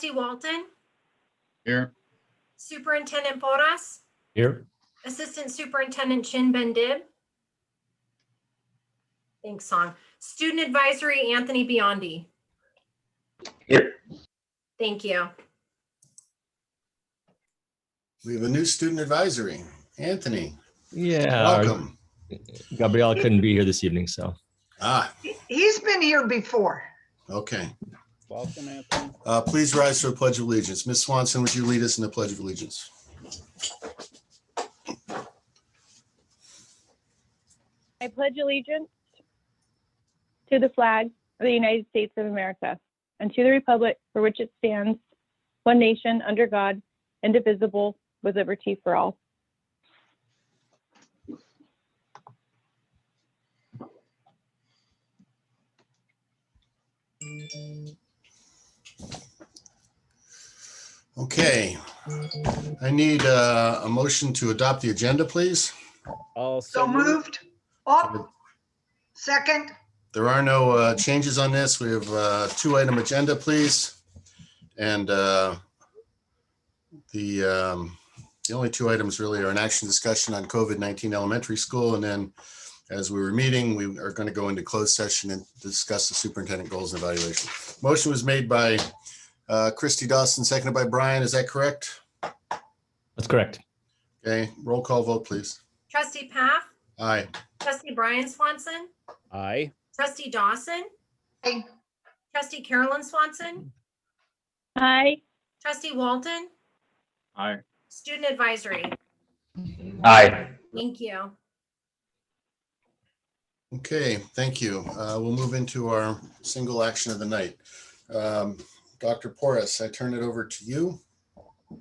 Trustee Walton, Here. Superintendent Porras, Here. Assistant Superintendent Chin Bendib. Thanks, Song. Student Advisory Anthony Biondi. Here. Thank you. We have a new student advisory. Anthony, Yeah. welcome. Gabriella couldn't be here this evening, so. He's been here before. Okay. Welcome, Anthony. Please rise for the Pledge of Allegiance. Ms. Swanson, would you lead us in the Pledge of Allegiance? I pledge allegiance to the flag of the United States of America and to the republic for which it stands, one nation, under God, indivisible, with liberty for all. Okay. I need a motion to adopt the agenda, please. So moved. Oh, second. There are no changes on this. We have a 2-item agenda, please. And the only 2 items really are an action discussion on COVID-19 elementary school. And then as we were meeting, we are going to go into closed session and discuss the superintendent goals and evaluation. Motion was made by Christy Dawson, seconded by Brian. Is that correct? That's correct. Okay, roll call vote, please. Trustee Paff, Aye. Trustee Brian Swanson, Aye. Trustee Dawson, Aye. Trustee Carolyn Swanson, Aye. Trustee Walton, Aye. Student Advisory. Aye. Thank you. Okay, thank you. We'll move into our single action of the night. Dr. Porras, I turn it over to you.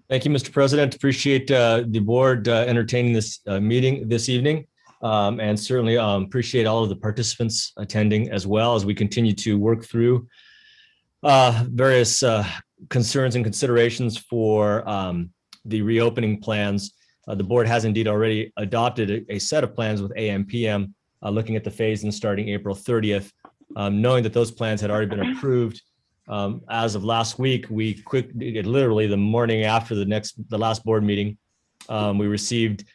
Thank you, Mr. President. Appreciate the board entertaining this meeting this evening. And certainly appreciate all of the participants attending as well as we continue to work through various concerns and considerations for the reopening plans. The board has indeed already adopted a set of plans with AM/PM looking at the phase-in starting April 30th. Knowing that those plans had already been approved as of last week, we literally the morning after the last board meeting, we received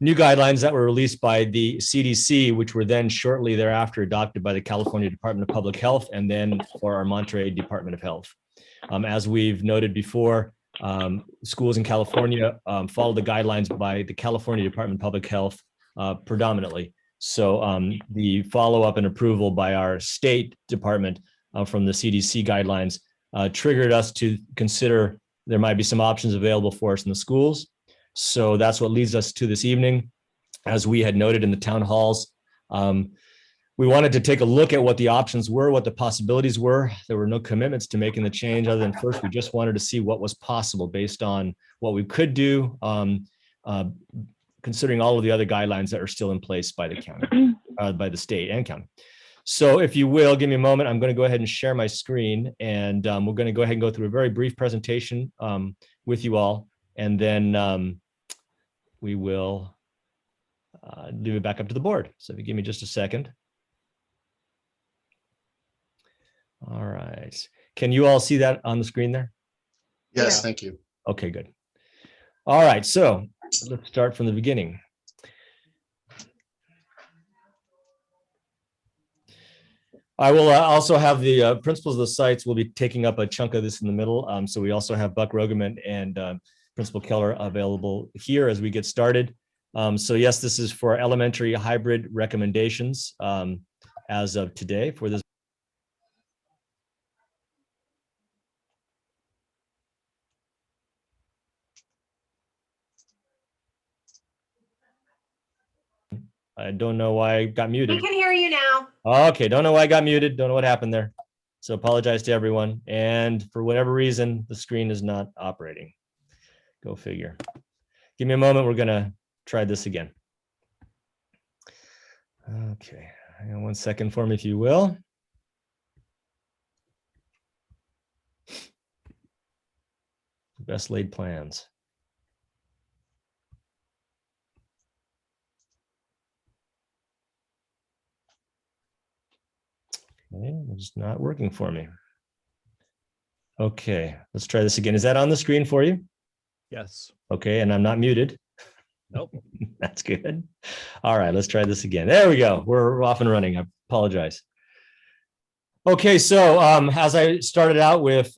new guidelines that were released by the CDC, which were then shortly thereafter adopted by the California Department of Public Health and then for our Monterey Department of Health. As we've noted before, schools in California follow the guidelines by the California Department of Public Health predominantly. So the follow-up and approval by our state department from the CDC guidelines triggered us to consider there might be some options available for us in the schools. So that's what leads us to this evening. As we had noted in the town halls, we wanted to take a look at what the options were, what the possibilities were. There were no commitments to making the change other than first, we just wanted to see what was possible based on what we could do, considering all of the other guidelines that are still in place by the county, by the state and county. So if you will, give me a moment, I'm going to go ahead and share my screen and we're going to go ahead and go through a very brief presentation with you all. And then we will leave it back up to the board. So if you give me just a second. All right. Can you all see that on the screen there? Yes, Yeah. thank you. Okay, good. All right, so let's start from the beginning. I will also have the principals of the sites will be taking up a chunk of this in the middle. So we also have Buck Rogeman and Principal Keller available here as we get started. So yes, this is for elementary hybrid recommendations as of today for this. I don't know why I got We muted. can hear you now. Okay, don't know why I got muted. Don't know what happened there. So apologize to everyone. And for whatever reason, the screen is not operating. Go figure. Give me a moment. We're going to try this again. Okay, hang on 1 second for me, if you will. Best laid plans. Okay, it's not working for me. Okay, let's try this again. Is that on the screen for you? Yes. Okay, and I'm not muted. Nope. That's good. All right, let's try this again. There we go. We're off and running. I apologize. Okay, so as I started out with,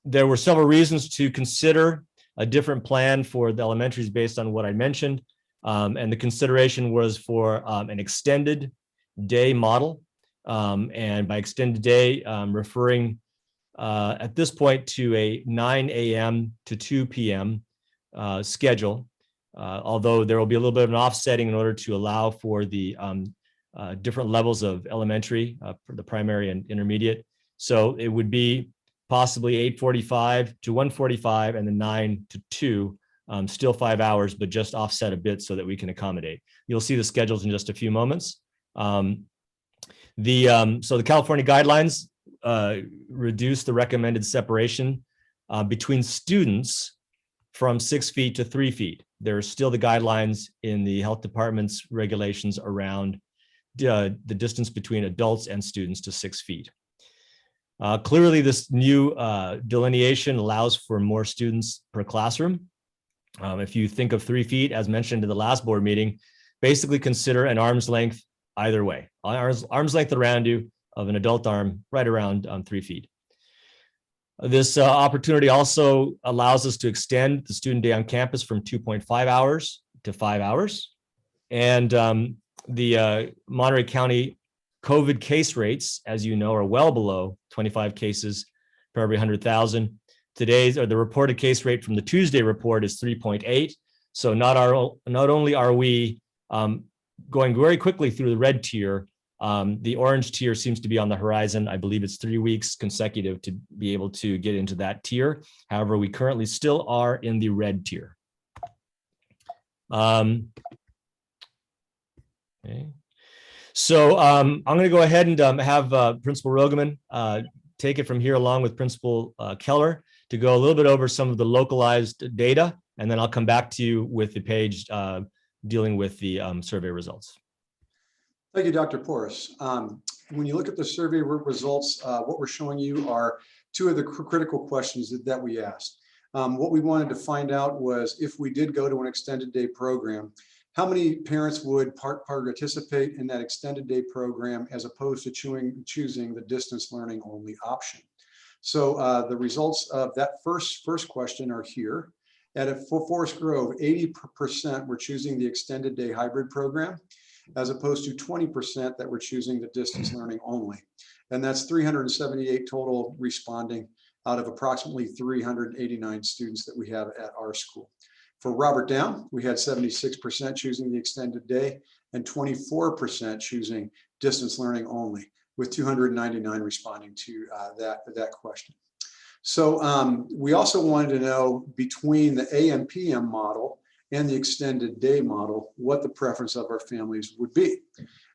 there were several reasons to consider a different plan for the elementaries based on what I mentioned. And the consideration was for an extended day model. And by extended day, referring at this point to a 9 a.m. to 2 p.m. Schedule, although there will be a little bit of an offsetting in order to allow for the different levels of elementary for the primary and intermediate. So it would be possibly 8:45 to 1:45 and then 9 to 2, still 5 hours, but just offset a bit so that we can accommodate. You'll see the schedules in just a few moments. So the California guidelines reduce the recommended separation between students from 6 feet to 3 feet. There are still the guidelines in the health department's regulations around the distance between adults and students to 6 feet. Clearly, this new delineation allows for more students per classroom. If you think of 3 feet, as mentioned in the last board meeting, basically consider an arm's length either way. Arm's length around you of an adult arm, right around 3 feet. This opportunity also allows us to extend the student day on campus from 2.5 hours to 5 hours. And the Monterey County COVID case rates, as you know, are well below 25 cases per every 100,000. Today's, or the reported case rate from the Tuesday report, is 3.8. So not only are we going very quickly through the red tier, the orange tier seems to be on the horizon. I believe it's 3 weeks consecutive to be able to get into that tier. However, we currently still are in the red tier. Okay. So I'm going to go ahead and have Principal Rogeman take it from here along with Principal Keller to go a little bit over some of the localized data, and then I'll come back to you with the page dealing with the survey results. Thank you, Dr. Porras. When you look at the survey results, what we're showing you are two of the critical questions that we asked. What we wanted to find out was, if we did go to an extended day program, how many parents would participate in that extended day program as opposed to choosing the distance learning only option. So the results of that first question are here. At Forest Grove, 80% were choosing the extended day hybrid program, as opposed to 20% that were choosing the distance learning only. And that's 378 total responding out of approximately 389 students that we have at our school. For Robert Down, we had 76% choosing the extended day and 24% choosing distance learning only, with 299 responding to that question. So we also wanted to know, between the AM/PM model and the extended day model, what the preference of our families would be.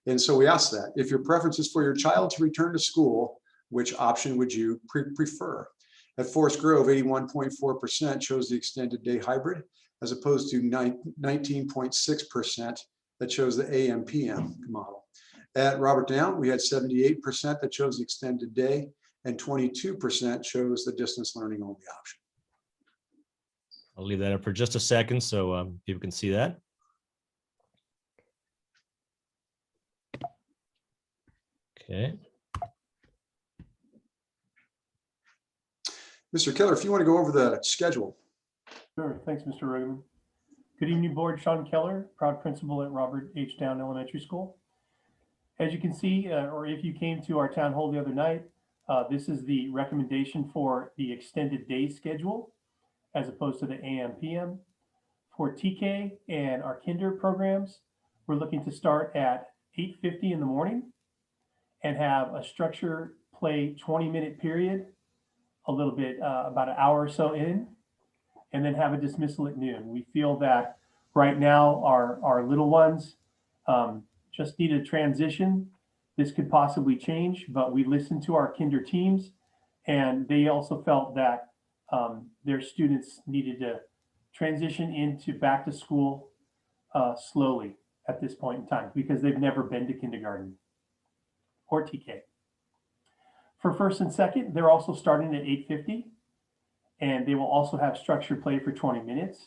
And so we asked that. If your preference is for your child to return to school, which option would you prefer? At Forest Grove, 81.4% chose the extended day hybrid, as opposed to 19.6% that chose the AM/PM model. At Robert Down, we had 78% that chose the extended day, and 22% chose the distance learning only option. I'll leave that up for just a second so people can see that. Okay. Mr. Keller, if you want to go over the schedule. Sure. Thanks, Mr. Rogeman. Good evening, Board. Sean Keller, proud principal at Robert H. Down Elementary School. As you can see, or if you came to our town hall the other night, this is the recommendation for the extended day schedule, as opposed to the AM/PM. For TK and our kinder programs, we're looking to start at 8:50 in the morning and have a structure play 20-minute period, a little bit, about an hour or so in, and then have a dismissal at noon. We feel that right now our little ones just need a transition. This could possibly change, but we listened to our kinder teams, and they also felt that their students needed to transition into back to school slowly at this point in time, because they've never been to kindergarten or TK. For first and second, they're also starting at 8:50, and they will also have structured play for 20 minutes.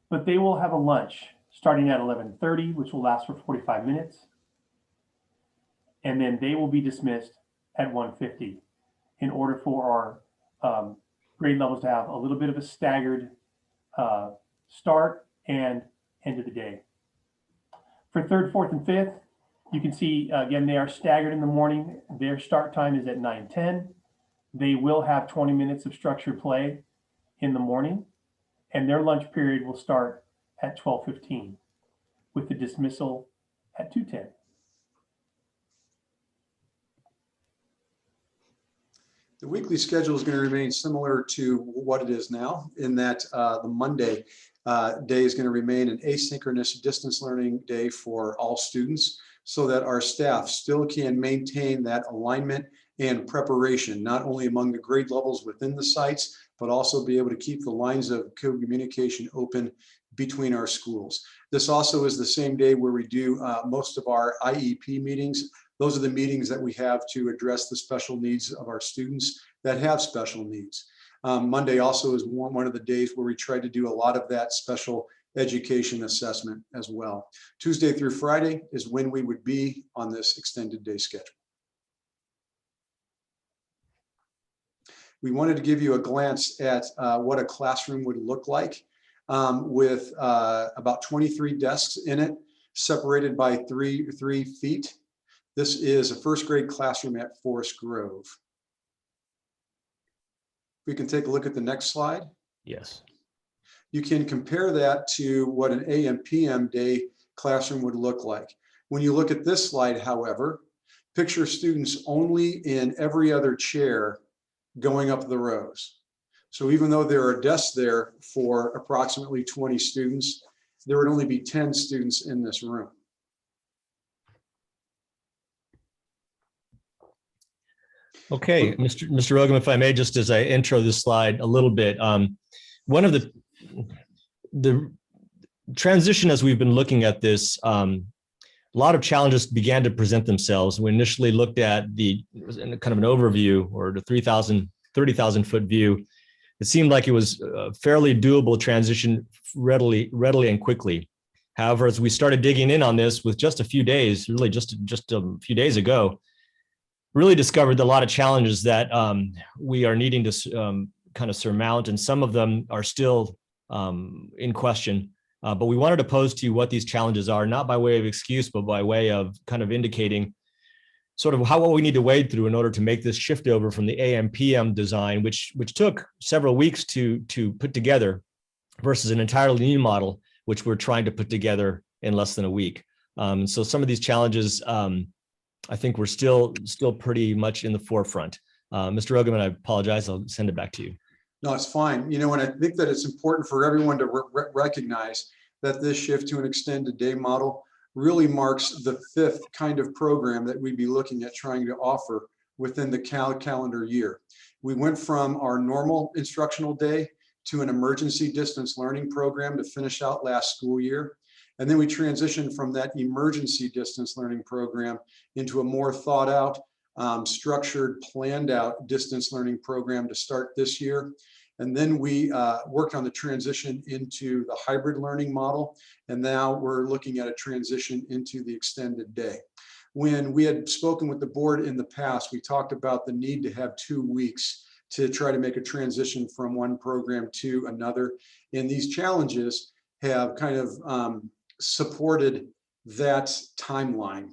But they will have a lunch starting at 11:30, which will last for 45 minutes. And then they will be dismissed at 1:50 in order for our grade levels to have a little bit of a staggered start and end of the day. For third, fourth, and fifth, you can see, again, they are staggered in the morning. Their start time is at 9:10. They will have 20 minutes of structured play in the morning, and their lunch period will start at 12:15 with the dismissal at 2:10. The weekly schedule is going to remain similar to what it is now, in that the Monday day is going to remain an asynchronous distance learning day for all students, so that our staff still can maintain that alignment and preparation, not only among the grade levels within the sites, but also be able to keep the lines of communication open between our schools. This also is the same day where we do most of our IEP meetings. Those are the meetings that we have to address the special needs of our students that have special needs. Monday also is one of the days where we try to do a lot of that special education assessment as well. Tuesday through Friday is when we would be on this extended day schedule. We wanted to give you a glance at what a classroom would look like with about 23 desks in it, separated by three feet. This is a first grade classroom at Forest Grove. We can take a look at the next slide. Yes. You can compare that to what an AM/PM day classroom would look like. When you look at this slide, however, picture students only in every other chair going up the rows. So even though there are desks there for approximately 20 students, there would only be 10 students in this room. Okay, Mr. Rogum, if I may, just as I intro this slide a little bit, one of the transition as we've been looking at this, a lot of challenges began to present themselves. We initially looked at the kind of an overview or the 30,000 foot view. It seemed like it was a fairly doable transition readily and quickly. However, as we started digging in on this with just a few days, really just a few days ago, really discovered a lot of challenges that we are needing to kind of surmount, and some of them are still in question. But we wanted to pose to you what these challenges are, not by way of excuse, but by way of kind of indicating sort of what we need to wade through in order to make this shift over from the AM/PM design, which took several weeks to put together, versus an entirely new model, which we're trying to put together in less than a week. So some of these challenges, I think we're still pretty much in the forefront. Mr. Rogan, I apologize. I'll send it back to you. No, it's fine. You know, and I think that it's important for everyone to recognize that this shift to an extended day model really marks the fifth kind of program that we'd be looking at trying to offer within the calendar year. We went from our normal instructional day to an emergency distance learning program to finish out last school year. And then we transitioned from that emergency distance learning program into a more thought out, structured, planned out distance learning program to start this year. And then we worked on the transition into the hybrid learning model. And now we're looking at a transition into the extended day. When we had spoken with the board in the past, we talked about the need to have 2 weeks to try to make a transition from one program to another. And these challenges have kind of supported that timeline.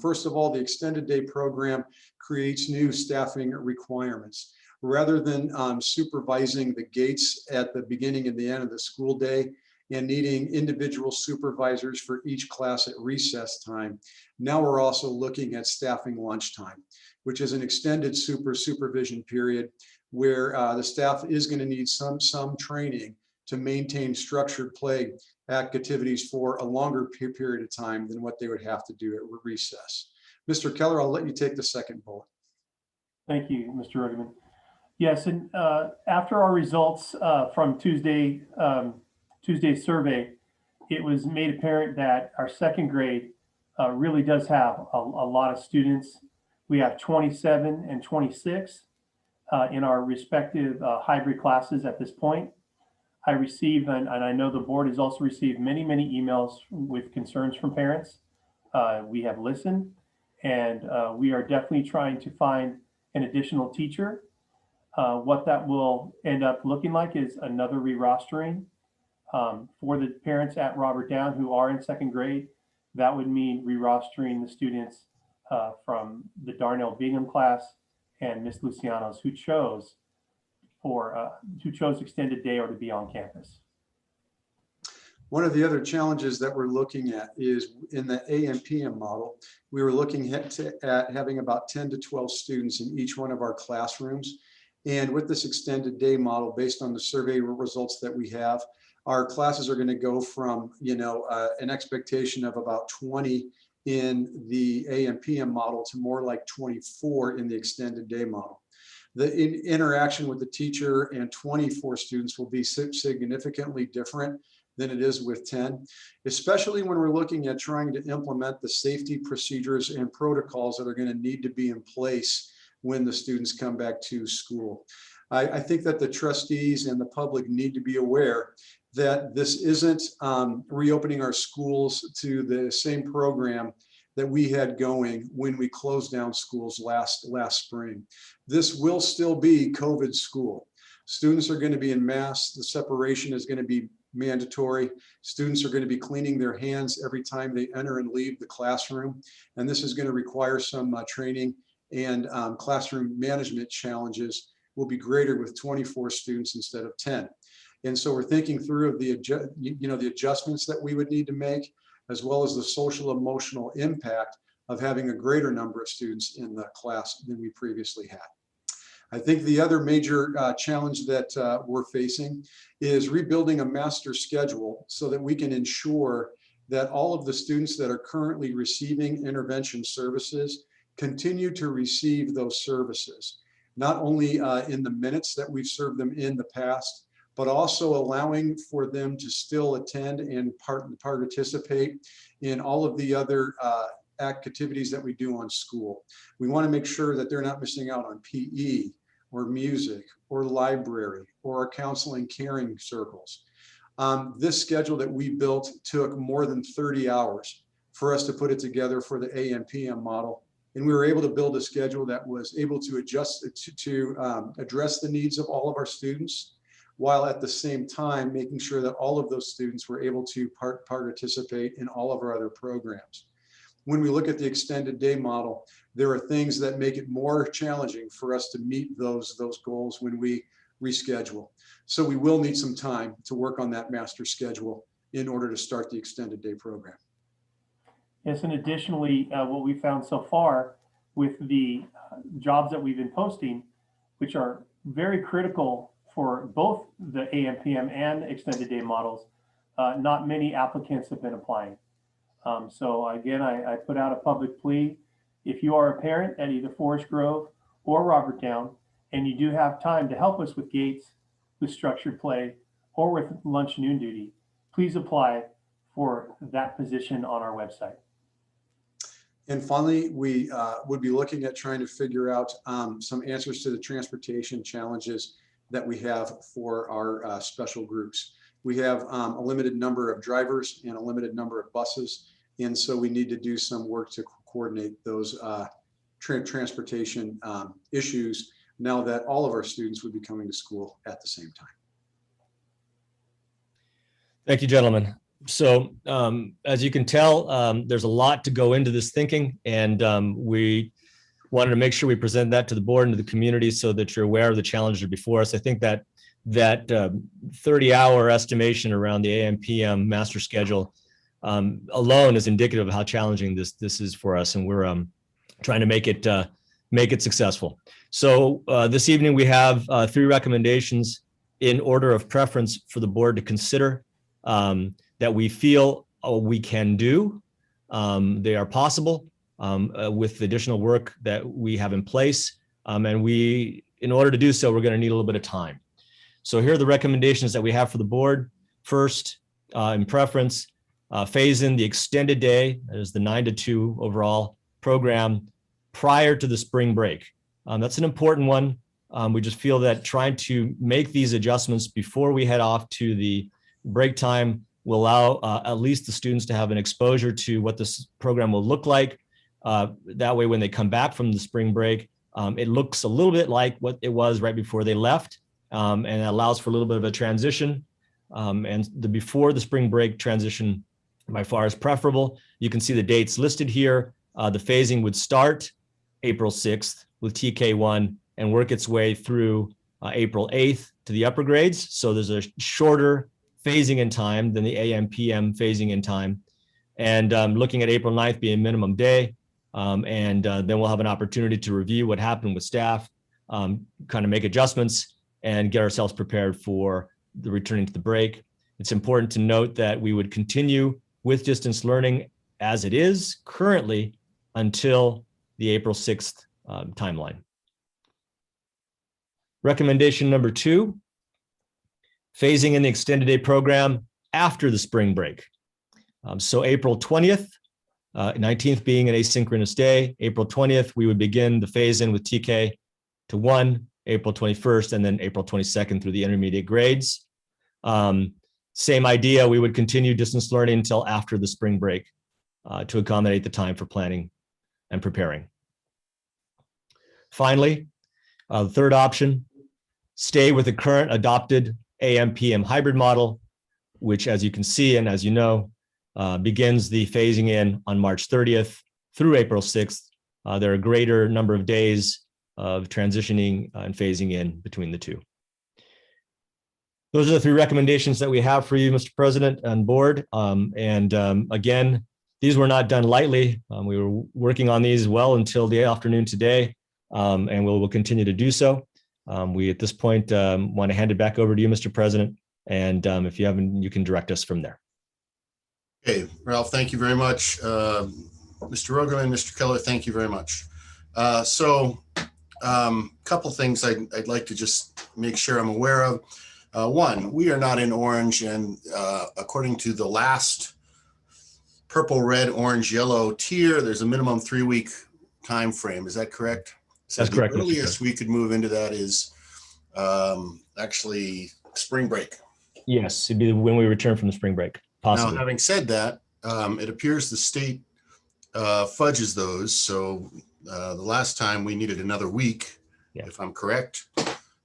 First of all, the extended day program creates new staffing requirements. Rather than supervising the gates at the beginning and the end of the school day and needing individual supervisors for each class at recess time, now we're also looking at staffing lunchtime, which is an extended supervision period where the staff is going to need some training to maintain structured play activities for a longer period of time than what they would have to do at recess. Mr. Keller, I'll let you take the second bullet. Thank you, Mr. Ruggman. Yes, and after our results from Tuesday's survey, it was made apparent that our second grade really does have a lot of students We have 27 and 26 in our respective hybrid classes at this point. I receive, and I know the board has also received many emails with concerns from parents. We have listened, and we are definitely trying to find an additional teacher. What that will end up looking like is another re-rostering for the parents at Robert Down who are in second grade. That would mean re-rostering the students from the Darnell Bingham class and Miss Luciano's who chose extended day or to be on campus. One of the other challenges that we're looking at is in the AM/PM model, we were looking at having about 10 to 12 students in each one of our classrooms. And with this extended day model, based on the survey results that we have, our classes are going to go from, an expectation of about 20 in the AM/PM model to more like 24 in the extended day model. The interaction with the teacher and 24 students will be significantly different than it is with 10, especially when we're looking at trying to implement the safety procedures and protocols that are going to need to be in place when the students come back to school. I think that the trustees and the public need to be aware that this isn't reopening our schools to the same program that we had going when we closed down schools last spring. This will still be COVID school. Students are going to be in masks. The separation is going to be mandatory. Students are going to be cleaning their hands every time they enter and leave the classroom. And this is going to require some training, and classroom management challenges will be greater with 24 students instead of 10. And so we're thinking through the adjustments that we would need to make, as well as the social emotional impact of having a greater number of students in the class than we previously had. I think the other major challenge that we're facing is rebuilding a master schedule so that we can ensure that all of the students that are currently receiving intervention services continue to receive those services, not only in the minutes that we've served them in the past, but also allowing for them to still attend and participate in all of the other activities that we do on school. We want to make sure that they're not missing out on PE or music or library or our counseling caring circles. This schedule that we built took more than 30 hours for us to put it together for the AM/PM model. And we were able to build a schedule that was able to adjust to address the needs of all of our students, while at the same time making sure that all of those students were able to participate in all of our other programs. When we look at the extended day model, there are things that make it more challenging for us to meet those goals when we reschedule. So we will need some time to work on that master schedule in order to start the extended day program. Yes, and additionally, what we found so far with the jobs that we've been posting, which are very critical for both the AM/PM and extended day models, not many applicants have been applying. So again, I put out a public plea. If you are a parent at either Forest Grove or Robert Down, and you do have time to help us with Gates, with structured play, or with lunch noon duty, please apply for that position on our website. And finally, we would be looking at trying to figure out some answers to the transportation challenges that we have for our special groups. We have a limited number of drivers and a limited number of buses. And so we need to do some work to coordinate those transportation issues now that all of our students would be coming to school at the same time. Thank you, gentlemen. So as you can tell, there's a lot to go into this thinking, and we wanted to make sure we present that to the board and to the community so that you're aware of the challenges before us. I think that 30-hour estimation around the AM/PM master schedule alone is indicative of how challenging this is for us, and we're trying to make it successful. So this evening we have 3 recommendations in order of preference for the board to consider that we feel we can do. They are possible with the additional work that we have in place, and in order to do so, we're going to need a little bit of time. So here are the recommendations that we have for the board. First, in preference, phase in the extended day, that is the 9 to 2 overall program, prior to the spring break. That's an important one. We just feel that trying to make these adjustments before we head off to the break time will allow at least the students to have an exposure to what this program will look like. That way, when they come back from the spring break, it looks a little bit like what it was right before they left, and it allows for a little bit of a transition. And the before the spring break transition by far is preferable. You can see the dates listed here. The phasing would start April 6th with TK1 and work its way through April 8th to the upper grades. So there's a shorter phasing in time than the AM PM phasing in time. And looking at April 9th being a minimum day. Then we'll have an opportunity to review what happened with staff, kind of make adjustments and get ourselves prepared for the returning to the break. It's important to note that we would continue with distance learning as it is currently until the April 6th timeline. Recommendation number 2, phasing in the extended day program after the spring break. So April 20th, 19th being an asynchronous day, April 20th, we would begin the phase in with TK to 1, April 21st, and then April 22nd through the intermediate grades. Same idea, we would continue distance learning until after the spring break to accommodate the time for planning and preparing. Finally, the third option, stay with the current adopted AM/PM hybrid model, which, as you can see and as you know, begins the phasing in on March 30th through April 6th. There are a greater number of days of transitioning and phasing in between the two. Those are the 3 recommendations that we have for you, Mr. President and board. Again, these were not done lightly. We were working on these well until the afternoon today, and we'll continue to do so. We at this point want to hand it back over to you, Mr. President, and if you haven't, you can direct us from there. Okay, Ralph, thank you very much. Mr. Rogan and Mr. Keller, thank you very much. Couple things I'd like to just make sure I'm aware of. One, we are not in orange, and according to the last purple, red, orange, yellow tier, there's a minimum 3-week time frame. Is that correct? So That's correct. The earliest we could move into that is actually spring break. Yes, it'd be when we return from the spring break, possibly. Now, having said that, it appears the state fudges those. So the last time we needed another week, Yeah. if I'm correct.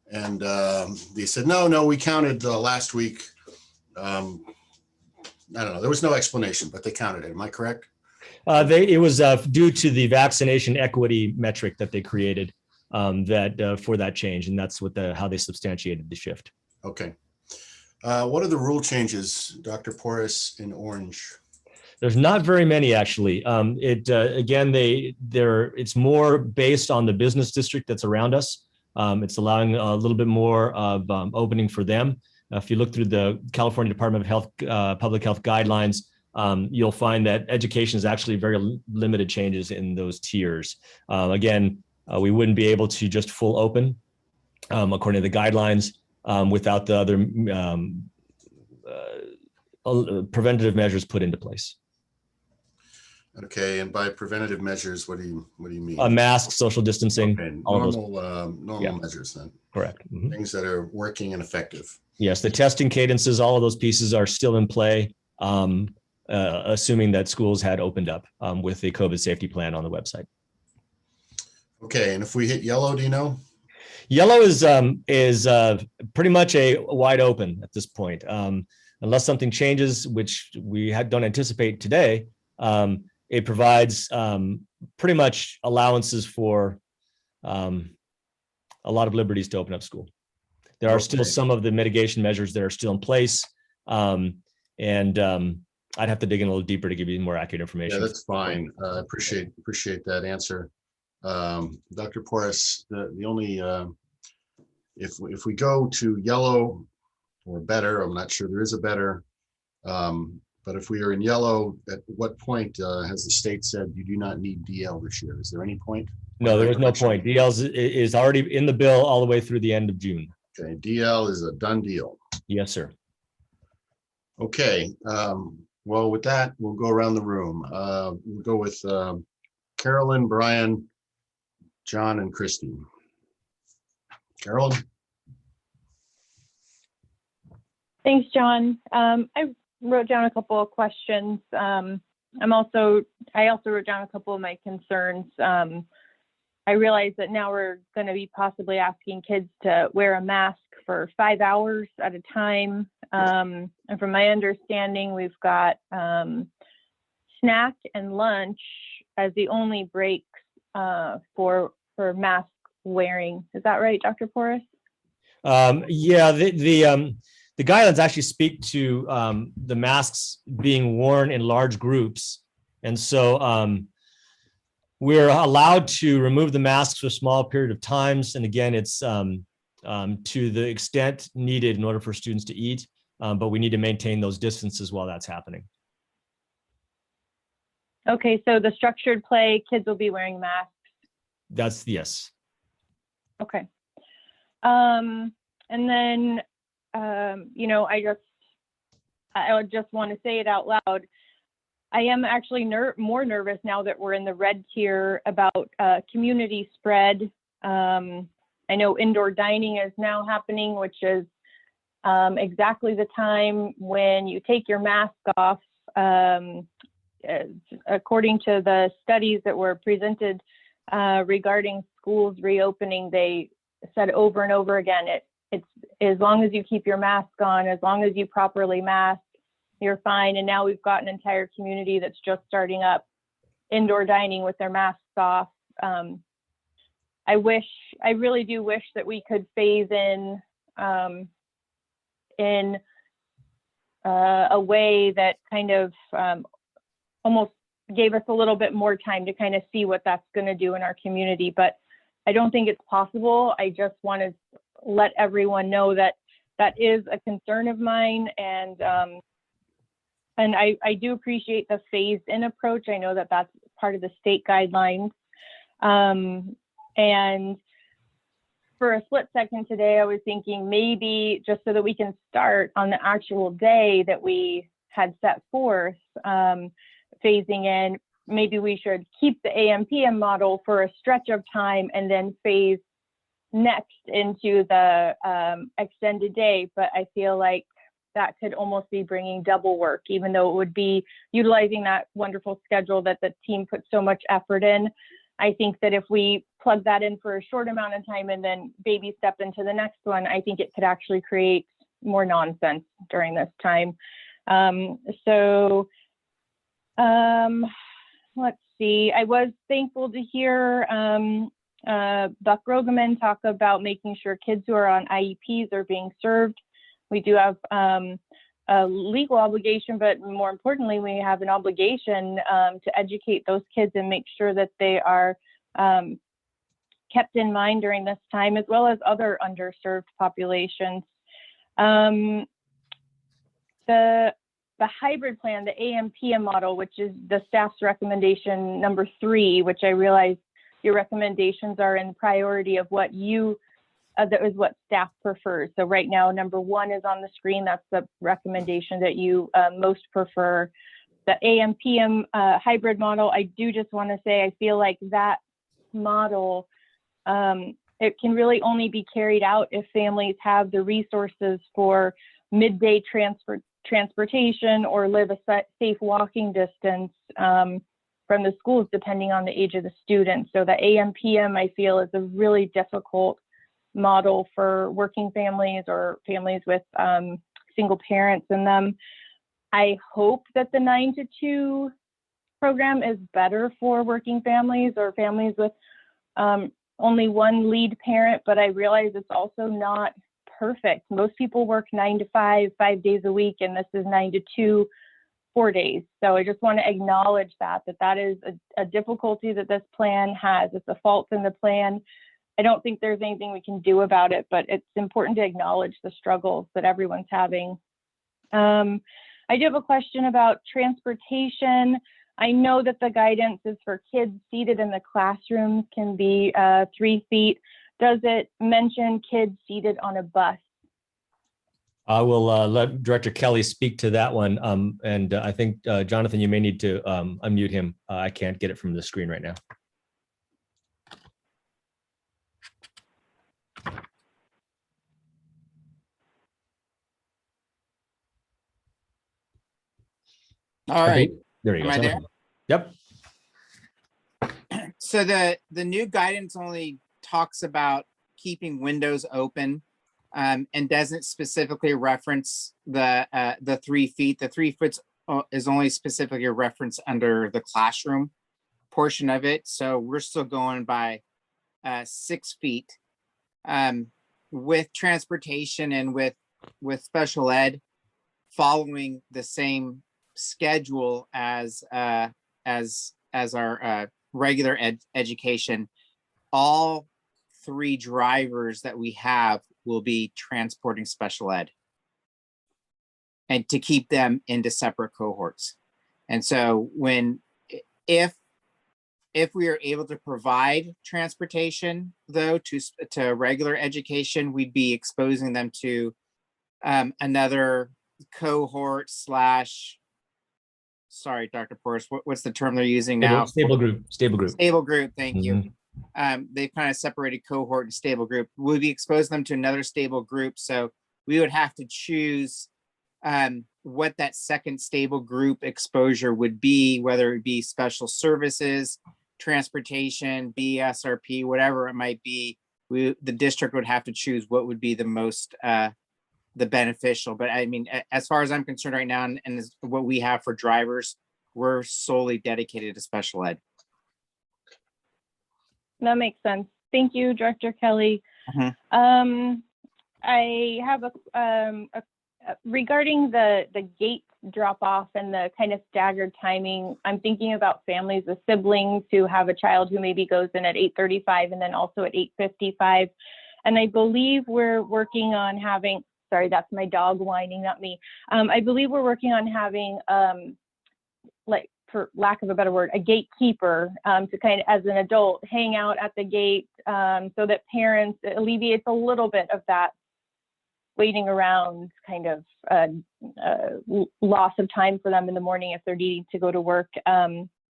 And they said, no, we counted last week. I don't know. There was no explanation, but they counted it. Am I correct? It was due to the vaccination equity metric that they created for that change, and that's what how they substantiated the shift. Okay. What are the rule changes, Dr. Porras, in orange? There's not very many, actually. Again, it's more based on the business district that's around us. It's allowing a little bit more of opening for them. If you look through the California Department of Health, Public Health guidelines, you'll find that education is actually very limited changes in those tiers. Again, we wouldn't be able to just full open according to the guidelines without the other preventative measures put into place. Okay, and by preventative measures, what do you mean? Masks, social distancing, Okay, all of those. normal measures then. Correct. Mhm. Things that are working and effective. Yes, the testing cadences, all of those pieces are still in play, assuming that schools had opened up with the COVID safety plan on the website. Okay, and if we hit yellow, do you know? Yellow is pretty much a wide open at this point, unless something changes, which we don't anticipate today. It provides pretty much allowances for a lot of liberties to open up school. There are still some of the mitigation measures that are still in place. I'd have to dig in a little deper to give you more accurate information. Yeah, that's fine. Appreciate that answer. Dr. Porras, the only, if we go to yellow or better, I'm not sure there is a better, but if we are in yellow, at what point has the state said you do not need DL this year? Is there any point? No, there is no point. DL is already in the bill all the way through the end of June. Okay, DL is a done deal. Yes, sir. Okay, well, with that, we'll go around the room. We'll go with Carolyn, Brian, John and Christy. Carol? Thanks, John. I wrote down a couple of questions. I also wrote down a couple of my concerns. I realize that now we're going to be possibly asking kids to wear a mask for 5 hours at a time. And from my understanding, we've got snack and lunch as the only breaks for mask wearing. Is that right, Dr. Porras? Yeah, the guidelines actually speak to the masks being worn in large groups. And so we're allowed to remove the masks for a small period of times. And again, it's to the extent needed in order for students to eat, but we need to maintain those distances while that's happening. Okay, so the structured play, kids will be wearing masks. That's yes. Okay. And then, I would just want to say it out loud. I am actually more nervous now that we're in the red tier about community spread. I know indoor dining is now happening, which is exactly the time when you take your mask off. According to the studies that were presented regarding schools reopening, they said over and over again, it's as long as you keep your mask on, as long as you properly mask, you're fine. And now we've got an entire community that's just starting up indoor dining with their masks off. I really do wish that we could phase in a way that kind of almost gave us a little bit more time to kind of see what that's going to do in our community, but I don't think it's possible. I just want to let everyone know that that is a concern of mine, and I do appreciate the phased-in approach. I know that that's part of the state guidelines, and for a split second today, I was thinking maybe just so that we can start on the actual day that we had set forth, phasing in, maybe we should keep the AM/PM model for a stretch of time and then phase next into the extended day. But I feel like that could almost be bringing double work, even though it would be utilizing that wonderful schedule that the team put so much effort in. I think that if we plug that in for a short amount of time and then baby step into the next one, I think it could actually create more nonsense during this time. Let's see. I was thankful to hear Buck Rogeman talk about making sure kids who are on IEPs are being served. We do have a legal obligation, but more importantly, we have an obligation to educate those kids and make sure that they are kept in mind during this time, as well as other underserved populations. The hybrid plan, the AM/PM model, which is the staff's recommendation number 3, which I realize your recommendations are in priority of what that is what staff prefers. So right now, number 1 is on the screen. That's the recommendation that you most prefer. The AM/PM hybrid model, I do just want to say, I feel like that model, it can really only be carried out if families have the resources for midday transportation or live a safe walking distance from the schools, depending on the age of the student. So the AM/PM, I feel, is a really difficult model for working families or families with single parents in them. I hope that the 9 to 2 program is better for working families or families with only one lead parent, but I realize it's also not perfect. Most people work 9 to 5, 5 days a week, and this is 9 to 2, 4 days. So I just want to acknowledge that is a difficulty that this plan has. It's a fault in the plan. I don't think there's anything we can do about it, but it's important to acknowledge the struggles that everyone's having. I do have a question about transportation. I know that the guidance is for kids seated in the classrooms can be 3 feet. Does it mention kids seated on a bus? I will let Director Kelly speak to that one. And I think, Jonathan, you may need to unmute him. I can't get it from the screen right now. All right. There you go. Am I Sound there? like- Yep. So the new guidance only talks about keeping windows open, and doesn't specifically reference the 3 feet. The 3 foot is only specifically a reference under the classroom portion of it. So we're still going by 6 feet. With transportation and with special ed following the same schedule as our regular education, all 3 drivers that we have will be transporting special ed, and to keep them into separate cohorts. And so if we are able to provide transportation though to regular education, we'd be exposing them to another cohort slash, sorry, Dr. Porras, what's the term they're using now? Stable group. Stable group, thank you. Mhm. They've kind of separated cohort and stable group. We'll be exposing them to another stable group. So we would have to choose what that second stable group exposure would be, whether it be special services, transportation, BSRP, whatever it might be. The district would have to choose what would be the most the beneficial. But I mean, as far as I'm concerned right now, and what we have for drivers, we're solely dedicated to special ed. That makes sense. Thank you, Director Kelly. Mhm. I have regarding the gate drop off and the kind of staggered timing. I'm thinking about families with siblings who have a child who maybe goes in at 8:35 and then also at 8:55. And I believe we're working on having, sorry, that's my dog whining, not me. I believe we're working on having, like, for lack of a better word, a gatekeeper to kind of, as an adult, hang out at the gate so that parents, it alleviates a little bit of that waiting around kind of loss of time for them in the morning if they're needing to go to work.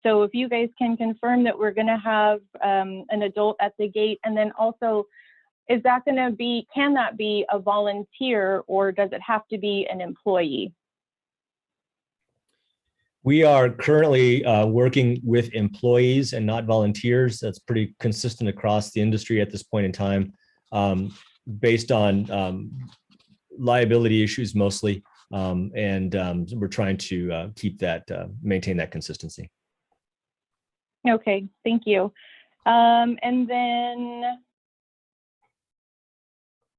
So if you guys can confirm that we're going to have an adult at the gate, and then also, is that going to be, can that be a volunteer or does it have to be an employee? We are currently working with employees and not volunteers. That's pretty consistent across the industry at this point in time, based on liability issues mostly. We're trying to keep that, maintain that consistency. Okay, thank you. And then,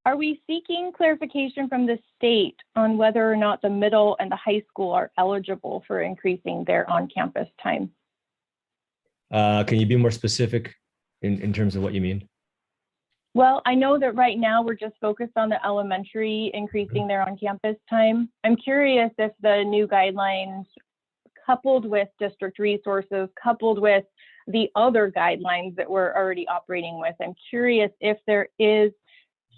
are we seeking clarification from the state on whether or not the middle and the high school are eligible for increasing their on-campus time? Can you be more specific in terms of what you mean? Well, I know that right now we're just focused on the elementary increasing their on-campus time. I'm curious if the new guidelines, coupled with district resources, coupled with the other guidelines that we're already operating with, I'm curious if there is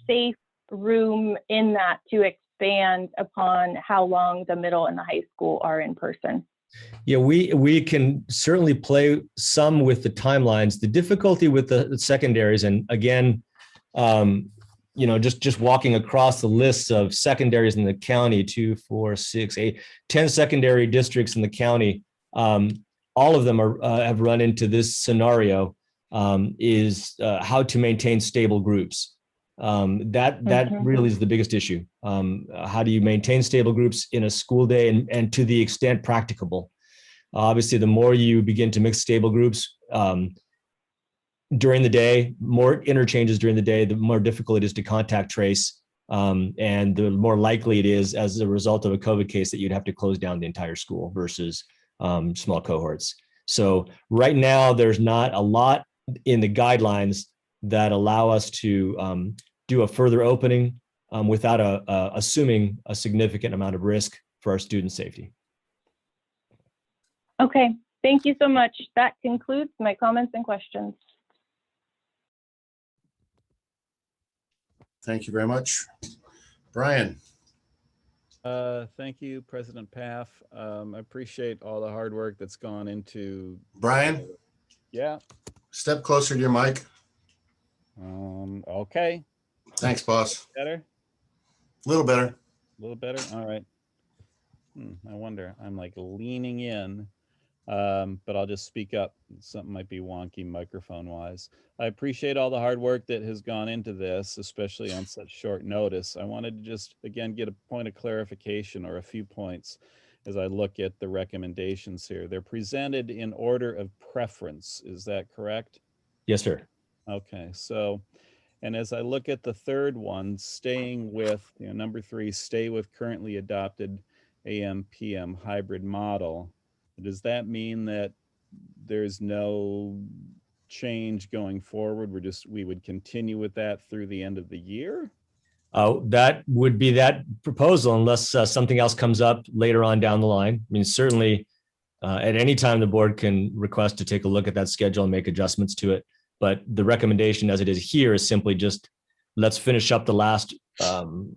safe room in that to expand upon how long the middle and the high school are in person. Yeah, we can certainly play some with the timelines. The difficulty with the secondaries, and again, just walking across the lists of secondaries in the county, 2, 4, 6, 8, 10 secondary districts in the county, all of them have run into this scenario, is how to maintain stable groups. That really is the biggest issue. How do you maintain stable groups in a school day and to the extent practicable? Obviously, the more you begin to mix stable groups during the day, more interchanges during the day, the more difficult it is to contact trace. And the more likely it is as a result of a COVID case that you'd have to close down the entire school versus small cohorts. So right now, there's not a lot in the guidelines that allow us to do a further opening without assuming a significant amount of risk for our student safety. Okay, thank you so much. That concludes my comments and questions. Thank you very much. Brian. Thank you, President Paff. I appreciate all the hard work that's gone into. Brian, Yeah. step closer to your mic. Okay. Thanks, boss. Better? A little better. A little better? All right. I wonder, I'm like leaning in, but I'll just speak up. Something might be wonky microphone wise. I appreciate all the hard work that has gone into this, especially on such short notice. I wanted to just, again, get a point of clarification or a few points as I look at the recommendations here. They're presented in order of preference. Is that correct? Yes, sir. Okay, so, and as I look at the third one, staying with, number 3, stay with currently adopted AM/PM hybrid model. Does that mean that there's no change going forward? We would continue with that through the end of the year? That would be that proposal unless something else comes up later on down the line. I mean, certainly at any time the board can request to take a look at that schedule and make adjustments to it. But the recommendation as it is here is simply just let's finish up the last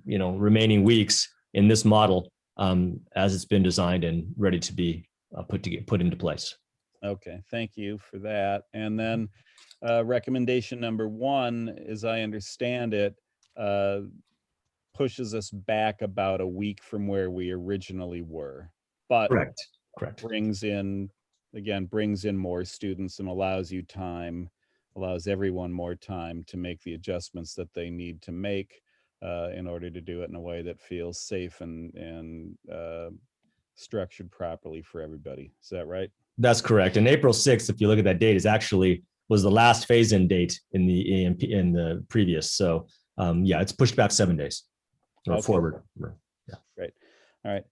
remaining weeks in this model as it's been designed and ready to be put into place. Okay, thank you for that. And then recommendation number 1, as I understand it, pushes us back about a week from where we originally were, but Correct. brings in more students and allows everyone more time to make the adjustments that they need to make in order to do it in a way that feels safe and structured properly for everybody. Is that right? That's correct. And April 6th, if you look at that date, was the last phase-in date in the previous. So yeah, it's pushed back 7 days or Okay. forward. Yeah. Great. All right.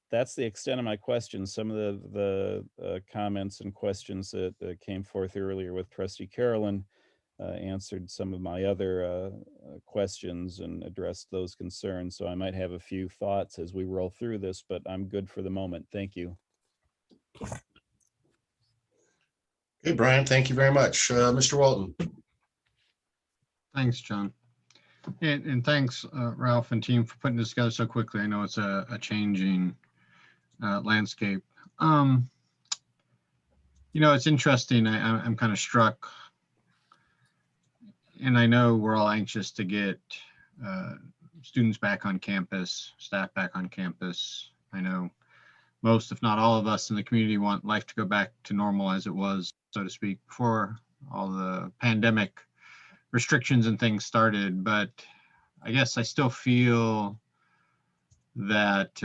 That's the extent of my questions. Some of the comments and questions that came forth earlier with Trustee Carolyn answered some of my other questions and addressed those concerns. So I might have a few thoughts as we roll through this, but I'm good for the moment. Thank you. Okay, Brian, thank you very much. Mr. Walton. Thanks, John. And thanks, Ralph and team, for putting this together so quickly. I know it's a changing landscape. It's interesting. I'm kind of struck, and I know we're all anxious to get students back on campus, staff back on campus. I know most, if not all of us in the community, want life to go back to normal as it was, so to speak, before all the pandemic restrictions and things started. But I guess I still feel that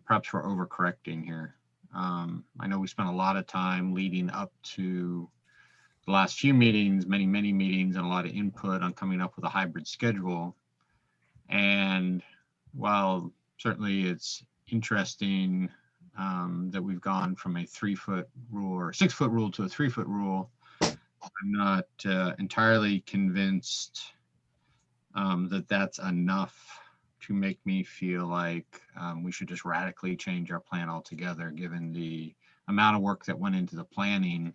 perhaps we're overcorrecting here. I know we spent a lot of time leading up to the last few meetings, many meetings, and a lot of input on coming up with a hybrid schedule. And while certainly it's interesting that we've gone from a 3-foot rule or 6-foot rule to a 3-foot rule, I'm not entirely convinced that that's enough to make me feel like we should just radically change our plan altogether, given the amount of work that went into the planning.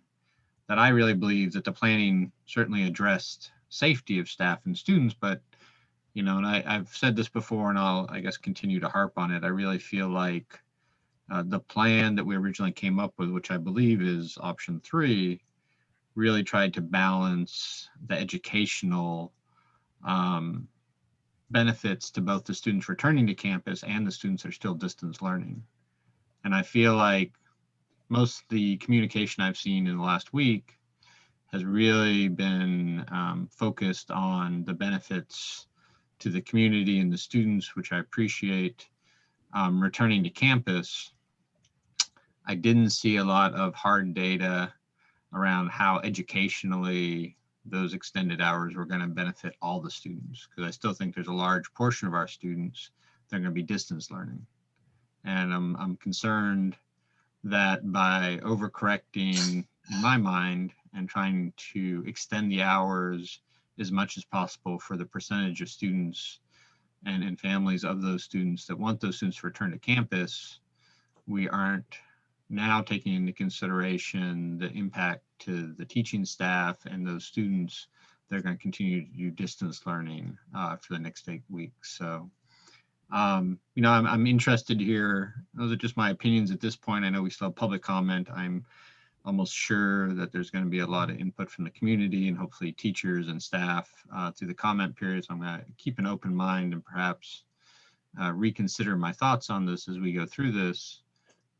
That I really believe that the planning certainly addressed safety of staff and students, but and I've said this before, and I'll, I guess, continue to harp on it. I really feel like the plan that we originally came up with, which I believe is option 3, really tried to balance the educational benefits to both the students returning to campus and the students that are still distance learning. And I feel like most of the communication I've seen in the last week has really been focused on the benefits to the community and the students, which I appreciate. Returning to campus, I didn't see a lot of hard data around how educationally those extended hours were going to benefit all the students, because I still think there's a large portion of our students that are going to be distance learning. And I'm concerned that by overcorrecting in my mind and trying to extend the hours as much as possible for the percentage of students and families of those students that want those students to return to campus, we aren't now taking into consideration the impact to the teaching staff and those students that are going to continue to do distance learning for the next 8 weeks. So, I'm interested to hear, those are just my opinions at this point. I know we still have public comment. I'm almost sure that there's going to be a lot of input from the community and hopefully teachers and staff through the comment period. So I'm going to keep an open mind and perhaps reconsider my thoughts on this as we go through this.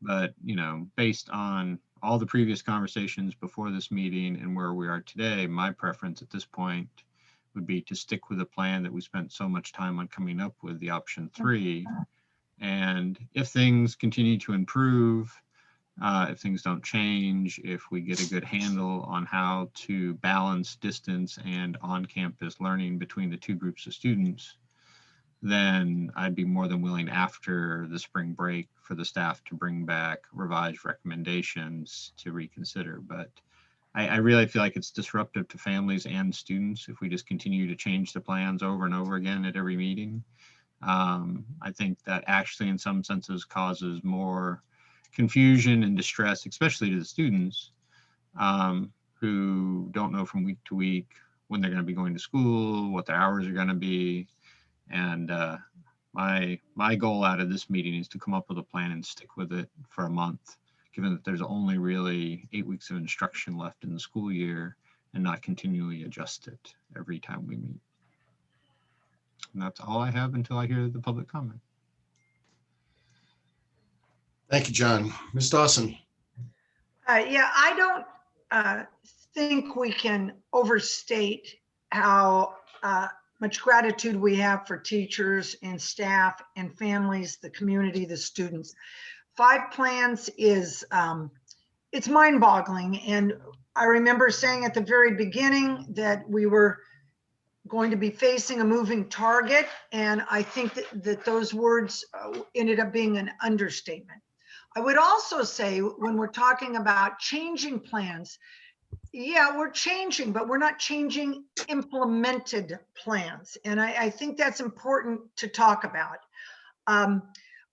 But, you know, based on all the previous conversations before this meeting and where we are today, my preference at this point would be to stick with the plan that we spent so much time on coming up with, the option 3. And if things continue to improve, if things don't change, if we get a good handle on how to balance distance and on-campus learning between the 2 groups of students, then I'd be more than willing after the spring break for the staff to bring back revised recommendations to reconsider. But I really feel like it's disruptive to families and students if we just continue to change the plans over and over again at every meeting. I think that actually in some senses causes more confusion and distress, especially to the students who don't know from week to week when they're going to be going to school, what their hours are going to be. And my goal out of this meeting is to come up with a plan and stick with it for a month, given that there's only really 8 weeks of instruction left in the school year, and not continually adjust it every time we meet. And that's all I have until I hear the public comment. Thank you, John. Ms. Dawson. Yeah, I don't think we can overstate how much gratitude we have for teachers and staff and families, the community, the students. 5 plans is, it's mind-boggling. And I remember saying at the very beginning that we were going to be facing a moving target. And I think that those words ended up being an understatement. I would also say when we're talking about changing plans, yeah, we're changing, but we're not changing implemented plans. And I think that's important to talk about.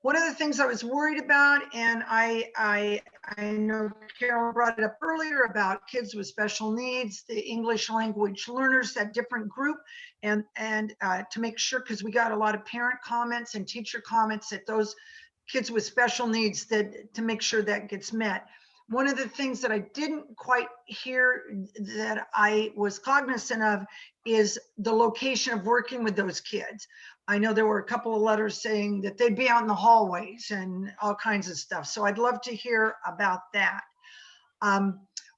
One of the things I was worried about, and I know Carol brought it up earlier about kids with special needs, the English language learners, that different group, and to make sure, because we got a lot of parent comments and teacher comments that those kids with special needs, that to make sure that gets met. One of the things that I didn't quite hear that I was cognizant of is the location of working with those kids. I know there were a couple of letters saying that they'd be out in the hallways and all kinds of stuff. So I'd love to hear about that.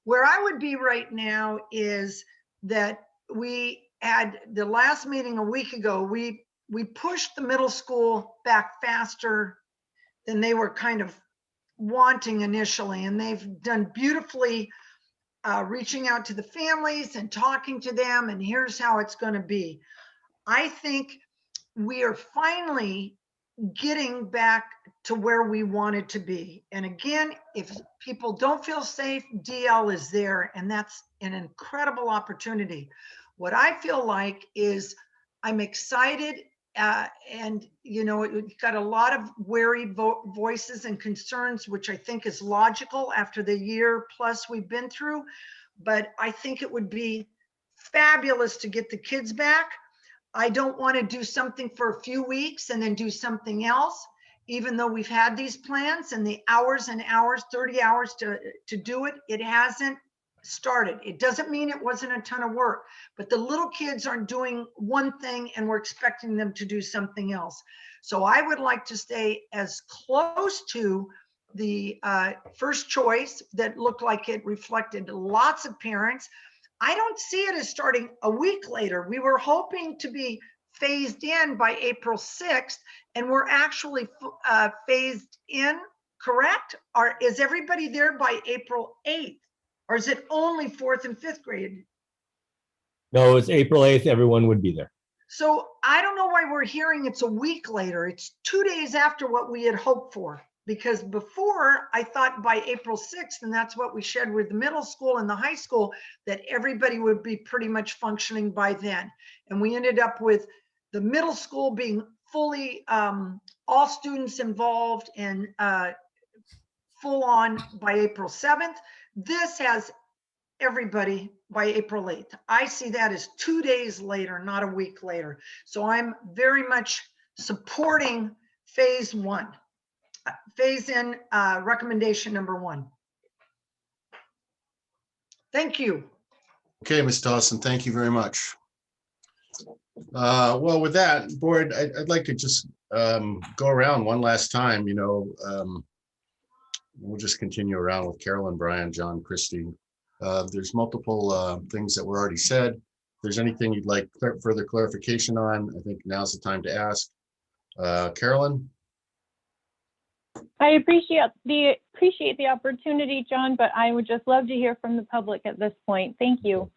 Where I would be right now is that we had the last meeting a week ago, we pushed the middle school back faster than they were kind of wanting initially, and they've done beautifully reaching out to the families and talking to them, and here's how it's going to be. I think we are finally getting back to where we wanted to be. And again, if people don't feel safe, DL is there, and that's an incredible opportunity. What I feel like is I'm excited. And, you know, it got a lot of wary voices and concerns, which I think is logical after the year plus we've been through. But I think it would be fabulous to get the kids back. I don't want to do something for a few weeks and then do something else, even though we've had these plans and the hours and hours, 30 hours to do it. It hasn't started. It doesn't mean it wasn't a ton of work, but the little kids aren't doing one thing and we're expecting them to do something else. So I would like to stay as close to the first choice that looked like it reflected lots of parents. I don't see it as starting a week later. We were hoping to be phased in by April 6th, and we're actually phased in, correct? Or is everybody there by April 8th? Or is it only 4th and 5th grade? No, it's April 8th. Everyone would be there. So I don't know why we're hearing it's a week later. It's 2 days after what we had hoped for. Because before I thought by April 6th, and that's what we shared with the middle school and the high school, that everybody would be pretty much functioning by then. And we ended up with the middle school being fully, all students involved and full on by April 7th. This has everybody by April 8th. I see that as 2 days later, not a week later. So I'm very much supporting phase 1. Phase in recommendation number 1. Thank you. Okay, Ms. Dawson, thank you very much. Well, with that, board, I'd like to just go around one last time, we'll just continue around with Carolyn, Brian, John, Christy. There's multiple things that were already said. If there's anything you'd like further clarification on, I think now's the time to ask. Carolyn? I appreciate the opportunity, John, but I would just love to hear from the public at this point. Thank you.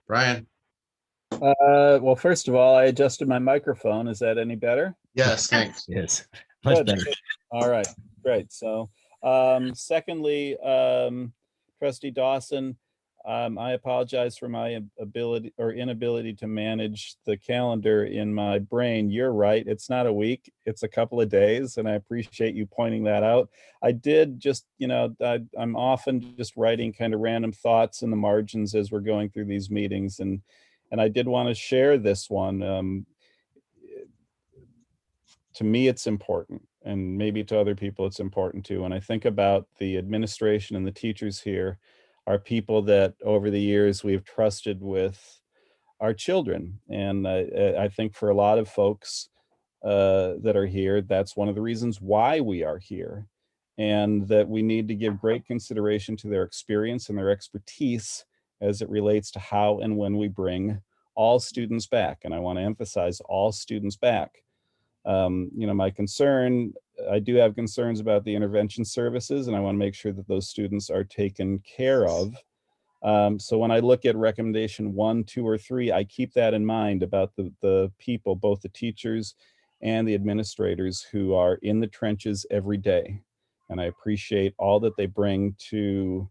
Brian? Well, first of all, I adjusted my microphone. Is that any better? Yes, thanks. Yes, much Good. better. All right, great. So, secondly, Trustee Dawson, I apologize for my ability or inability to manage the calendar in my brain. You're right. It's not a week, it's a couple of days, and I appreciate you pointing that out. I did just, I'm often just writing kind of random thoughts in the margins as we're going through these meetings, and I did want to share this one. To me, it's important, and maybe to other people it's important too. When I think about the administration and the teachers here are people that over the years we've trusted with our children. And I think for a lot of folks that are here, that's one of the reasons why we are here, and that we need to give great consideration to their experience and their expertise as it relates to how and when we bring all students back. And I want to emphasize all students back. My concern, I do have concerns about the intervention services, and I want to make sure that those students are taken care of. So when I look at recommendation 1, 2, or 3, I keep that in mind about the people, both the teachers and the administrators who are in the trenches every day. And I appreciate all that they bring to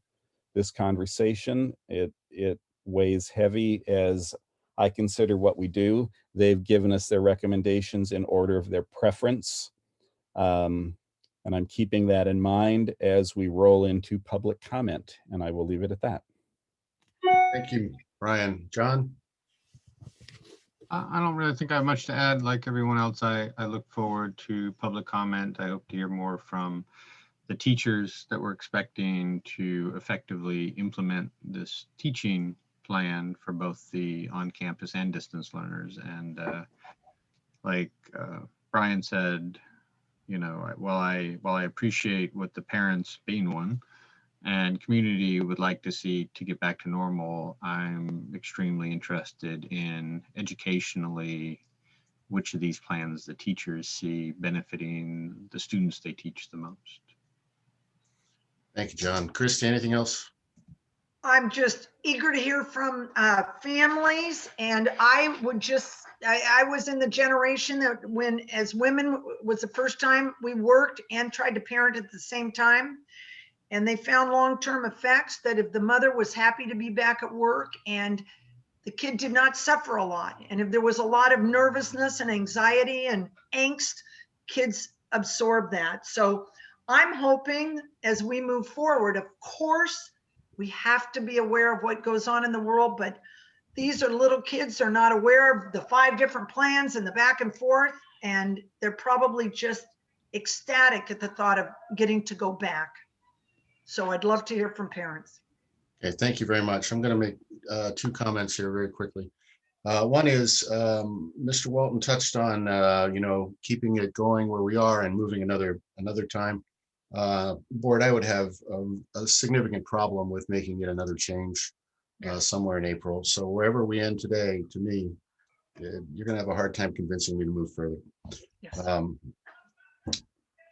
this conversation. It weighs heavy as I consider what we do. They've given us their recommendations in order of their preference. And I'm keeping that in mind as we roll into public comment, and I will leave it at that. Thank you, Brian. John? I don't really think I have much to add. Like everyone else, I look forward to public comment. I hope to hear more from the teachers that we're expecting to effectively implement this teaching plan for both the on-campus and distance learners. And like Brian said, while I appreciate what the parents, being one, and community would like to see to get back to normal, I'm extremely interested in educationally which of these plans the teachers see benefiting the students they teach the most. Thank you, John. Christy, anything else? I'm just eager to hear from families, and I was in the generation that when, as women, was the first time we worked and tried to parent at the same time. And they found long-term effects that if the mother was happy to be back at work and the kid did not suffer a lot, and if there was a lot of nervousness and anxiety and angst, kids absorb that. So I'm hoping as we move forward, of course, we have to be aware of what goes on in the world, but these are little kids, they're not aware of the 5 different plans and the back and forth, and they're probably just ecstatic at the thought of getting to go back. So I'd love to hear from parents. Okay, thank you very much. I'm going to make 2 comments here very quickly. One is Mr. Walton touched on, keeping it going where we are and moving another time. Board, I would have a significant problem with making it another change somewhere in April. So wherever we end today, to me, you're going to have a hard time convincing me to move further. Yes.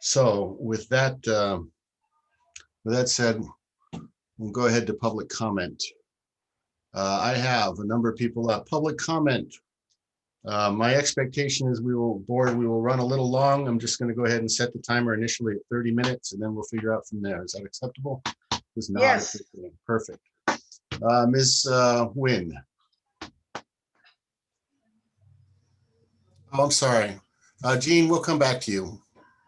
So with that said, we'll go ahead to public comment. I have a number of people up. Public comment. My expectation is we will run a little long. I'm just going to go ahead and set the timer initially at 30 minutes, and then we'll figure out from there. Is that acceptable? Is not. Yes. Perfect. Ms. Nguyen. Oh, I'm sorry. Jean, we'll come back to you,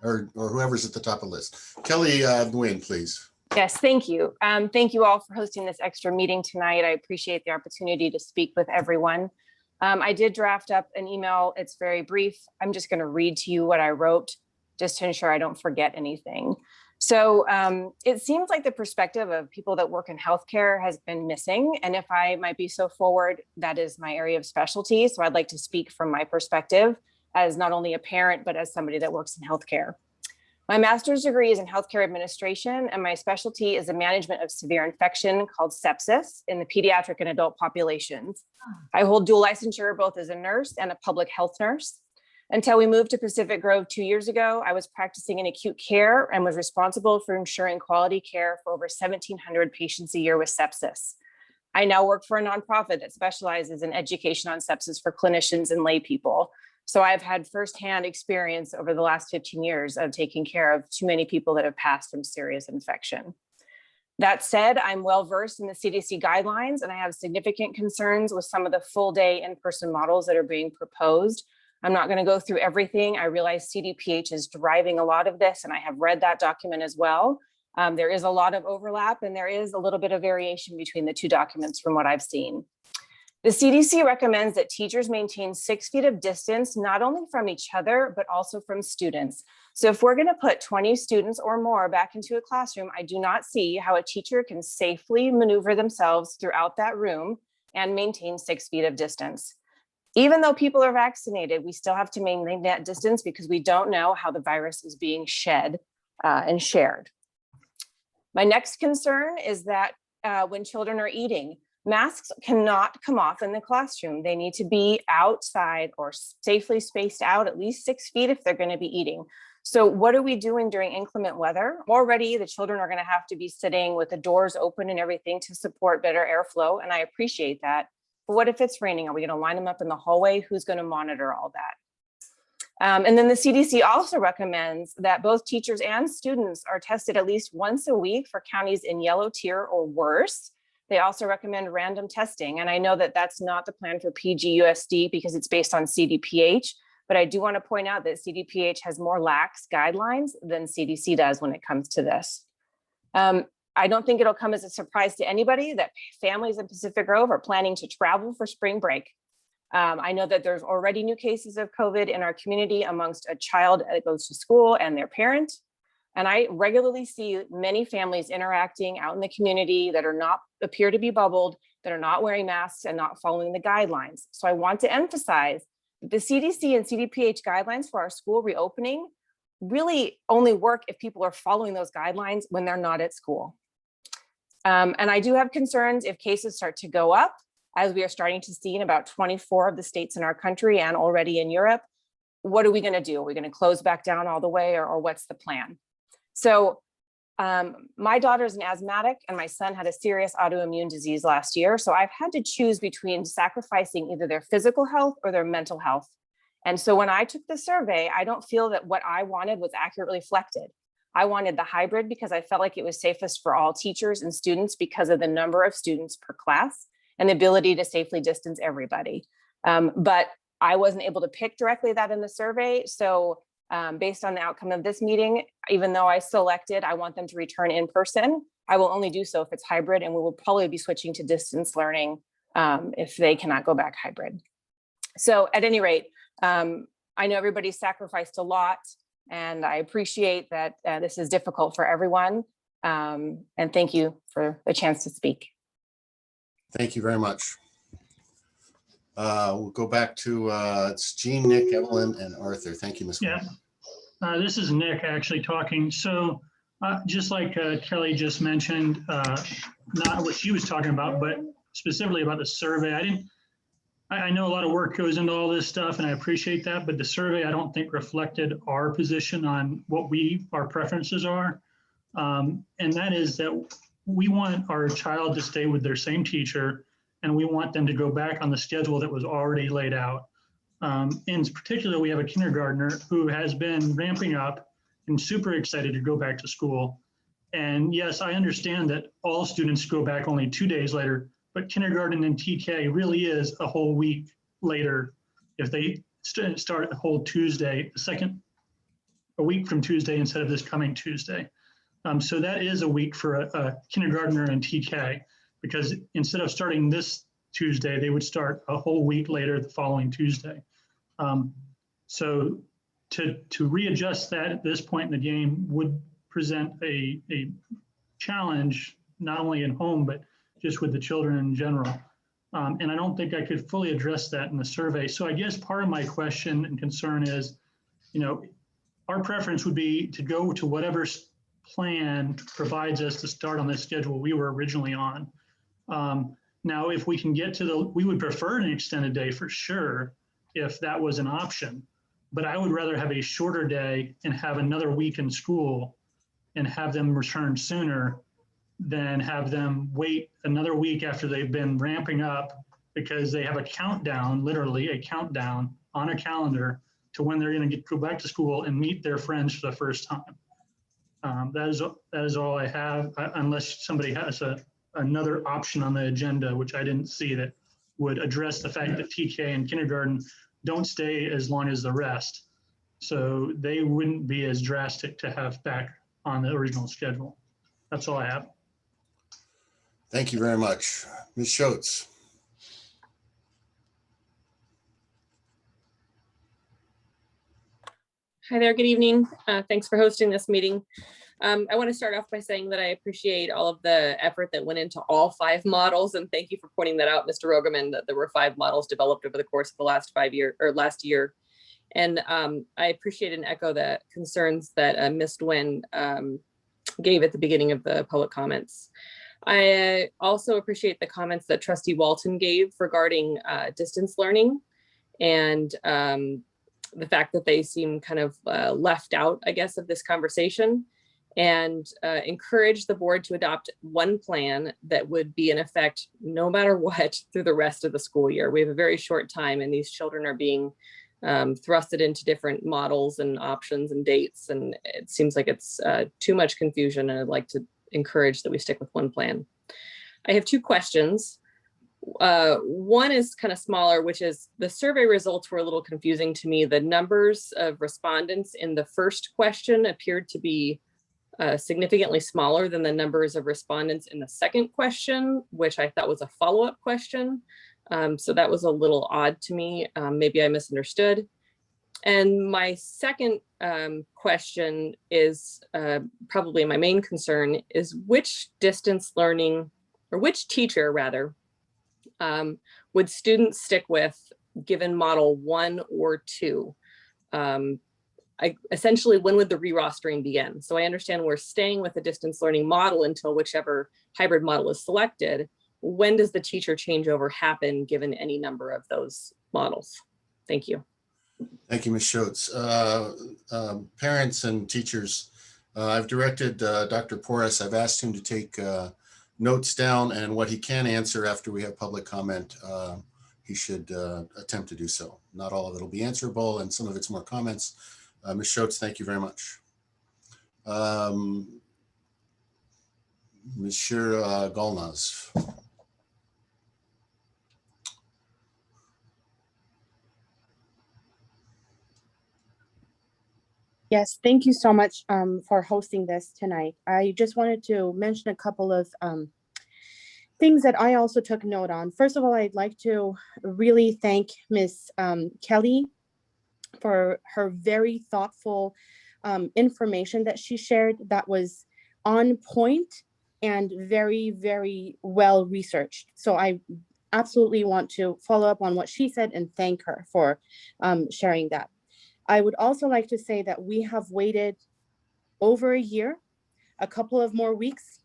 or whoever's at the top of the list. Kelly Nguyen, please. Yes, thank you. Thank you all for hosting this extra meeting tonight. I appreciate the opportunity to speak with everyone. I did draft up an email. It's very brief. I'm just going to read to you what I wrote just to ensure I don't forget anything. So it seems like the perspective of people that work in healthcare has been missing. And if I might be so forward, that is my area of specialty. So I'd like to speak from my perspective as not only a parent, but as somebody that works in healthcare. My master's degree is in healthcare administration, and my specialty is the management of severe infection called sepsis in the pediatric and adult populations. I hold dual licensure both as a nurse and a public health nurse. Until we moved to Pacific Grove 2 years ago, I was practicing in acute care and was responsible for ensuring quality care for over 1,700 patients a year with sepsis. I now work for a nonprofit that specializes in education on sepsis for clinicians and lay people. So I've had firsthand experience over the last 15 years of taking care of too many people that have passed from serious infection. That said, I'm well versed in the CDC guidelines, and I have significant concerns with some of the full day in-person models that are being proposed. I'm not going to go through everything. I realize CDPH is driving a lot of this, and I have read that document as well. There is a lot of overlap, and there is a little bit of variation between the two documents from what I've seen. The CDC recommends that teachers maintain 6 feet of distance, not only from each other, but also from students. So if we're going to put 20 students or more back into a classroom, I do not see how a teacher can safely maneuver themselves throughout that room and maintain 6 feet of distance. Even though people are vaccinated, we still have to maintain that distance because we don't know how the virus is being shed and shared. My next concern is that when children are eating, masks cannot come off in the classroom. They need to be outside or safely spaced out at least 6 feet if they're going to be eating. So what are we doing during inclement weather? Already the children are going to have to be sitting with the doors open and everything to support better airflow, and I appreciate that. But what if it's raining? Are we going to line them up in the hallway? Who's going to monitor all that? And then the CDC also recommends that both teachers and students are tested at least once a week for counties in yellow tier or worse. They also recommend random testing. And I know that that's not the plan for PGUSD because it's based on CDPH, but I do want to point out that CDPH has more lax guidelines than CDC does when it comes to this. I don't think it'll come as a surprise to anybody that families in Pacific Grove are planning to travel for spring break. I know that there's already new cases of COVID in our community amongst a child that goes to school and their parent. And I regularly see many families interacting out in the community that appear to be bubbled, that are not wearing masks and not following the guidelines. So I want to emphasize that the CDC and CDPH guidelines for our school reopening really only work if people are following those guidelines when they're not at school. And I do have concerns if cases start to go up, as we are starting to see in about 24 of the states in our country and already in Europe. What are we going to do? Are we going to close back down all the way, or what's the plan? So my daughter's an asthmatic and my son had a serious autoimmune disease last year. So I've had to choose between sacrificing either their physical health or their mental health. And so when I took the survey, I don't feel that what I wanted was accurately reflected. I wanted the hybrid because I felt like it was safest for all teachers and students because of the number of students per class and the ability to safely distance everybody. But I wasn't able to pick directly that in the survey. So based on the outcome of this meeting, even though I selected, I want them to return in person, I will only do so if it's hybrid, and we will probably be switching to distance learning if they cannot go back hybrid. So at any rate, I know everybody's sacrificed a lot, and I appreciate that this is difficult for everyone. And thank you for the chance to speak. Thank you very much. We'll go back to it's Jean, Nick, Evelyn, and Arthur. Thank you, Ms. Yeah, this is Nick actually talking. So just like Kelly just mentioned, not what she was talking about, but specifically about the survey. I know a lot of work goes into all this stuff, and I appreciate that, but the survey I don't think reflected our position on what our preferences are. And that is that we want our child to stay with their same teacher, and we want them to go back on the schedule that was already laid out. In particular, we have a kindergartner who has been ramping up and super excited to go back to school. And yes, I understand that all students go back only 2 days later, but kindergarten and TK really is a whole week later if they start a whole Tuesday, a week from Tuesday instead of this coming Tuesday. So that is a week for a kindergartner and TK, because instead of starting this Tuesday, they would start a whole week later the following Tuesday. So to readjust that at this point in the game would present a challenge, not only at home, but just with the children in general. And I don't think I could fully address that in the survey. So I guess part of my question and concern is, our preference would be to go to whatever plan provides us to start on the schedule we were originally on. Now, if we can get to we would prefer an extended day for sure, if that was an option. But I would rather have a shorter day and have another week in school and have them return sooner than have them wait another week after they've been ramping up, because they have a countdown, literally a countdown on a calendar to when they're going to go back to school and meet their friends for the first time. That is all I have, unless somebody has another option on the agenda, which I didn't see, that would address the fact that TK and kindergarten don't stay as long as the rest. So they wouldn't be as drastic to have back on the original schedule. That's all I have. Thank you very much. Ms. Schultz. Hi there, good evening. Thanks for hosting this meeting. I want to start off by saying that I appreciate all of the effort that went into all 5 models, and thank you for pointing that out, Mr. Rogerman, that there were 5 models developed over the course of the last last year. And I appreciate and echo the concerns that Ms. Nguyen gave at the beginning of the public comments. I also appreciate the comments that Trustee Walton gave regarding distance learning and the fact that they seem kind of left out, I guess, of this conversation, and encourage the board to adopt one plan that would be in effect no matter what through the rest of the school year. We have a very short time, and these children are being thrusted into different models and options and dates, and it seems like it's too much confusion, and I'd like to encourage that we stick with one plan. I have 2 questions. One is kind of smaller, which is the survey results were a little confusing to me. The numbers of respondents in the first question appeared to be significantly smaller than the numbers of respondents in the second question, which I thought was a follow-up question. So that was a little odd to me. Maybe I misunderstood. And my second question is probably my main concern is which distance learning, or which teacher rather, would students stick with given model 1 or 2? Essentially, when would the re-rostering begin? So I understand we're staying with the distance learning model until whichever hybrid model is selected. When does the teacher changeover happen given any number of those models? Thank you. Thank you, Ms. Schultz. Parents and teachers, I've directed Dr. Porras, I've asked him to take notes down, and what he can answer after we have public comment, he should attempt to do so. Not all of it will be answerable, and some of it's more comments. Ms. Schultz, thank you very much. Monsieur Golnaz. Yes, thank you so much for hosting this tonight. I just wanted to mention a couple of things that I also took note on. First of all, I'd like to really thank Ms. Kelly for her very thoughtful information that she shared that was on point and very, very well researched. So I absolutely want to follow up on what she said and thank her for sharing that. I would also like to say that we have waited over a year. A couple of more weeks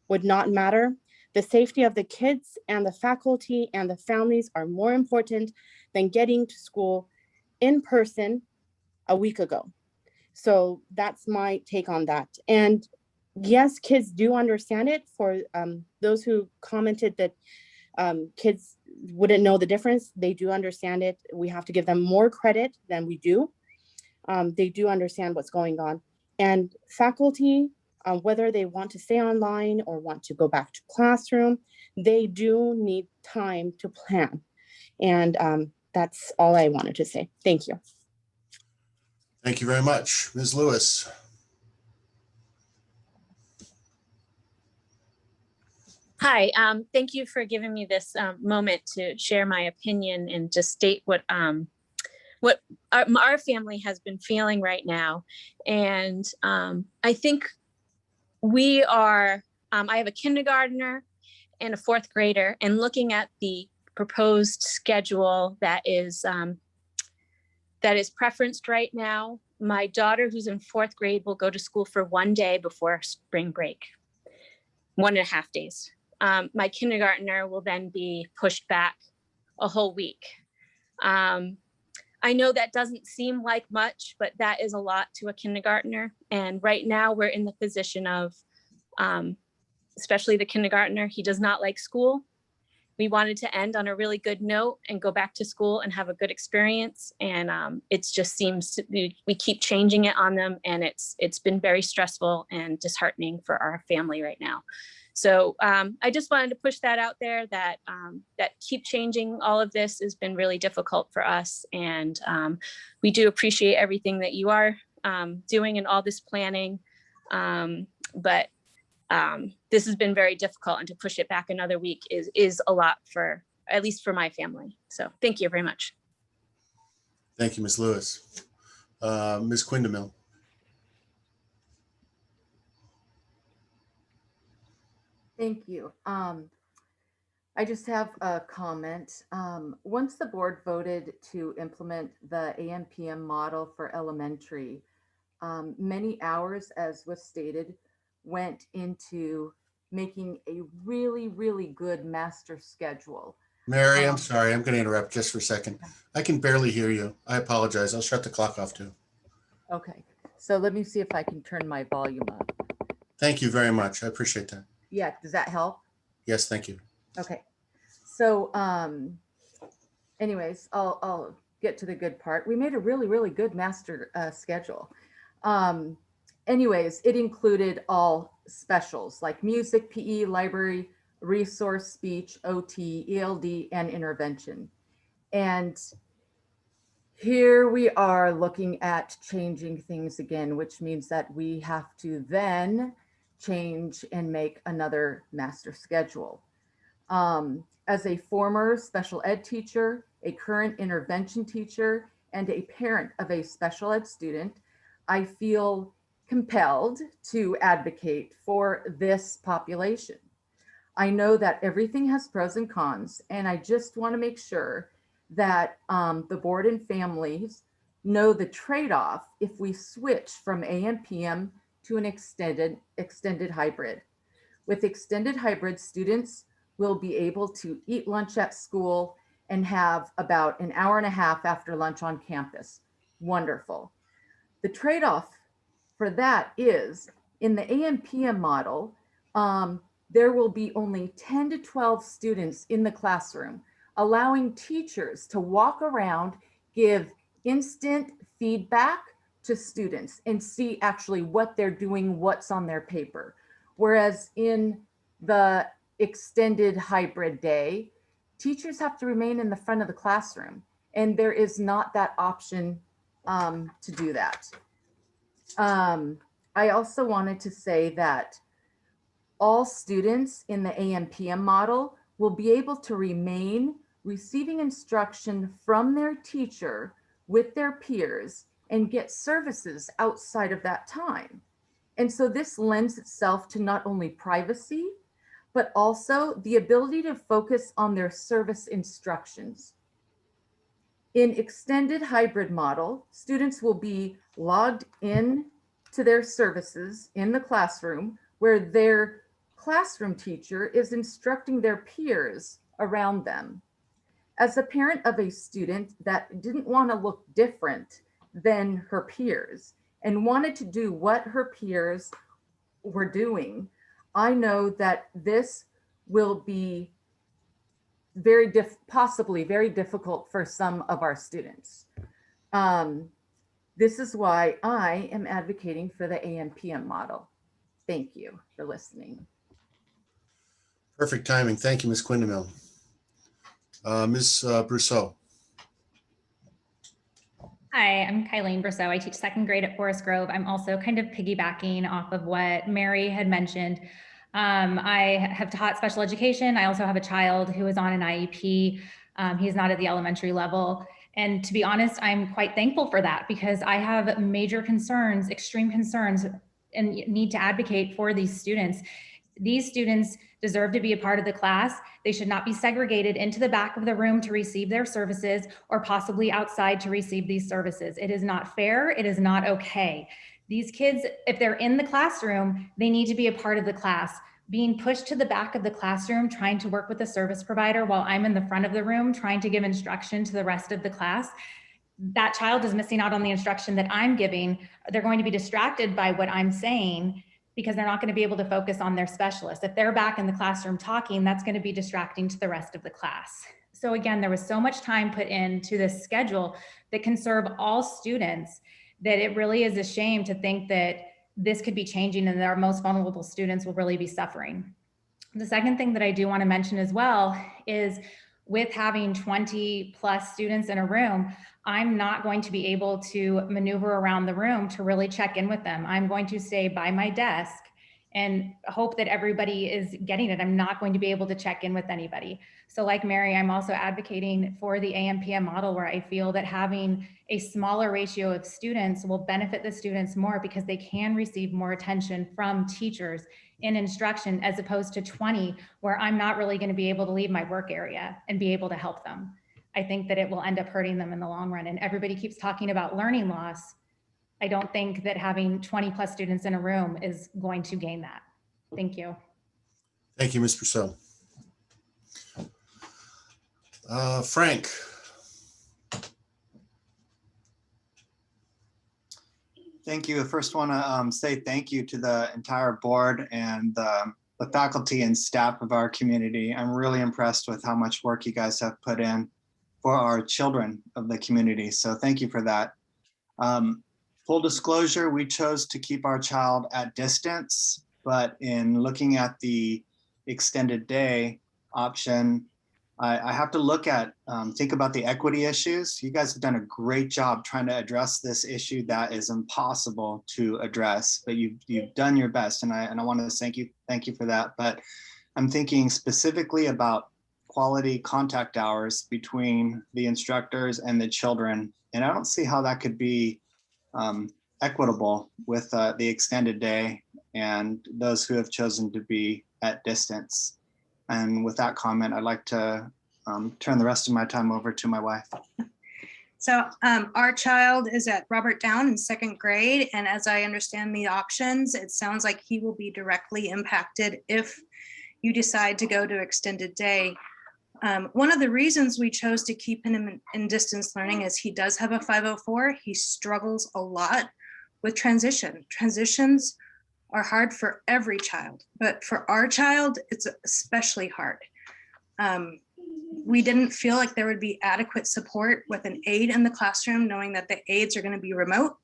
would not matter. The safety of the kids and the faculty and the families are more important than getting to school in person a week ago. So that's my take on that. And yes, kids do understand it. For those who commented that kids wouldn't know the difference, they do understand it. We have to give them more credit than we do. They do understand what's going on. And faculty, whether they want to stay online or want to go back to classroom, they do need time to plan. And that's all I wanted to say. Thank you. Thank you very much. Ms. Lewis. Hi, thank you for giving me this moment to share my opinion and just state what our family has been feeling right now. And I think we are, I have a kindergartner and a 4th grader, and looking at the proposed schedule that is preferenced right now. My daughter, who's in 4th grade, will go to school for 1 day before spring break, 1.5 days. My kindergartner will then be pushed back a whole week. I know that doesn't seem like much, but that is a lot to a kindergartner. And right now we're in the position of, especially the kindergartner, he does not like school. We wanted to end on a really good note and go back to school and have a good experience. And it just seems we keep changing it on them, and it's been very stressful and disheartening for our family right now. So I just wanted to push that out there, that that keep changing all of this has been really difficult for us. And we do appreciate everything that you are doing and all this planning. But this has been very difficult, and to push it back another week is a lot, for at least for my family. So thank you very much. Thank you, Ms. Lewis. Ms. Quindamil. Thank you. I just have a comment. Once the board voted to implement the AM/PM model for elementary, many hours, as was stated, went into making a really, really good master schedule. Mary, I'm sorry. I'm going to interrupt just for a second. I can barely hear you. I apologize. I'll shut the clock off too. Okay, so let me see if I can turn my volume up. Thank you very much. I appreciate that. Yeah, does that help? Yes, thank you. Okay, so anyways, I'll get to the good part. We made a really, really good master schedule. Anyways, it included all specials like music, PE, library, resource, speech, OT, ELD, and intervention. And here we are looking at changing things again, which means that we have to then change and make another master schedule. As a former special ed teacher, a current intervention teacher, and a parent of a special ed student, I feel compelled to advocate for this population. I know that everything has pros and cons, and I just want to make sure that the board and families know the trade-off if we switch from AM/PM to an extended hybrid. With extended hybrid, students will be able to eat lunch at school and have about an hour and a half after lunch on campus. Wonderful. The trade-off for that is, in the AM/PM model, there will be only 10 to 12 students in the classroom, allowing teachers to walk around, give instant feedback to students, and see actually what they're doing, what's on their paper. Whereas in the extended hybrid day, teachers have to remain in the front of the classroom, and there is not that option to do that. I also wanted to say that all students in the AM/PM model will be able to remain receiving instruction from their teacher with their peers and get services outside of that time. And so this lends itself to not only privacy, but also the ability to focus on their service instructions. In extended hybrid model, students will be logged in to their services in the classroom, where their classroom teacher is instructing their peers around them. As a parent of a student that didn't want to look different than her peers and wanted to do what her peers were doing, I know that this will be possibly very difficult for some of our students. This is why I am advocating for the AM/PM model. Thank you for listening. Perfect timing. Thank you, Ms. Quindamil. Ms. Brousseau. Hi, I'm Kylene Brousseau. I teach 2nd grade at Forest Grove. I'm also kind of piggybacking off of what Mary had mentioned. I have taught special education. I also have a child who is on an IEP. He's not at the elementary level. And to be honest, I'm quite thankful for that, because I have major concerns, extreme concerns, and need to advocate for these students. These students deserve to be a part of the class. They should not be segregated into the back of the room to receive their services or possibly outside to receive these services. It is not fair. It is not okay. These kids, if they're in the classroom, they need to be a part of the class. Being pushed to the back of the classroom, trying to work with the service provider while I'm in the front of the room, trying to give instruction to the rest of the class, that child is missing out on the instruction that I'm giving. They're going to be distracted by what I'm saying because they're not going to be able to focus on their specialist. If they're back in the classroom talking, that's going to be distracting to the rest of the class. So again, there was so much time put into this schedule that can serve all students that it really is a shame to think that this could be changing and that our most vulnerable students will really be suffering. The second thing that I do want to mention as well is with having 20 plus students in a room, I'm not going to be able to maneuver around the room to really check in with them. I'm going to stay by my desk and hope that everybody is getting it. I'm not going to be able to check in with anybody. So like Mary, I'm also advocating for the AMPM model where I feel that having a smaller ratio of students will benefit the students more because they can receive more attention from teachers in instruction as opposed to 20 where I'm not really going to be able to leave my work area and be able to help them. I think that it will end up hurting them in the long run. And everybody keeps talking about learning loss. I don't think that having 20 plus students in a room is going to gain that. Thank you. Thank you, Ms. Purcell. Frank. Thank you. I first want to say thank you to the entire board and the faculty and staff of our community. I'm really impressed with how much work you guys have put in for our children of the community. So thank you for that. Full disclosure, we chose to keep our child at distance, but in looking at the extended day option, I have to look at, think about the equity issues. You guys have done a great job trying to address this issue that is impossible to address, but you've done your best, and I want to thank you for that. But I'm thinking specifically about quality contact hours between the instructors and the children, and I don't see how that could be equitable with the extended day and those who have chosen to be at distance. And with that comment, I'd like to turn the rest of my time over to my wife. So our child is at Robert Down in 2nd grade. And as I understand the options, it sounds like he will be directly impacted if you decide to go to extended day. One of the reasons we chose to keep him in distance learning is he does have a 504. He struggles a lot with transition. Transitions are hard for every child, but for our child, it's especially hard. We didn't feel like there would be adequate support with an aide in the classroom, knowing that the aides are going to be remote.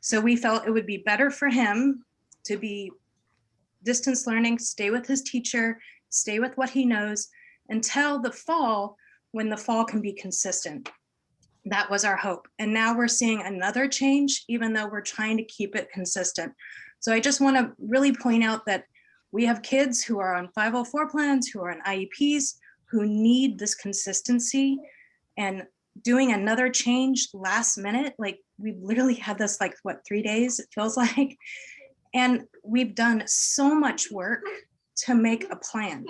So we felt it would be better for him to be distance learning, stay with his teacher, stay with what he knows until the fall, when the fall can be consistent. That was our hope. And now we're seeing another change, even though we're trying to keep it consistent. So I just want to really point out that we have kids who are on 504 plans, who are on IEPs, who need this consistency, and doing another change last minute, like we've literally had this like, what, 3 days, it feels like. And we've done so much work to make a plan.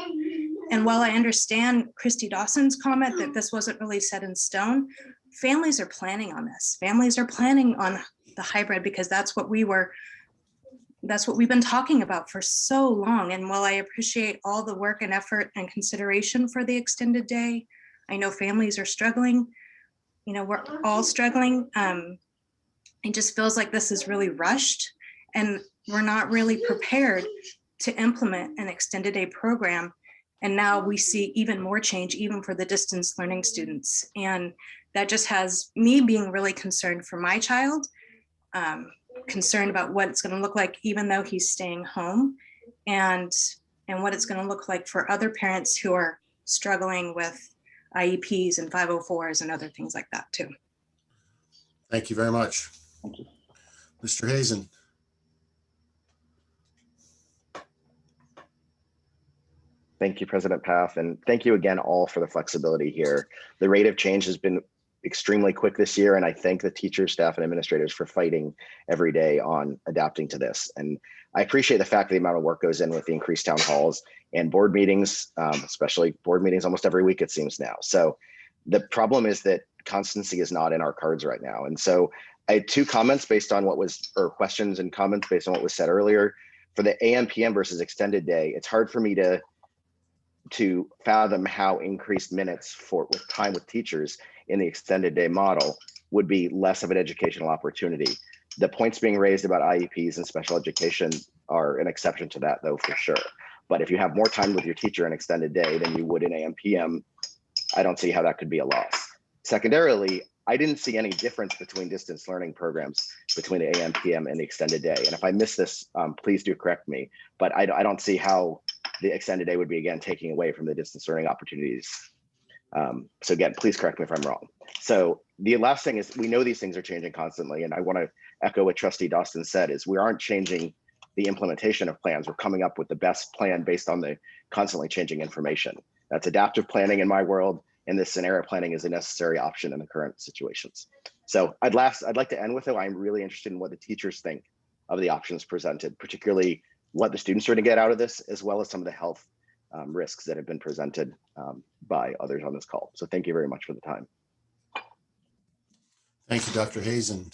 And while I understand Christy Dawson's comment that this wasn't really set in stone, families are planning on this. Families are planning on the hybrid because that's what we've been talking about for so long. And while I appreciate all the work and effort and consideration for the extended day, I know families are struggling. You know, we're all struggling. It just feels like this is really rushed and we're not really prepared to implement an extended day program. And now we see even more change, even for the distance learning students. And that just has me being really concerned for my child, concerned about what it's going to look like, even though he's staying home, and what it's going to look like for other parents who are struggling with IEPs and 504s and other things like that too. Thank you very much. Thank you. Mr. Hazen. Thank you, President Paff, and thank you again all for the flexibility here. The rate of change has been extremely quick this year, and I thank the teachers, staff, and administrators for fighting every day on adapting to this. And I appreciate the fact that the amount of work goes in with the increased town halls and board meetings, especially board meetings almost every week, it seems now. So the problem is that constancy is not in our cards right now. And so I had two comments based on what was, or questions and comments based on what was said earlier. For the AM PM versus extended day, it's hard for me to fathom how increased minutes with time with teachers in the extended day model would be less of an educational opportunity. The points being raised about IEPs and special education are an exception to that, though, for sure. But if you have more time with your teacher in extended day than you would in AM PM, I don't see how that could be a loss. Secondarily, I didn't see any difference between distance learning programs between the AM PM and the extended day. And if I miss this, please do correct me. But I don't see how the extended day would be, again, taking away from the distance learning opportunities. So again, please correct me if I'm wrong. So the last thing is, we know these things are changing constantly. And I want to echo what Trustee Dawson said, is we aren't changing the implementation of plans. We're coming up with the best plan based on the constantly changing information. That's adaptive planning in my world. And this scenario planning is a necessary option in the current situations. So I'd like to end with, though, I'm really interested in what the teachers think of the options presented, particularly what the students are going to get out of this, as well as some of the health risks that have been presented by others on this call. So thank you very much for the time. Thank you, Dr. Hazen.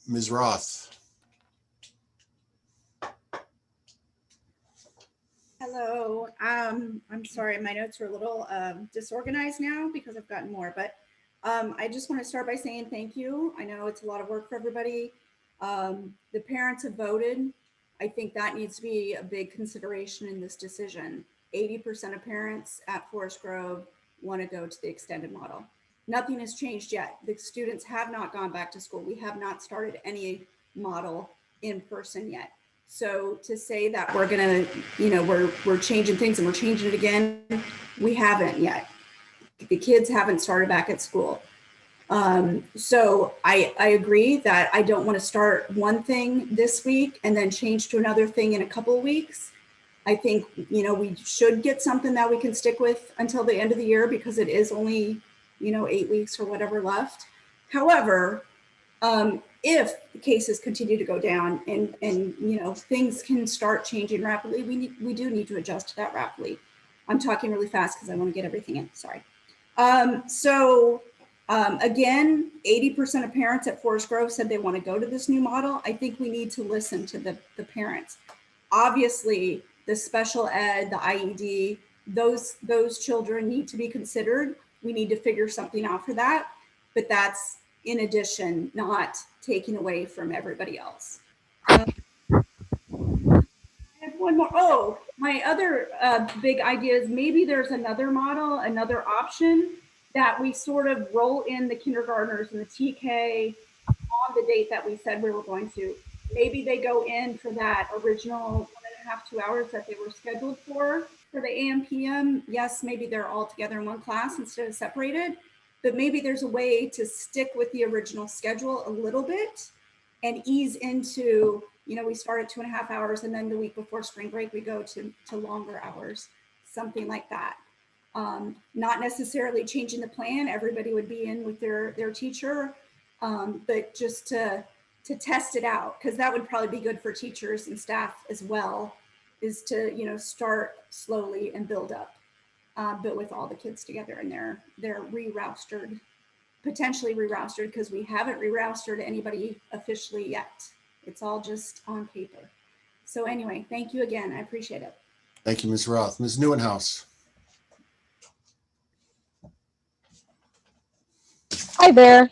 Ms. Roth. Hello. I'm sorry, my notes are a little disorganized now because I've gotten more, but I just want to start by saying thank you. I know it's a lot of work for everybody. The parents have voted. I think that needs to be a big consideration in this decision. 80% of parents at Forest Grove want to go to the extended model. Nothing has changed yet. The students have not gone back to school. We have not started any model in person yet. So to say that we're gonna, we're changing things and we're changing it again, we haven't yet. The kids haven't started back at school. So I agree that I don't want to start one thing this week and then change to another thing in a couple of weeks. I think, we should get something that we can stick with until the end of the year, because it is only, 8 weeks or whatever left. However, if the cases continue to go down and things can start changing rapidly, we do need to adjust to that rapidly. I'm talking really fast because I want to get everything in. Sorry. Again, 80% of parents at Forest Grove said they want to go to this new model. I think we need to listen to the parents. Obviously, the special ed, the IED, those children need to be considered. We need to figure something out for that, but that's in addition, not taking away from everybody else. I have one more. Oh, my other big idea is maybe there's another model, another option that we sort of roll in the kindergartners and the TK on the date that we said we were going to. Maybe they go in for that original 1.5, 2 hours that they were scheduled for the AM PM. Yes, maybe they're all together in one class instead of separated, but maybe there's a way to stick with the original schedule a little bit and ease into, we start at 2.5 hours and then the week before spring break, we go to longer hours, something like that. Not necessarily changing the plan. Everybody would be in with their teacher, but just to test it out, because that would probably be good for teachers and staff as well, is to, start slowly and build up, but with all the kids together, and they're re-rostered, potentially re-rostered, because we haven't re-rostered anybody officially yet. It's all just on paper. So anyway, thank you again. I appreciate it. Thank you, Ms. Roth. Ms. Neuenhaus. Hi there.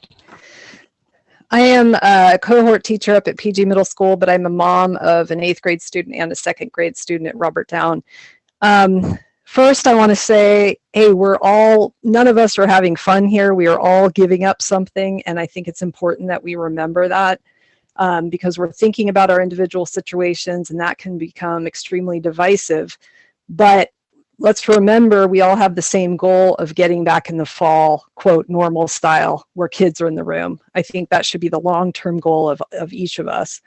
I am a cohort teacher up at PG Middle School, but I'm a mom of an 8th grade student and a 2nd grade student at Robert Down. First, I want to say, hey, none of us are having fun here. We are all giving up something, and I think it's important that we remember that, because we're thinking about our individual situations, and that can become extremely divisive. But let's remember, we all have the same goal of getting back in the fall, quote, normal style, where kids are in the room. I think that should be the long-term goal of each of us.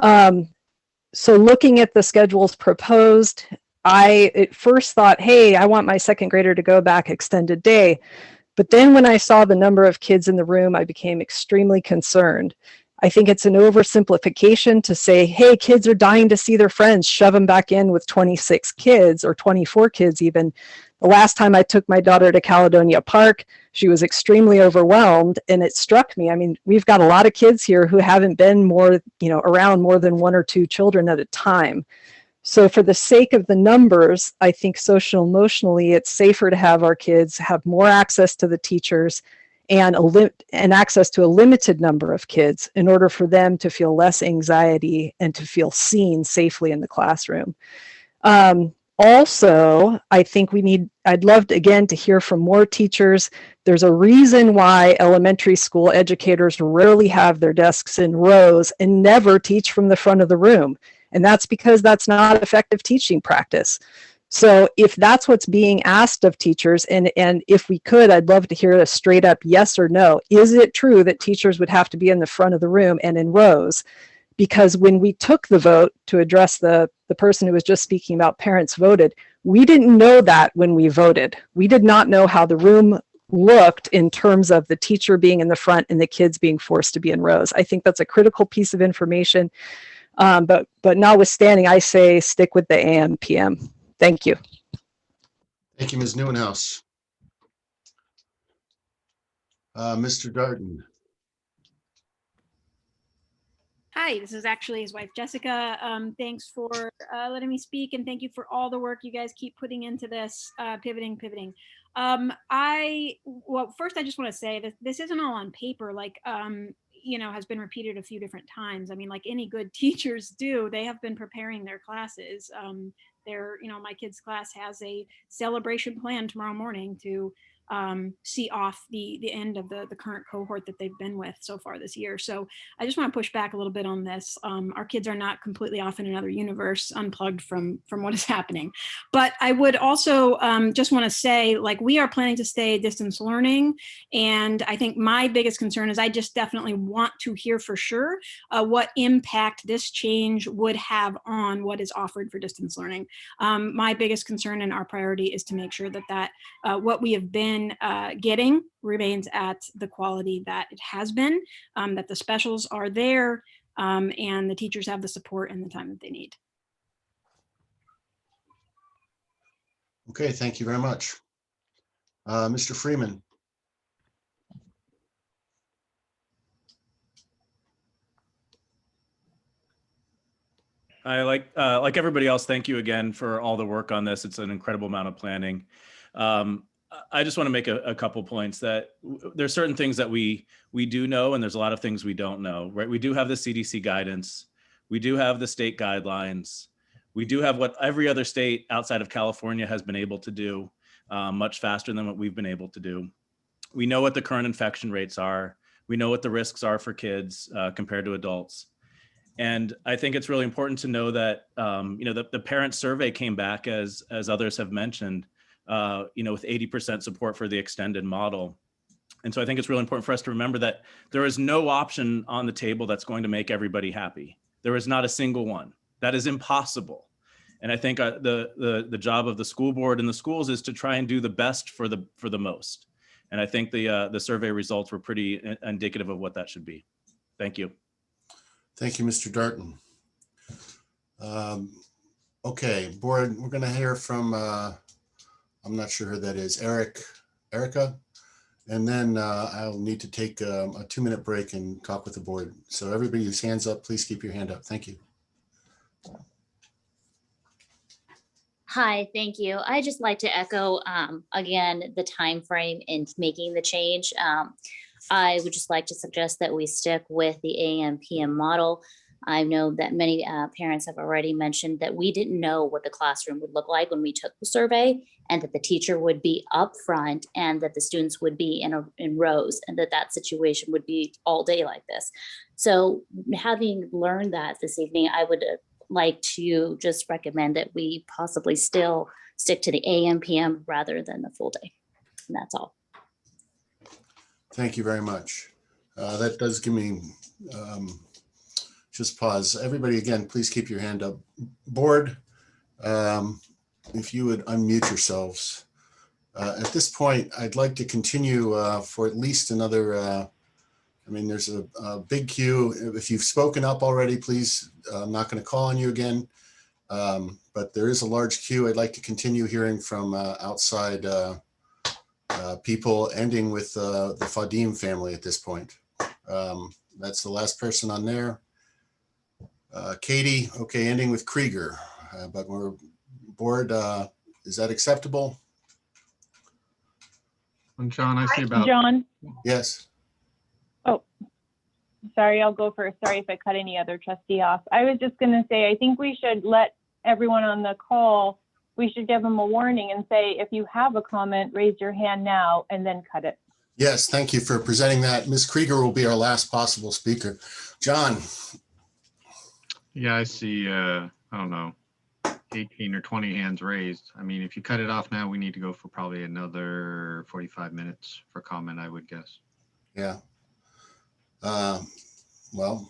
So looking at the schedules proposed, I at first thought, hey, I want my 2nd grader to go back extended day. But then when I saw the number of kids in the room, I became extremely concerned. I think it's an oversimplification to say, hey, kids are dying to see their friends, shove them back in with 26 kids or 24 kids even. The last time I took my daughter to Caledonia Park, she was extremely overwhelmed, and it struck me. I mean, we've got a lot of kids here who haven't been around more than 1 or 2 children at a time. So for the sake of the numbers, I think social emotionally, it's safer to have our kids have more access to the teachers and access to a limited number of kids in order for them to feel less anxiety and to feel seen safely in the classroom. Also, I think I'd love again to hear from more teachers. There's a reason why elementary school educators rarely have their desks in rows and never teach from the front of the room. And that's because that's not effective teaching practice. So if that's what's being asked of teachers, and if we could, I'd love to hear a straight up yes or no. Is it true that teachers would have to be in the front of the room and in rows? Because when we took the vote to address the person who was just speaking about parents voted, we didn't know that when we voted. We did not know how the room looked in terms of the teacher being in the front and the kids being forced to be in rows. I think that's a critical piece of information. But notwithstanding, I say stick with the AM PM. Thank you. Thank you, Ms. Neuenhaus. Mr. Darden. Hi, this is actually his wife, Jessica. Thanks for letting me speak, and thank you for all the work you guys keep putting into this, pivoting. Well, first I just want to say that this isn't all on paper, like, has been repeated a few different times. I mean, like any good teachers do, they have been preparing their classes. My kids' class has a celebration plan tomorrow morning to see off the end of the current cohort that they've been with so far this year. So I just want to push back a little bit on this. Our kids are not completely off in another universe, unplugged from what is happening. But I would also just want to say, like, we are planning to stay distance learning. And I think my biggest concern is I just definitely want to hear for sure what impact this change would have on what is offered for distance learning. My biggest concern and our priority is to make sure that what we have been getting remains at the quality that it has been, that the specials are there, and the teachers have the support and the time that they need. Okay, thank you very much. Mr. Freeman. I like everybody else, thank you again for all the work on this. It's an incredible amount of planning. I just want to make a couple points that there's certain things that we do know, and there's a lot of things we don't know, right? We do have the CDC guidance. We do have the state guidelines. We do have what every other state outside of California has been able to do much faster than what we've been able to do. We know what the current infection rates are. We know what the risks are for kids compared to adults. And I think it's really important to know that, the parent survey came back, as others have mentioned, with 80% support for the extended model. And so I think it's really important for us to remember that there is no option on the table that's going to make everybody happy. There is not a single one. That is impossible. And I think the job of the school board and the schools is to try and do the best for the most. And I think the survey results were pretty indicative of what that should be. Thank you. Thank you, Mr. Darden. Okay, board, we're going to hear from, I'm not sure who that is, Erica. And then I'll need to take a 2-minute break and talk with the board. So everybody whose hands up, please keep your hand up. Thank you. Hi, thank you. I just like to echo again the time frame in making the change. I would just like to suggest that we stick with the AM/PM model. I know that many parents have already mentioned that we didn't know what the classroom would look like when we took the survey, and that the teacher would be up front and that the students would be in rows, and that situation would be all day like this. So having learned that this evening, I would like to just recommend that we possibly still stick to the AM/PM rather than the full day. And that's all. Thank you very much. That does give me just pause. Everybody, again, please keep your hand up. Board, if you would unmute yourselves. At this point, I'd like to continue for at least another, I mean, there's a big queue. If you've spoken up already, please, I'm not going to call on you again. But there is a large queue. I'd like to continue hearing from outside people, ending with the Fadim family at this point. That's the last person on there. Katie, okay, ending with Krieger, but we're board. Is that acceptable? And John, I see about. John, Yes. oh, sorry, I'll go first. Sorry if I cut any other trustee off. I was just going to say, I think we should let everyone on the call, we should give them a warning and say, if you have a comment, raise your hand now and then cut it. Yes, thank you for presenting that. Ms. Krieger will be our last possible speaker. John. Yeah, I see, I don't know, 18 or 20 hands raised. I mean, if you cut it off now, we need to go for probably another 45 minutes for comment, I would guess. Yeah. Well,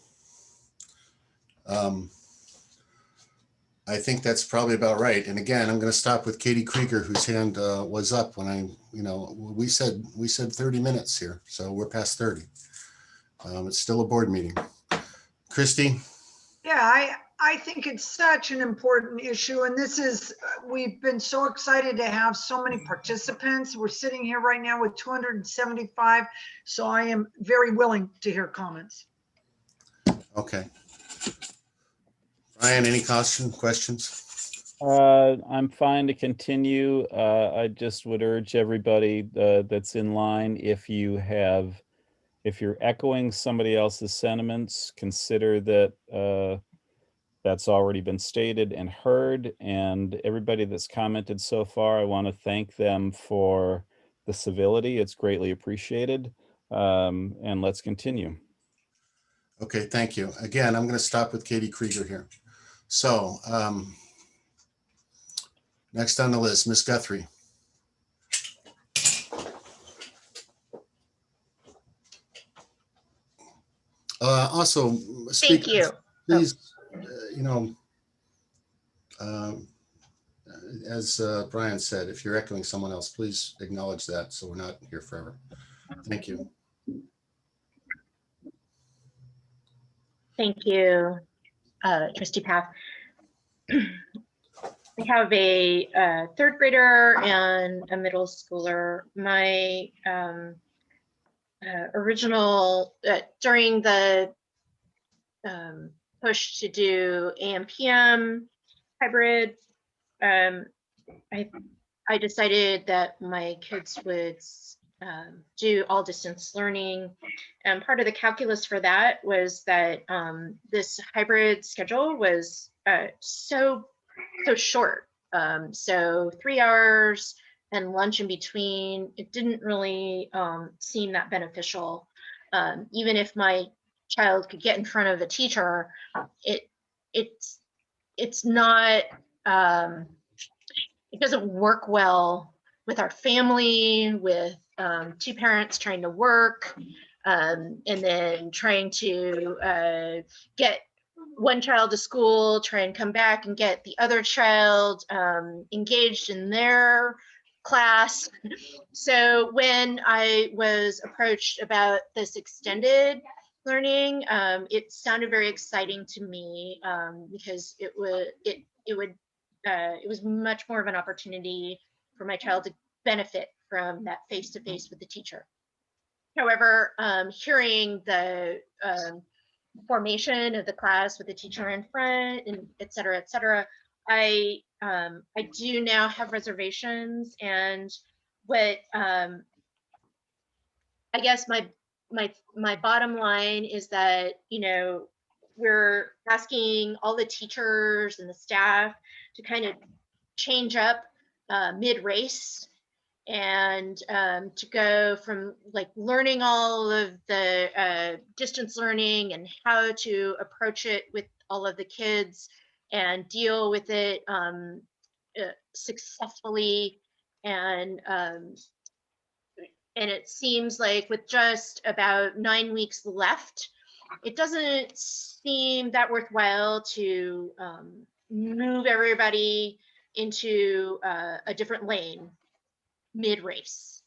I think that's probably about right. And again, I'm going to stop with Katie Krieger, whose hand was up when I, we said 30 minutes here, so we're past 30. It's still a board meeting. Christy. Yeah, I think it's such an important issue, and this is, we've been so excited to have so many participants. We're sitting here right now with 275, so I am very willing to hear comments. Okay. Brian, any questions? I'm fine to continue. I just would urge everybody that's in line, if you're echoing somebody else's sentiments, consider that that's already been stated and heard. And everybody that's commented so far, I want to thank them for the civility. It's greatly appreciated. And let's continue. Okay, thank you. Again, I'm going to stop with Katie Krieger here. So next on the list, Ms. Guthrie. Also, thank you. Please, as Brian said, if you're echoing someone else, please acknowledge that so we're not here forever. Thank you. Thank you, Trustee Path. We have a third grader and a middle schooler. My original, during the push to do AM PM hybrid, I decided that my kids would do all distance learning. And part of the calculus for that was that this hybrid schedule was so short. So 3 hours and lunch in between, it didn't really seem that beneficial. Even if my child could get in front of a teacher, it's not, it doesn't work well with our family, with two parents trying to work, and then trying to get one child to school, try and come back and get the other child engaged in their class. So when I was approached about this extended learning, it sounded very exciting to me because it was much more of an opportunity for my child to benefit from that face-to-face with the teacher. However, hearing the formation of the class with the teacher in front and et cetera, I do now have reservations. And what I guess my bottom line is that, we're asking all the teachers and the staff to kind of change up mid-race and to go from like learning all of the distance learning and how to approach it with all of the kids and deal with it successfully. And it seems like with just about 9 weeks left, it doesn't seem that worthwhile to move everybody into a different lane. mid-race.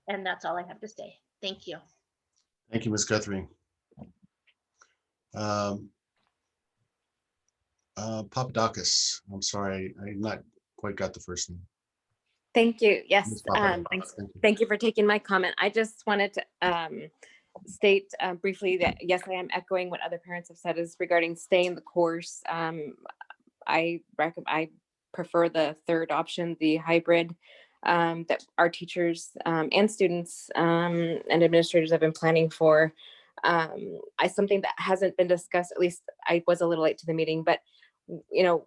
And that's all I have to say. Thank you. Thank you, Ms. Guthrie. Papadakis, I'm sorry, I not quite got the first name. Thank you. Yes, Ms. Papadakis, thanks. thank you. Thank you for taking my comment. I just wanted to state briefly that, yes, I am echoing what other parents have said is regarding staying the course. I prefer the third option, the hybrid, that our teachers and students and administrators have been planning for. Something that hasn't been discussed, at least I was a little late to the meeting, but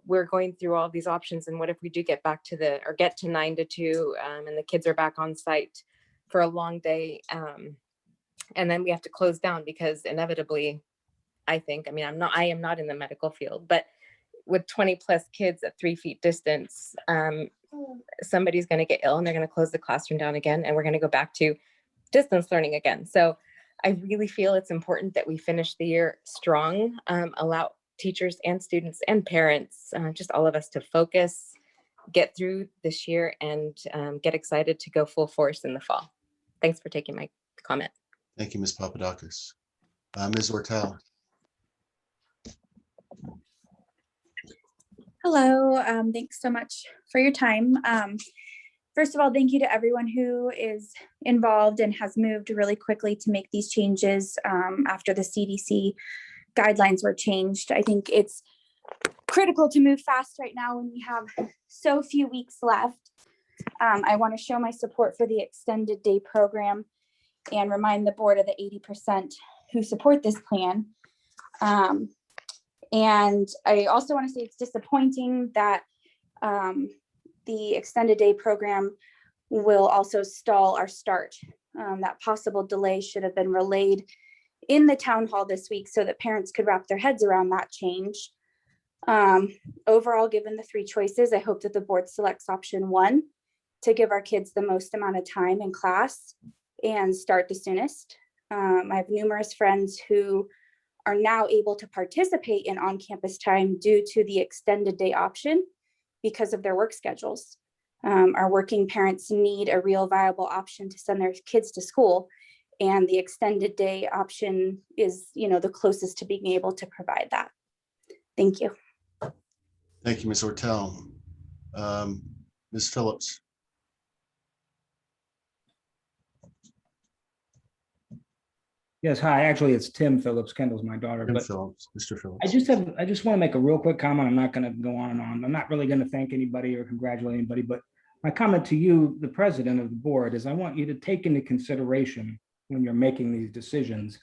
we're going through all of these options, and what if we do get back to get to 9 to 2 and the kids are back on site for a long day, and then we have to close down because inevitably, I am not in the medical field, but with 20 plus kids at 3 feet distance, somebody's going to get ill and they're going to close the classroom down again, and we're going to go back to distance learning again. So I really feel it's important that we finish the year strong, allow teachers and students and parents, just all of us, to focus, get through this year, and get excited to go full force in the fall. Thanks for taking my comment. Thank you, Ms. Papadakis. Ms. Ortel. Hello, thanks so much for your time. First of all, thank you to everyone who is involved and has moved really quickly to make these changes after the CDC guidelines were changed. I think it's critical to move fast right now when we have so few weeks left. I want to show my support for the extended day program and remind the board of the 80% who support this plan. And I also want to say it's disappointing that the extended day program will also stall our start. That possible delay should have been relayed in the town hall this week so that parents could wrap their heads around that change. Overall, given the 3 choices, I hope that the board selects option 1 to give our kids the most amount of time in class and start the soonest. I have numerous friends who are now able to participate in on-campus time due to the extended day option because of their work schedules. Our working parents need a real viable option to send their kids to school, and the extended day option is, the closest to being able to provide that. Thank you. Thank you, Ms. Ortel. Ms. Phillips. Yes, hi. Actually, it's Tim Phillips. Kendall's my daughter. Tim Phillips, Mr. Phillips. I just want to make a real quick comment. I'm not going to go on and on. I'm not really going to thank anybody or congratulate anybody, but my comment to you, the president of the board, is I want you to take into consideration when you're making these decisions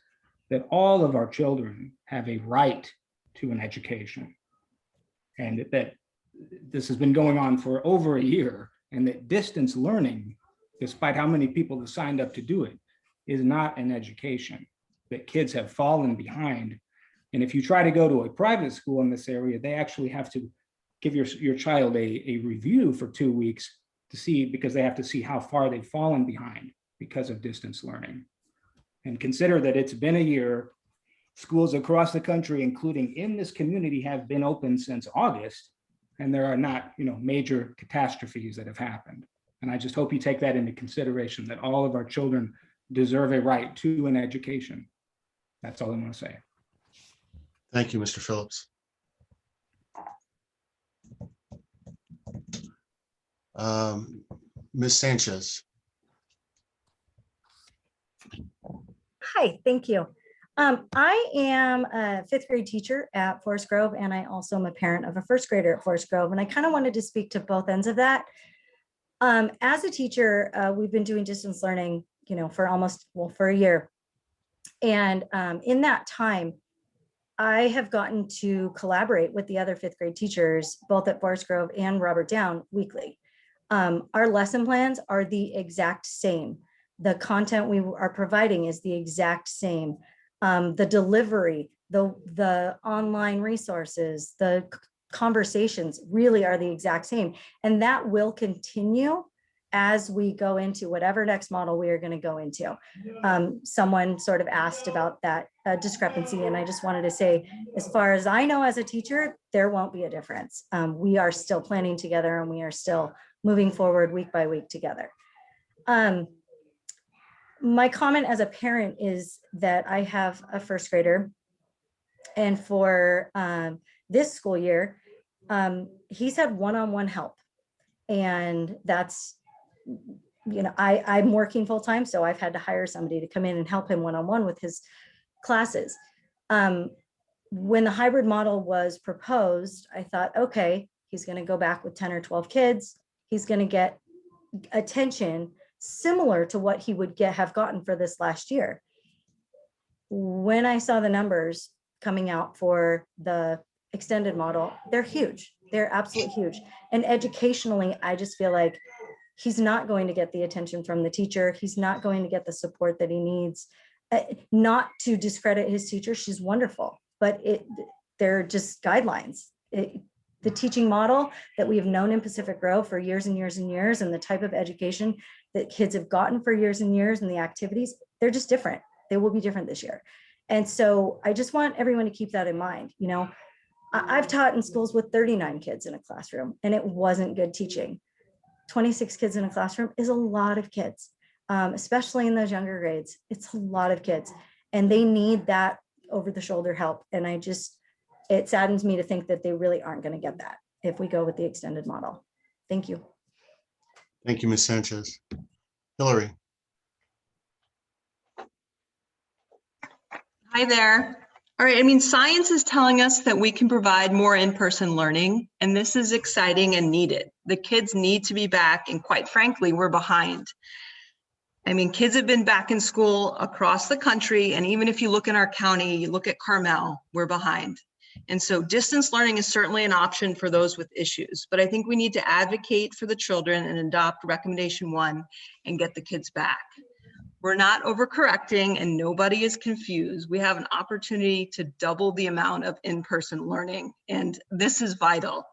that all of our children have a right to an education, and that this has been going on for over a year, and that distance learning, despite how many people have signed up to do it, is not an education, that kids have fallen behind. And if you try to go to a private school in this area, they actually have to give your child a review for 2 weeks to see, because they have to see how far they've fallen behind because of distance learning. And consider that it's been a year. Schools across the country, including in this community, have been open since August, and there are not, major catastrophes that have happened. And I just hope you take that into consideration, that all of our children deserve a right to an education. That's all I want to say. Thank you, Mr. Phillips. Ms. Sanchez. Hi, thank you. I am a 5th grade teacher at Forest Grove, and I also am a parent of a 1st grader at Forest Grove. And I kind of wanted to speak to both ends of that. As a teacher, we've been doing distance learning, for a year. And in that time, I have gotten to collaborate with the other 5th grade teachers, both at Forest Grove and Robert Down, weekly. Our lesson plans are the exact same. The content we are providing is the exact same. The delivery, the online resources, the conversations really are the exact same. And that will continue as we go into whatever next model we are going to go into. Someone sort of asked about that discrepancy, and I just wanted to say, as far as I know as a teacher, there won't be a difference. We are still planning together, and we are still moving forward week by week together. My comment as a parent is that I have a first grader, and for this school year, he's had one-on-one help, and that's, I'm working full-time, so I've had to hire somebody to come in and help him one-on-one with his classes. When the hybrid model was proposed, I thought, okay, he's going to go back with 10 or 12 kids. He's going to get attention similar to what he would have gotten for this last year. When I saw the numbers coming out for the extended model, they're huge. They're absolutely huge. And educationally, I just feel like he's not going to get the attention from the teacher. He's not going to get the support that he needs. Not to discredit his teacher, she's wonderful, but they're just guidelines. The teaching model that we have known in Pacific Grove for years and years and years, and the type of education that kids have gotten for years and years, and the activities, they're just different. They will be different this year. And so I just want everyone to keep that in mind. I've taught in schools with 39 kids in a classroom, and it wasn't good teaching. 26 kids in a classroom is a lot of kids, especially in those younger grades. It's a lot of kids, and they need that over the shoulder help. And it saddens me to think that they really aren't going to get that if we go with the extended model. Thank you. Thank you, Ms. Sanchez. Hillary. Hi there. All right, science is telling us that we can provide more in-person learning, and this is exciting and needed. The kids need to be back, and quite frankly, we're behind. Kids have been back in school across the country, and even if you look in our county, you look at Carmel, we're behind. And so distance learning is certainly an option for those with issues, but I think we need to advocate for the children and adopt recommendation 1 and get the kids back. We're not overcorrecting, and nobody is confused. We have an opportunity to double the amount of in-person learning, and this is vital.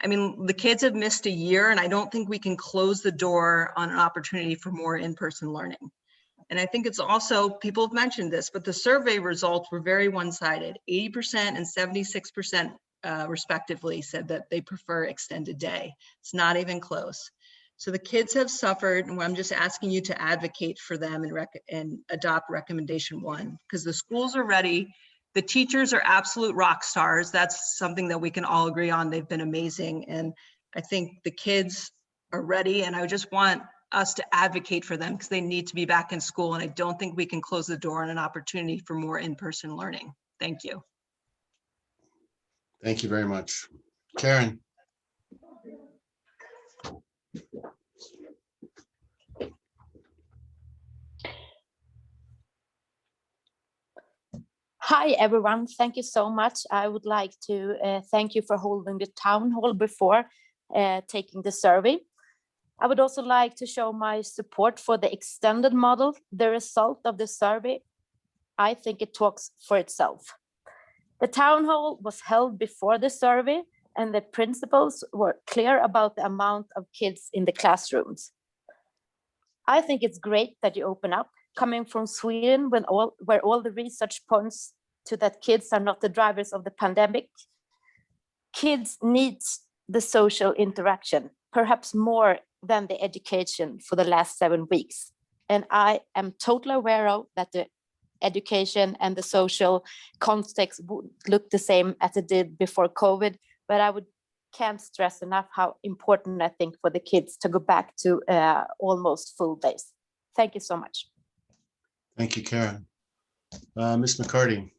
The kids have missed a year, and I don't think we can close the door on an opportunity for more in-person learning. And I think it's also, people have mentioned this, but the survey results were very one-sided. 80% and 76% respectively said that they prefer extended day. It's not even close. So the kids have suffered, and I'm just asking you to advocate for them and adopt recommendation 1, because the schools are ready. The teachers are absolute rock stars. That's something that we can all agree on. They've been amazing. And I think the kids are ready, and I just want us to advocate for them because they need to be back in school. And I don't think we can close the door on an opportunity for more in-person learning. Thank you. Thank you very much. Karen. Hi, everyone. Thank you so much. I would like to thank you for holding the town hall before taking the survey. I would also like to show my support for the extended model. The result of the survey, I think it talks for itself. The town hall was held before the survey, and the principals were clear about the amount of kids in the classrooms. I think it's great that you open up, coming from Sweden, where all the research points to that kids are not the drivers of the pandemic. Kids need the social interaction, perhaps more than the education for the last 7 weeks. And I am totally aware of that the education and the social context would look the same as it did before COVID, but can't stress enough how important I think for the kids to go back to almost full days. Thank you so much. Thank you, Karen. Ms. McCarty.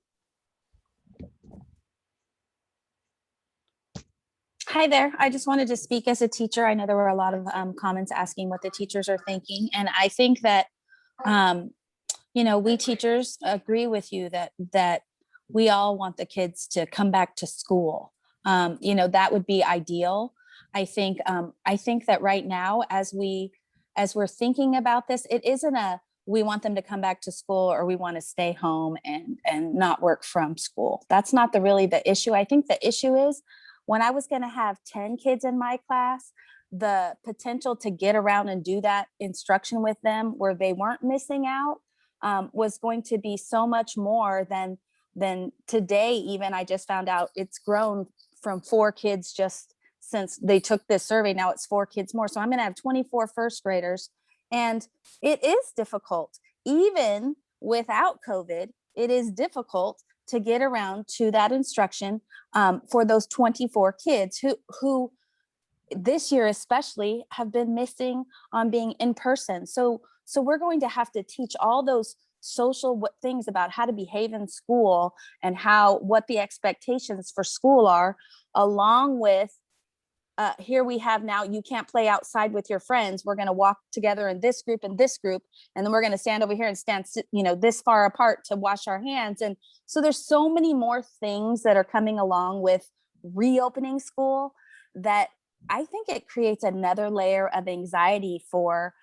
Hi there. I just wanted to speak as a teacher. I know there were a lot of comments asking what the teachers are thinking. And I think that, we teachers agree with you that we all want the kids to come back to school. That would be ideal. I think that right now, as we're thinking about this, it isn't we want them to come back to school or we want to stay home and not work from school. That's not really the issue. I think the issue is when I was going to have 10 kids in my class, the potential to get around and do that instruction with them where they weren't missing out was going to be so much more than today. Even I just found out it's grown from 4 kids just since they took this survey. Now it's 4 kids more. So I'm going to have 24 first graders And it is difficult, even without COVID, it is difficult to get around to that instruction for those 24 kids who this year especially have been missing on being in person. So we're going to have to teach all those social things about how to behave in school and what the expectations for school are, along with here we have now, you can't play outside with your friends. We're going to walk together in this group and this group, and then we're going to stand over here and stand, this far apart to wash our hands. And so there's so many more things that are coming along with reopening school that I think it creates another layer of anxiety for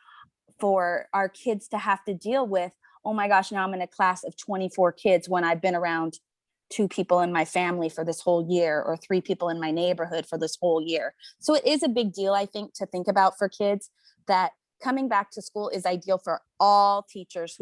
our kids to have to deal with. Oh my gosh, now I'm in a class of 24 kids when I've been around 2 people in my family for this whole year, or 3 people in my neighborhood for this whole year. So it is a big deal, I think, to think about for kids, that coming back to school is ideal for all teachers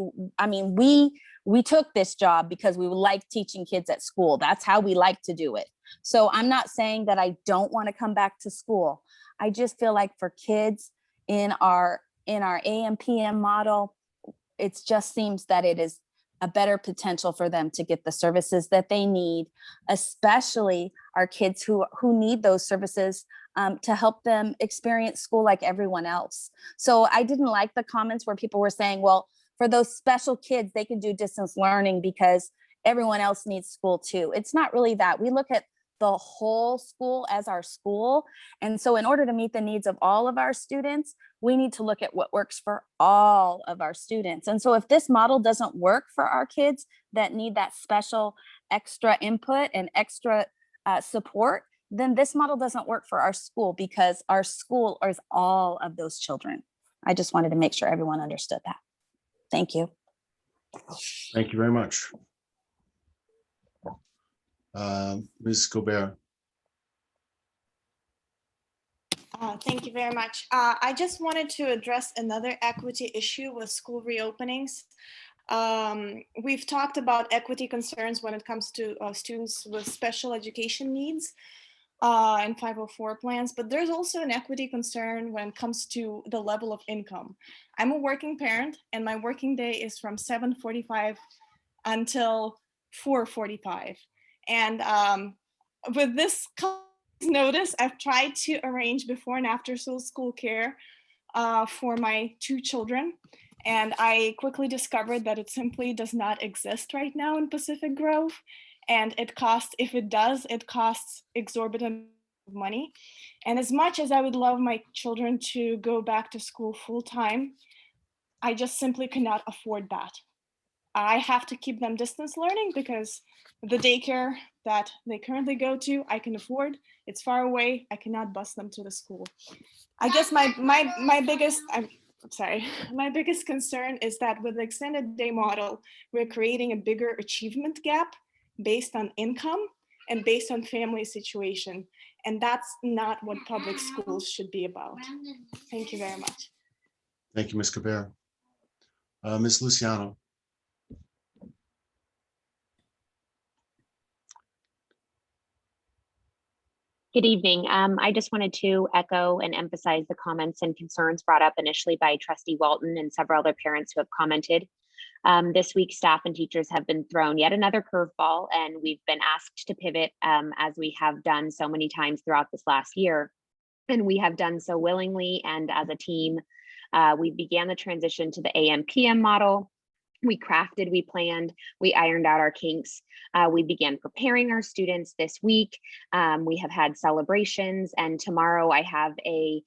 we took this job because we like teaching kids at school. That's how we like to do it. So I'm not saying that I don't want to come back to school. I just feel like for kids in our AM/PM model, it just seems that it is a better potential for them to get the services that they need, especially our kids who need those services to help them experience school like everyone else. So I didn't like the comments where people were saying, well, for those special kids, they can do distance learning because everyone else needs school too. It's not really that. We look at the whole school as our school. And so in order to meet the needs of all of our students, we need to look at what works for all of our students. And so if this model doesn't work for our kids that need that special extra input and extra support, then this model doesn't work for our school, because our school is all of those children. I just wanted to make sure everyone understood that. Thank you. Thank you very much. Ms. Gobert. Thank you very much. I just wanted to address another equity issue with school reopenings. We've talked about equity concerns when it comes to students with special education needs and 504 plans, but there's also an equity concern when it comes to the level of income. I'm a working parent, and my working day is from 7:45 until 4:45. And with this notice, I've tried to arrange before and after school care for my 2 children. And I quickly discovered that it simply does not exist right now in Pacific Grove. And it costs, if it does, it costs exorbitant money. And as much as I would love my children to go back to school full time, I just simply cannot afford that. I have to keep them distance learning because the daycare that they currently go to, I can afford. It's far away. I cannot bus them to the school. I guess my biggest concern is that with the extended day model, we're creating a bigger achievement gap based on income and based on family situation. And that's not what public schools should be about. Thank you very much. Thank you, Ms. Gobert. Ms. Luciano. Good evening. I just wanted to echo and emphasize the comments and concerns brought up initially by Trustee Walton and several other parents who have commented. This week, staff and teachers have been thrown yet another curveball, and we've been asked to pivot as we have done so many times throughout this last year. And we have done so willingly and as a team. We began the transition to the AM/PM model. We crafted, we planned, we ironed out our kinks. We began preparing our students this week. We have had celebrations, and tomorrow I have a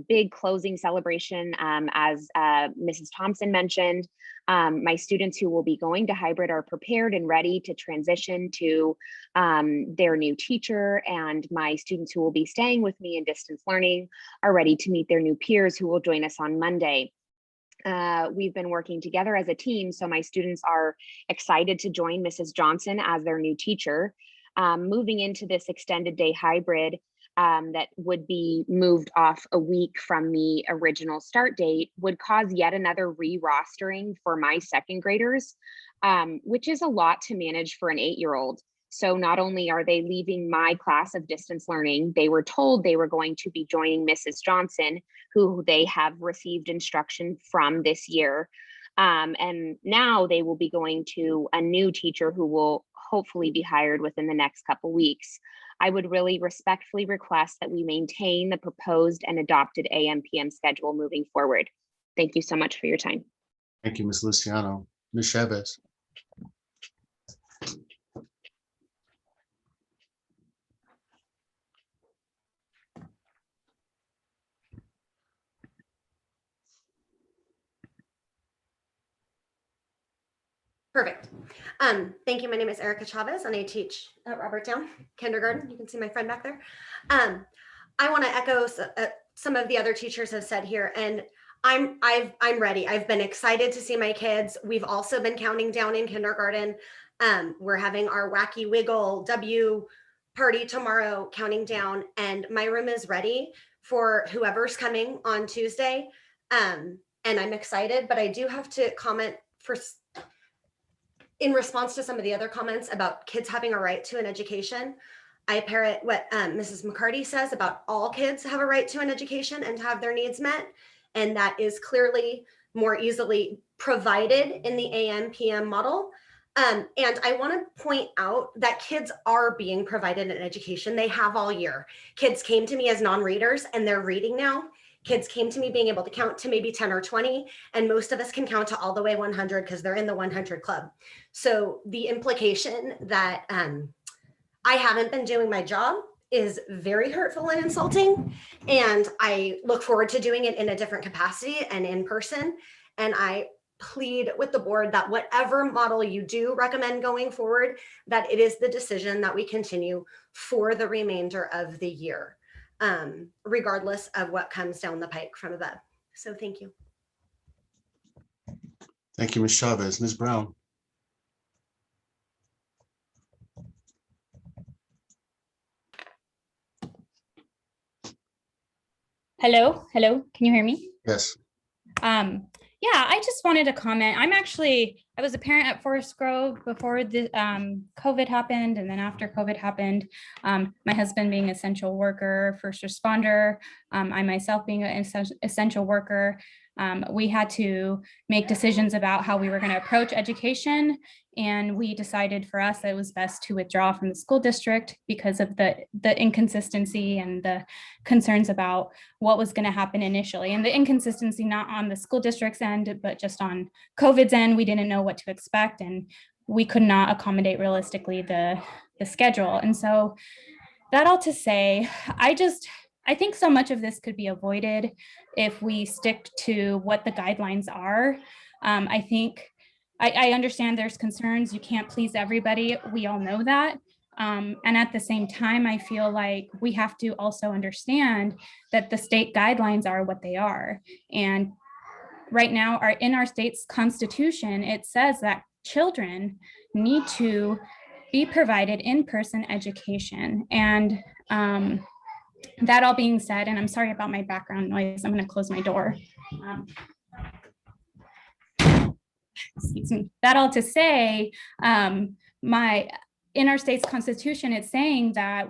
big closing celebration, as Mrs. Thompson mentioned. My students who will be going to hybrid are prepared and ready to transition to their new teacher, and my students who will be staying with me in distance learning are ready to meet their new peers who will join us on Monday. We've been working together as a team, so my students are excited to join Mrs. Johnson as their new teacher. Moving into this extended day hybrid that would be moved off a week from the original start date would cause yet another re-rostering for my second graders, which is a lot to manage for an 8-year-old. So not only are they leaving my class of distance learning, they were told they were going to be joining Mrs. Johnson, who they have received instruction from this year. And now they will be going to a new teacher who will hopefully be hired within the next couple weeks. I would really respectfully request that we maintain the proposed and adopted AM/PM schedule moving forward. Thank you so much for your time. Thank you, Ms. Luciano. Ms. Chavez. Perfect. Thank you. My name is Erica Chavez and I teach at Robertstown Kindergarten. You can see my friend back there. I want to echo some of the other teachers have said here, and I'm ready. I've been excited to see my kids. We've also been counting down in kindergarten. We're having our Wacky Wiggle W party tomorrow, counting down, and my room is ready for whoever's coming on Tuesday. And I'm excited, but I do have to comment in response to some of the other comments about kids having a right to an education. I parrot what Mrs. McCarty says about all kids have a right to an education and to have their needs met. And that is clearly more easily provided in the AM/PM model. And I want to point out that kids are being provided an education. They have all year. Kids came to me as non-readers and they're reading now. Kids came to me being able to count to maybe 10 or 20, and most of us can count to all the way 100 because they're in the 100 club. So the implication that I haven't been doing my job is very hurtful and insulting. And I look forward to doing it in a different capacity and in person. And I plead with the board that whatever model you do recommend going forward, that it is the decision that we continue for the remainder of the year, regardless of what comes down the pike from above. So thank you. Thank you, Ms. Chavez. Ms. Brown. Hello, can you hear me? Yes. Yeah, I just wanted to comment. I was a parent at Forest Grove before the COVID happened, and then after COVID happened, my husband being essential worker, first responder, I myself being an essential worker, we had to make decisions about how we were going to approach education. And we decided for us that it was best to withdraw from the school district because of the inconsistency and the concerns about what was going to happen initially. And the inconsistency not on the school district's end, but just on COVID's end. We didn't know what to expect, and we could not accommodate realistically the schedule. And so that all to say, I think so much of this could be avoided if we stick to what the guidelines are. I think I understand there's concerns. You can't please everybody. We all know that. And at the same time, I feel like we have to also understand that the state guidelines are what they are. And right now, in our state's constitution, it says that children need to be provided in-person education. And that all being said, and I'm sorry about my background noise, I'm going to close my door. Excuse me. That all to say, in our state's constitution, it's saying that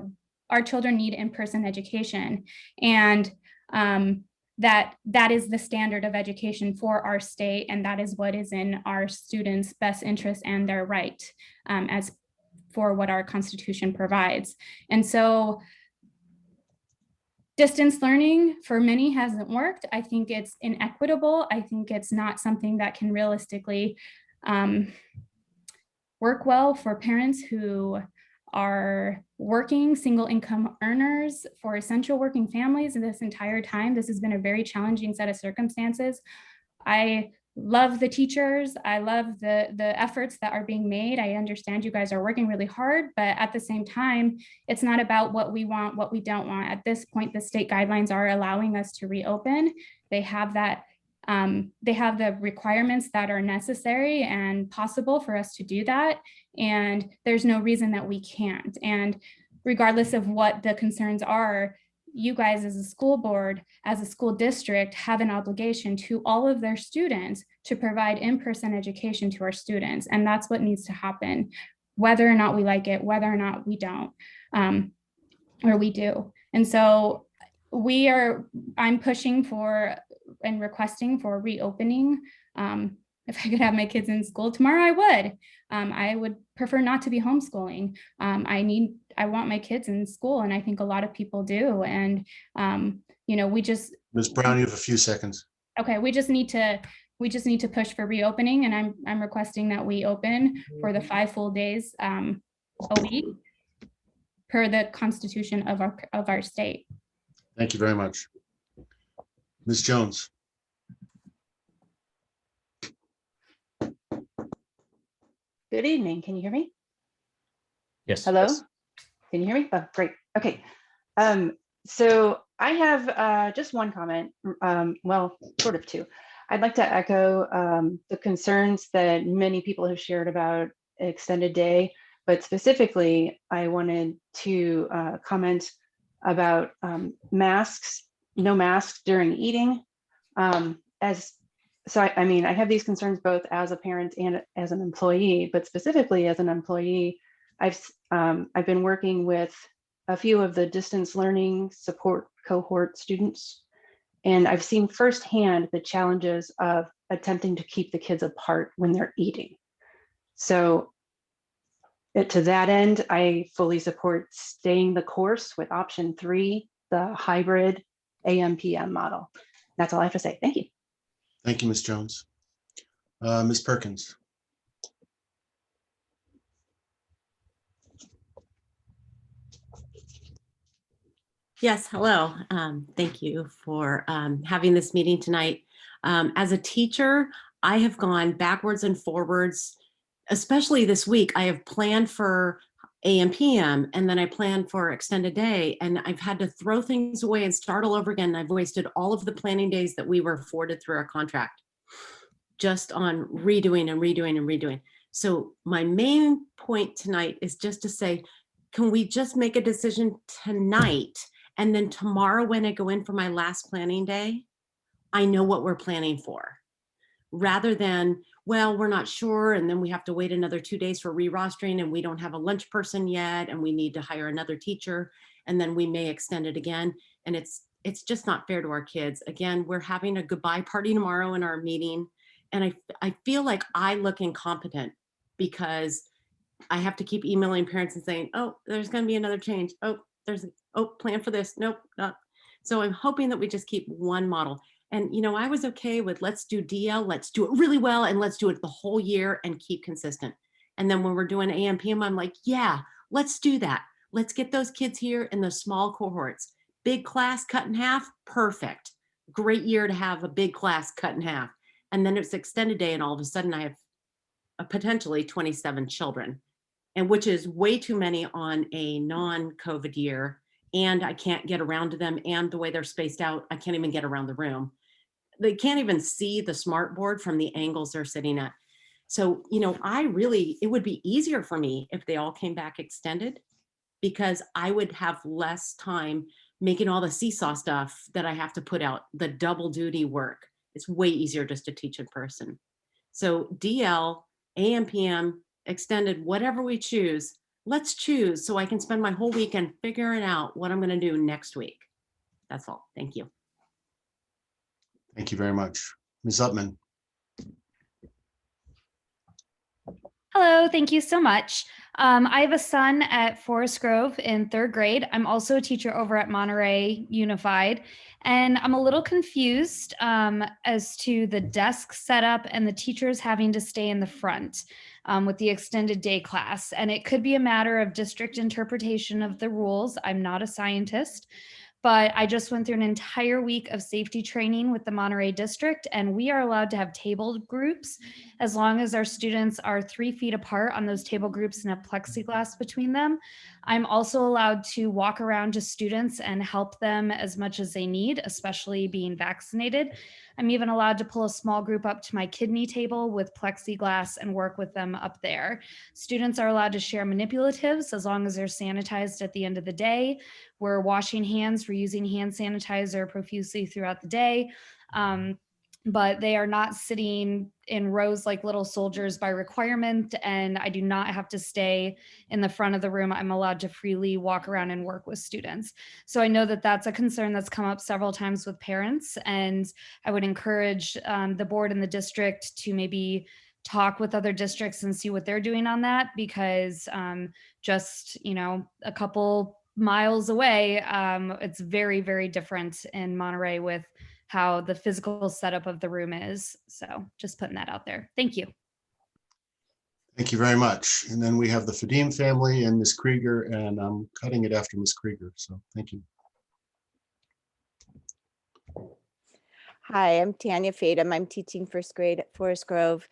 our children need in-person education, and that is the standard of education for our state, and that is what is in our students' best interest and their right, as for what our constitution provides. And so distance learning for many hasn't worked. I think it's inequitable. I think it's not something that can realistically work well for parents who are working, single income earners, for essential working families. And this entire time, this has been a very challenging set of circumstances. I love the teachers. I love the efforts that are being made. I understand you guys are working really hard, but at the same time, it's not about what we want, what we don't want. At this point, the state guidelines are allowing us to reopen. They have that. They have the requirements that are necessary and possible for us to do that. And there's no reason that we can't. And regardless of what the concerns are, you guys as a school board, as a school district, have an obligation to all of their students to provide in-person education to our students. And that's what needs to happen. whether or not we like it, whether or not we don't, or we do. And so I'm pushing for and requesting for reopening. If I could have my kids in school tomorrow, I would. I would prefer not to be homeschooling. I want my kids in school, and I think a lot of people do. And we just. Ms. Brown, you have a few seconds. Okay, we just need to push for reopening, and I'm requesting that we open for the 5 full days a week per the Constitution of our state. Thank you very much. Ms. Jones. Good evening. Can you hear me? Yes. Hello? Yes. Can you hear me? Oh, great. Okay. So I have just one comment, well, sort of two. I'd like to echo the concerns that many people have shared about extended day, but specifically, I wanted to comment about masks, no masks during eating. I have these concerns both as a parent and as an employee, but specifically as an employee, I've been working with a few of the distance learning support cohort students, and I've seen firsthand the challenges of attempting to keep the kids apart when they're eating. So to that end, I fully support staying the course with option 3, the hybrid AM/PM model. That's all I have to say. Thank you. Thank you, Ms. Jones. Ms. Perkins. Yes, hello. Thank you for having this meeting tonight. As a teacher, I have gone backwards and forwards, especially this week. I have planned for AM/PM, and then I planned for extended day, and I've had to throw things away and start all over again. I've wasted all of the planning days that we were afforded through our contract just on redoing and redoing and redoing. So my main point tonight is just to say, can we just make a decision tonight? And then tomorrow when I go in for my last planning day, I know what we're planning for. Rather than, well, we're not sure, and then we have to wait another 2 days for re-rostering, and we don't have a lunch person yet, and we need to hire another teacher, and then we may extend it again. And it's just not fair to our kids. Again, we're having a goodbye party tomorrow in our meeting, and I feel like I look incompetent because I have to keep emailing parents and saying, oh, there's going to be another change. Oh, plan for this. Nope, not. So I'm hoping that we just keep one model. And, I was okay with let's do DL, let's do it really well, and let's do it the whole year and keep consistent. And then when we're doing AM/PM, I'm like, yeah, let's do that. Let's get those kids here in the small cohorts. Big class cut in half, perfect. Great year to have a big class cut in half. And then it's extended day, and all of a sudden I have potentially 27 children, and which is way too many on a non-COVID year. And I can't get around to them. And the way they're spaced out, I can't even get around the room. They can't even see the smart board from the angles they're sitting at. So, it would be easier for me if they all came back extended, because I would have less time making all the seesaw stuff that I have to put out, the double duty work. It's way easier just to teach in person. So DL, AM/PM, extended, whatever we choose, let's choose so I can spend my whole weekend figuring out what I'm going to do next week. That's all. Thank you. Thank you very much. Ms. Upman. Hello, thank you so much. I have a son at Forest Grove in 3rd grade. I'm also a teacher over at Monterey Unified, and I'm a little confused as to the desk setup and the teachers having to stay in the front with the extended day class. And it could be a matter of district interpretation of the rules. I'm not a scientist, but I just went through an entire week of safety training with the Monterey district, and we are allowed to have table groups as long as our students are 3 feet apart on those table groups and have plexiglass between them. I'm also allowed to walk around to students and help them as much as they need, especially being vaccinated. I'm even allowed to pull a small group up to my kidney table with plexiglass and work with them up there. Students are allowed to share manipulatives as long as they're sanitized at the end of the day. We're washing hands, we're using hand sanitizer profusely throughout the day. but they are not sitting in rows like little soldiers by requirement, and I do not have to stay in the front of the room. I'm allowed to freely walk around and work with students. So I know that that's a concern that's come up several times with parents, and I would encourage the board and the district to maybe talk with other districts and see what they're doing on that, because just, you know, a couple miles away, it's very, very different in Monterey with how the physical setup of the room is. So just putting that out there. Thank you. Thank you very much. And then we have the Fadim family and Ms. Krieger, and I'm cutting it after Ms. Krieger. So thank you. Hi, I'm Tanya Fadum. I'm teaching first grade at Forest Grove.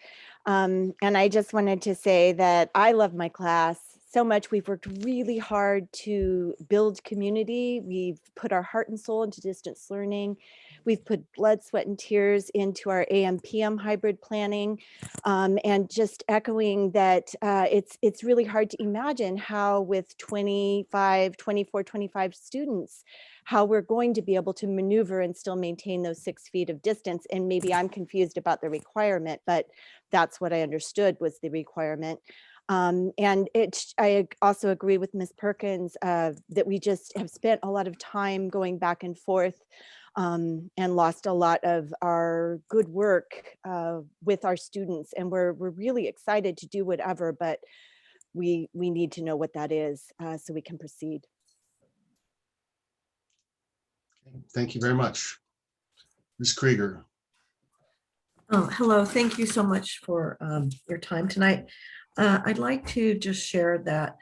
And I just wanted to say that I love my class so much. We've worked really hard to build community. We've put our heart and soul into distance learning. We've put blood, sweat, and tears into our AM/PM hybrid planning. And just echoing that it's really hard to imagine how with 24, 25 students, how we're going to be able to maneuver and still maintain those 6 feet of distance. And maybe I'm confused about the requirement, but that's what I understood was the requirement. And I also agree with Ms. Perkins that we just have spent a lot of time going back and forth and lost a lot of our good work with our students. And we're really excited to do whatever, but we need to know what that is so we can proceed. Thank you very much. Ms. Krieger. Oh, hello. Thank you so much for your time tonight. I'd like to just share that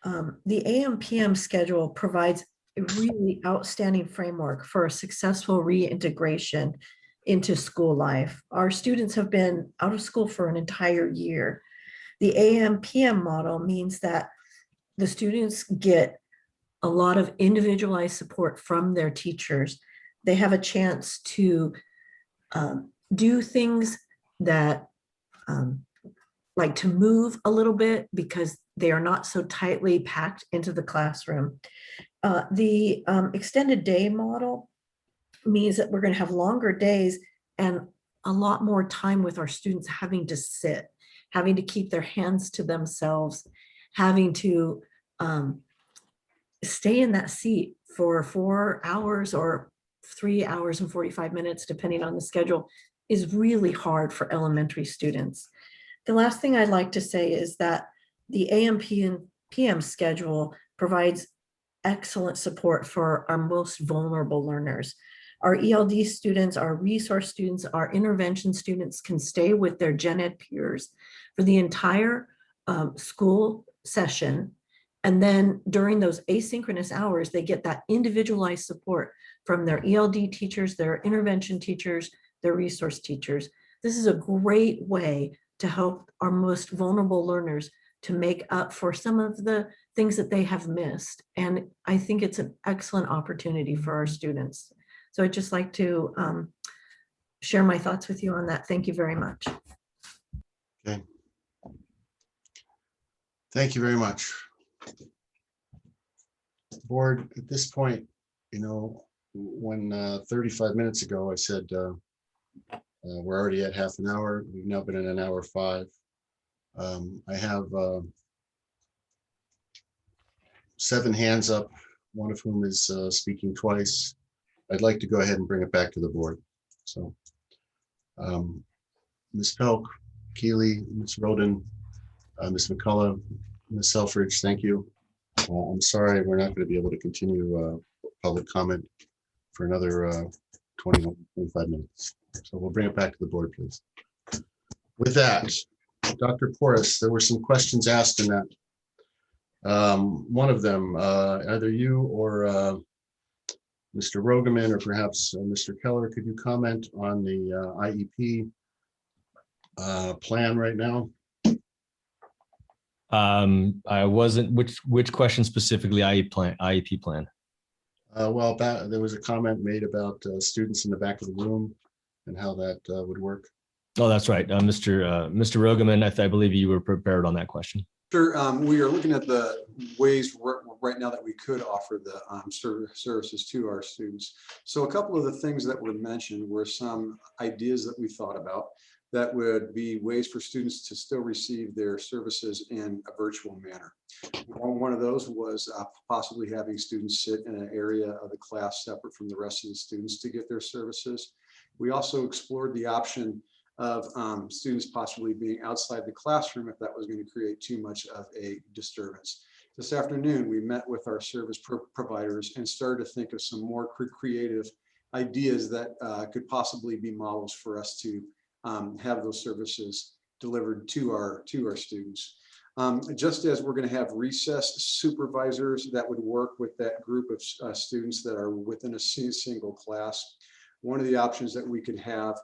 the AM/PM schedule provides a really outstanding framework for a successful reintegration into school life. Our students have been out of school for an entire year. The AM/PM model means that the students get a lot of individualized support from their teachers. They have a chance to do things that like to move a little bit because they are not so tightly packed into the classroom. The extended day model means that we're going to have longer days and a lot more time with our students having to sit, having to keep their hands to themselves, having to stay in that seat for 4 hours or 3 hours and 45 minutes, depending on the schedule, is really hard for elementary students. The last thing I'd like to say is that the AM/PM schedule provides excellent support for our most vulnerable learners. Our ELD students, our resource students, our intervention students can stay with their gen ed peers for the entire school session. And then during those asynchronous hours, they get that individualized support from their ELD teachers, their intervention teachers, their resource teachers. This is a great way to help our most vulnerable learners to make up for some of the things that they have missed. And I think it's an excellent opportunity for our students. So I'd just like to share my thoughts with you on that. Thank you very much. Okay. Thank you very much. Board, at this point, you know, when 35 minutes ago I said we're already at half an hour, we've now been in an hour 5. I have 7 hands up, one of whom is speaking twice. I'd like to go ahead and bring it back to the board. So Ms. Pelk, Keeley, Ms. Roden, Ms. McCullough, Ms. Selfridge, thank you. I'm sorry, we're not going to be able to continue public comment for another 20, 25 minutes. So we'll bring it back to the board, please. With that, Dr. Porras, there were some questions asked in that. One of them, either you or Mr. Rogaman or perhaps Mr. Keller, could you comment on the IEP plan right now? I wasn't, which question specifically, IEP plan? Well, there was a comment made about students in the back of the room and how that would work. Oh, that's right. Mr. Rogaman, I believe you were prepared on that question. Sure. We are looking at the ways right now that we could offer the services to our students. So a couple of the things that were mentioned were some ideas that we thought about that would be ways for students to still receive their services in a virtual manner. One of those was possibly having students sit in an area of the class separate from the rest of the students to get their services. We also explored the option of students possibly being outside the classroom if that was going to create too much of a disturbance. This afternoon, we met with our service providers and started to think of some more creative ideas that could possibly be models for us to have those services delivered to our students. Just as we're going to have recess supervisors that would work with that group of students that are within a single class, one of the options that we could have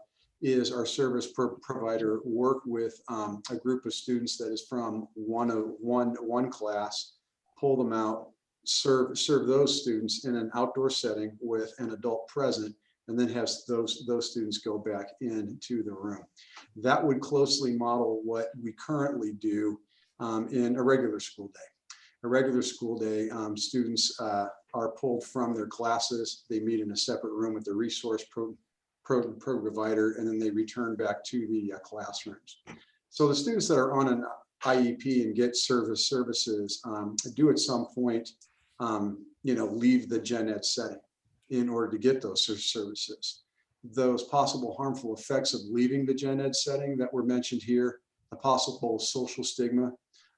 is our service provider work with a group of students that is from one class, pull them out, serve those students in an outdoor setting with an adult present, and then have those students go back into the room. That would closely model what we currently do in a regular school day. A regular school day, students are pulled from their classes. They meet in a separate room with the resource provider, and then they return back to the classrooms. So the students that are on an IEP and get services do at some point, leave the gen ed setting in order to get those services. Those possible harmful effects of leaving the gen ed setting that were mentioned here, the possible social stigma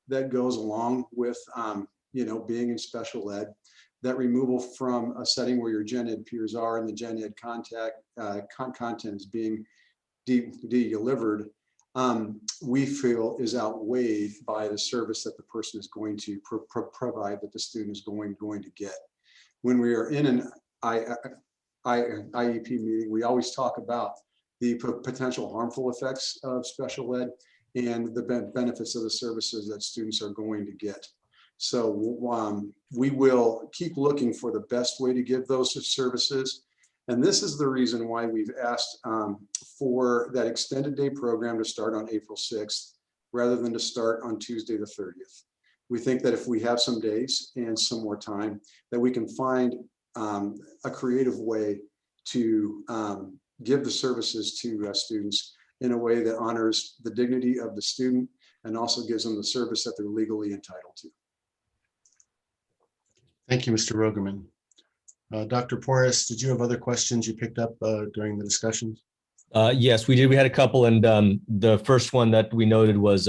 that goes along with being in special ed, that removal from a setting where your gen ed peers are and the gen ed content is being delivered, we feel is outweighed by the service that the person is going to provide, that the student is going to get. When we are in an IEP meeting, we always talk about the potential harmful effects of special ed and the benefits of the services that students are going to get. So we will keep looking for the best way to give those services. And this is the reason why we've asked for that extended day program to start on April 6th, rather than to start on Tuesday the 30th. We think that if we have some days and some more time, that we can find a creative way to give the services to students in a way that honors the dignity of the student and also gives them the service that they're legally entitled to. Thank you, Mr. Rogerman. Dr. Porras, did you have other questions you picked up during the discussions? Yes, we did. We had a couple, and the first one that we noted was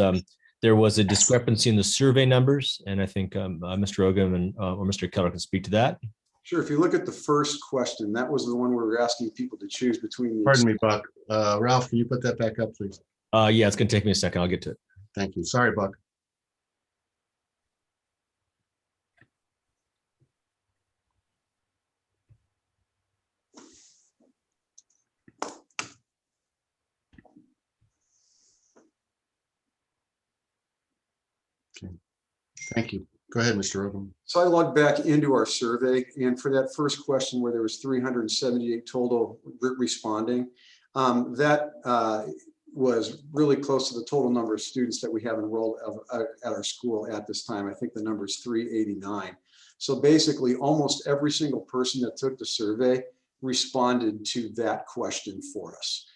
there was a discrepancy in the survey numbers, and I think Mr. Rogerman or Mr. Keller can speak to that. Sure. If you look at the first question, that was the one where we were asking people to choose between. Pardon me, Buck. Ralph, can you put that back up, please? Yeah, it's going to take me a second. I'll get to it. Thank you. Sorry, Buck. Okay. Thank you. Go ahead, Mr. Rogan. So I logged back into our survey, and for that first question where there was 378 total responding, that was really close to the total number of students that we have enrolled at our school at this time. I think the number is 389. So basically almost every single person that took the survey responded to that question for us,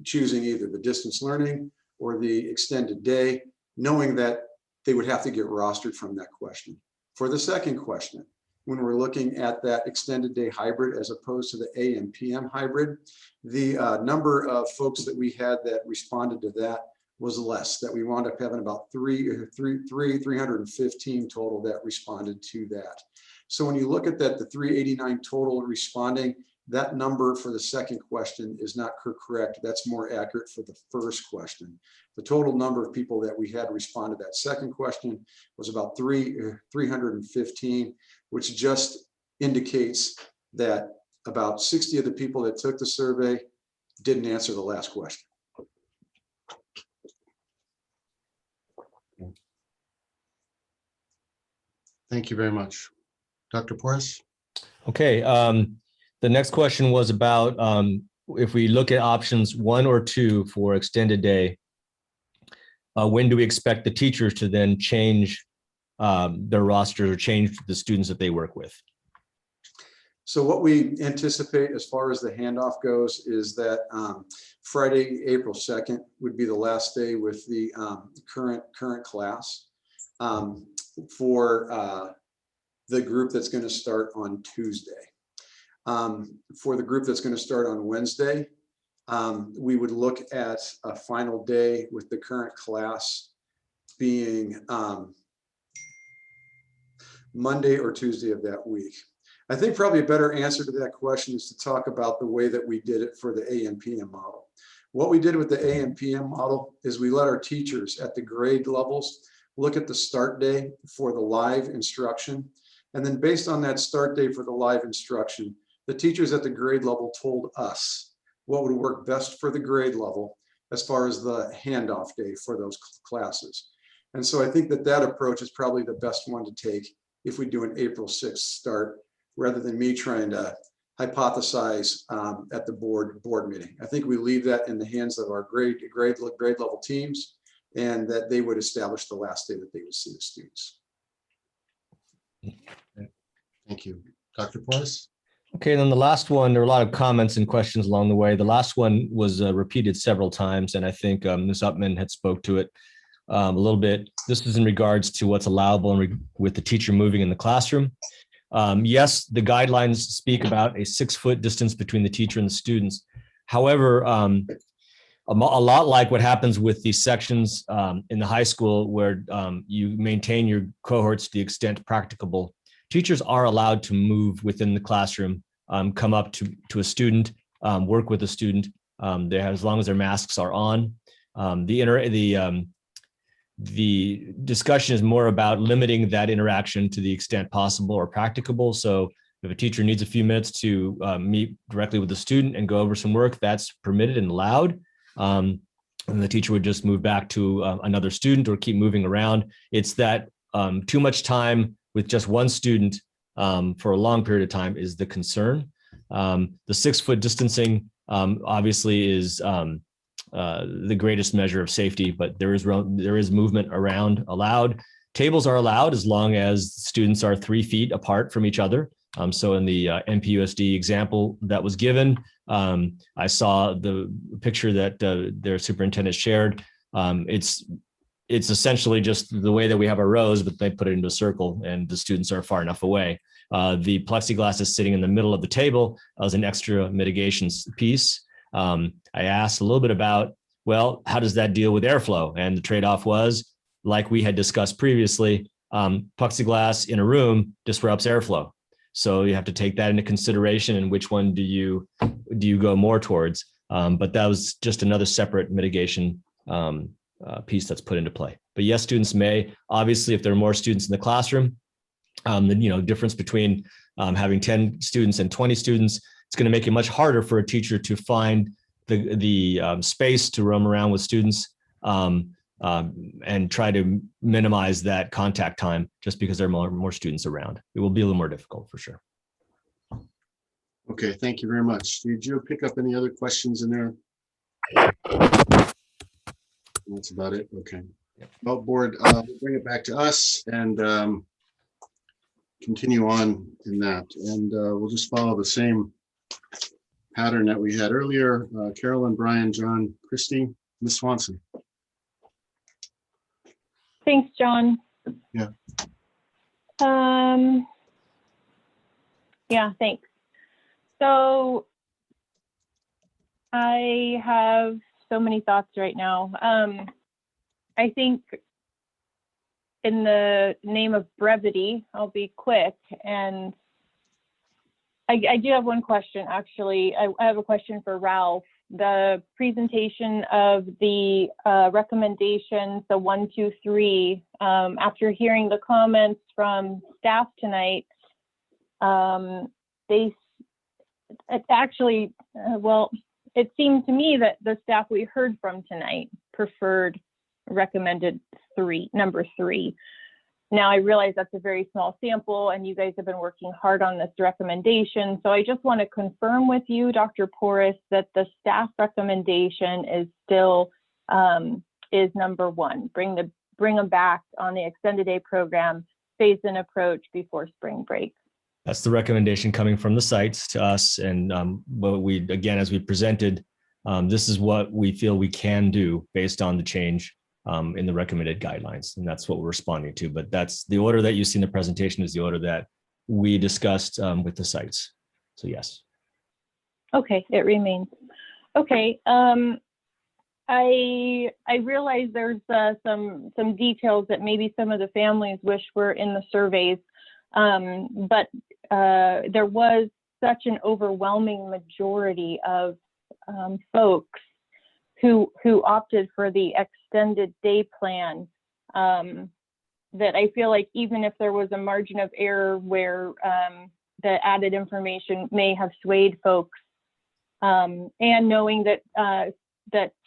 choosing either the distance learning or the extended day, knowing that they would have to get rostered from that question. For the second question, when we're looking at that extended day hybrid as opposed to the AM PM hybrid, the number of folks that we had that responded to that was less, that we wound up having about 315 total that responded to that. So when you look at that, the 389 total responding, that number for the second question is not correct. That's more accurate for the first question. The total number of people that we had respond to that second question was about 315, which just indicates that about 60 of the people that took the survey didn't answer the last question. Thank you very much. Dr. Porras? Okay. The next question was about if we look at options 1 or 2 for extended day, when do we expect the teachers to then change their rosters or change the students that they work with? So what we anticipate as far as the handoff goes is that Friday, April 2nd would be the last day with the current class for the group that's going to start on Tuesday. For the group that's going to start on Wednesday, we would look at a final day with the current class being Monday or Tuesday of that week. I think probably a better answer to that question is to talk about the way that we did it for the AM/PM model. What we did with the AM/PM model is we let our teachers at the grade levels look at the start day for the live instruction. And then based on that start day for the live instruction, the teachers at the grade level told us what would work best for the grade level as far as the handoff day for those classes. And so I think that that approach is probably the best one to take if we do an April 6th start, rather than me trying to hypothesize at the board meeting. I think we leave that in the hands of our grade level teams, and that they would establish the last day that they would see the students. Thank you. Dr. Porras? Okay, and then the last one, there were a lot of comments and questions along the way. The last one was repeated several times, and I think Ms. Upman had spoke to it a little bit. This is in regards to what's allowable with the teacher moving in the classroom. Yes, the guidelines speak about a 6-foot distance between the teacher and the students. However, a lot like what happens with these sections in the high school, where you maintain your cohorts to the extent practicable, teachers are allowed to move within the classroom, come up to a student, work with a student, as long as their masks are on. The discussion is more about limiting that interaction to the extent possible or practicable. So if a teacher needs a few minutes to meet directly with the student and go over some work, that's permitted and allowed. And the teacher would just move back to another student or keep moving around. It's that too much time with just one student for a long period of time is the concern. The 6-foot distancing obviously is the greatest measure of safety, but there is movement around allowed. Tables are allowed as long as students are 3 feet apart from each other. So in the PGUSD example that was given, I saw the picture that their superintendent shared. It's essentially just the way that we have our rows, but they put it into a circle and the students are far enough away. The plexiglass is sitting in the middle of the table as an extra mitigation piece. I asked a little bit about, well, how does that deal with airflow? And the trade-off was, like we had discussed previously, plexiglass in a room disrupts airflow. So you have to take that into consideration, and which one do you go more towards? But that was just another separate mitigation piece that's put into play. But yes, students may, obviously, if there are more students in the classroom, the difference between having 10 students and 20 students, it's going to make it much harder for a teacher to find the space to roam around with students and try to minimize that contact time just because there are more students around. It will be a little more difficult for sure. Okay, thank you very much. Did you pick up any other questions in there? That's about it. Okay. Well, board, we'll bring it back to us and continue on in that. And we'll just follow the same pattern that we had earlier. Carolyn, Brian, John, Christy, Ms. Swanson. Thanks, John. Yeah. Yeah, thanks. So I have so many thoughts right now. I think in the name of brevity, I'll be quick. And I do have one question, actually. I have a question for Ralph. The presentation of the recommendations, the 1, 2, 3, after hearing the comments from staff tonight, it seemed to me that the staff we heard from tonight preferred recommended number 3. Now, I realize that's a very small sample and you guys have been working hard on this recommendation. So I just want to confirm with you, Dr. Porras, that the staff recommendation is still is number one. Bring them back on the extended day program, phase-in approach before spring break. That's the recommendation coming from the sites to us. And what we, again, as we presented, this is what we feel we can do based on the change in the recommended guidelines. And that's what we're responding to. But that's the order that you see in the presentation is the order that we discussed with the sites. So yes. Okay, it remains. Okay, I realize there's some details that maybe some of the families wish were in the surveys, but there was such an overwhelming majority of folks who opted for the extended day plan that I feel like even if there was a margin of error where the added information may have swayed folks, and knowing that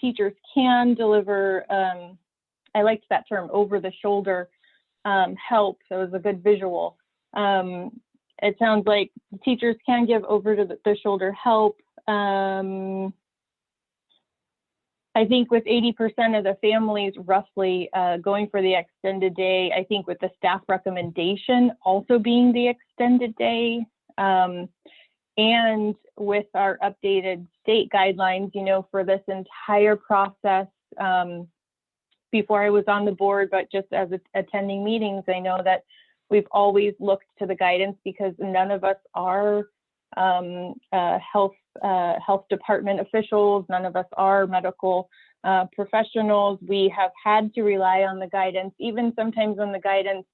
teachers can deliver, I liked that term, over the shoulder help. So it was a good visual. It sounds like teachers can give over to the shoulder help. I think with 80% of the families roughly going for the extended day, I think with the staff recommendation also being the extended day, and with our updated state guidelines, you know, for this entire process, before I was on the board, but just as attending meetings, I know that we've always looked to the guidance because none of us are health department officials, none of us are medical professionals. We have had to rely on the guidance, even sometimes when the guidance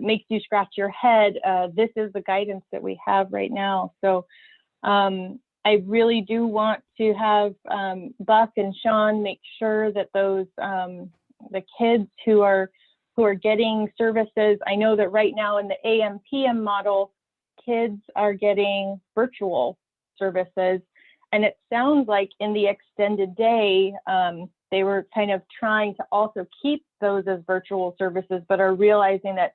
makes you scratch your head. This is the guidance that we have right now. So I really do want to have Buck and Sean make sure that those the kids who are getting services. I know that right now in the AM/PM model, kids are getting virtual services, and it sounds like in the extended day, they were kind of trying to also keep those as virtual services, but are realizing that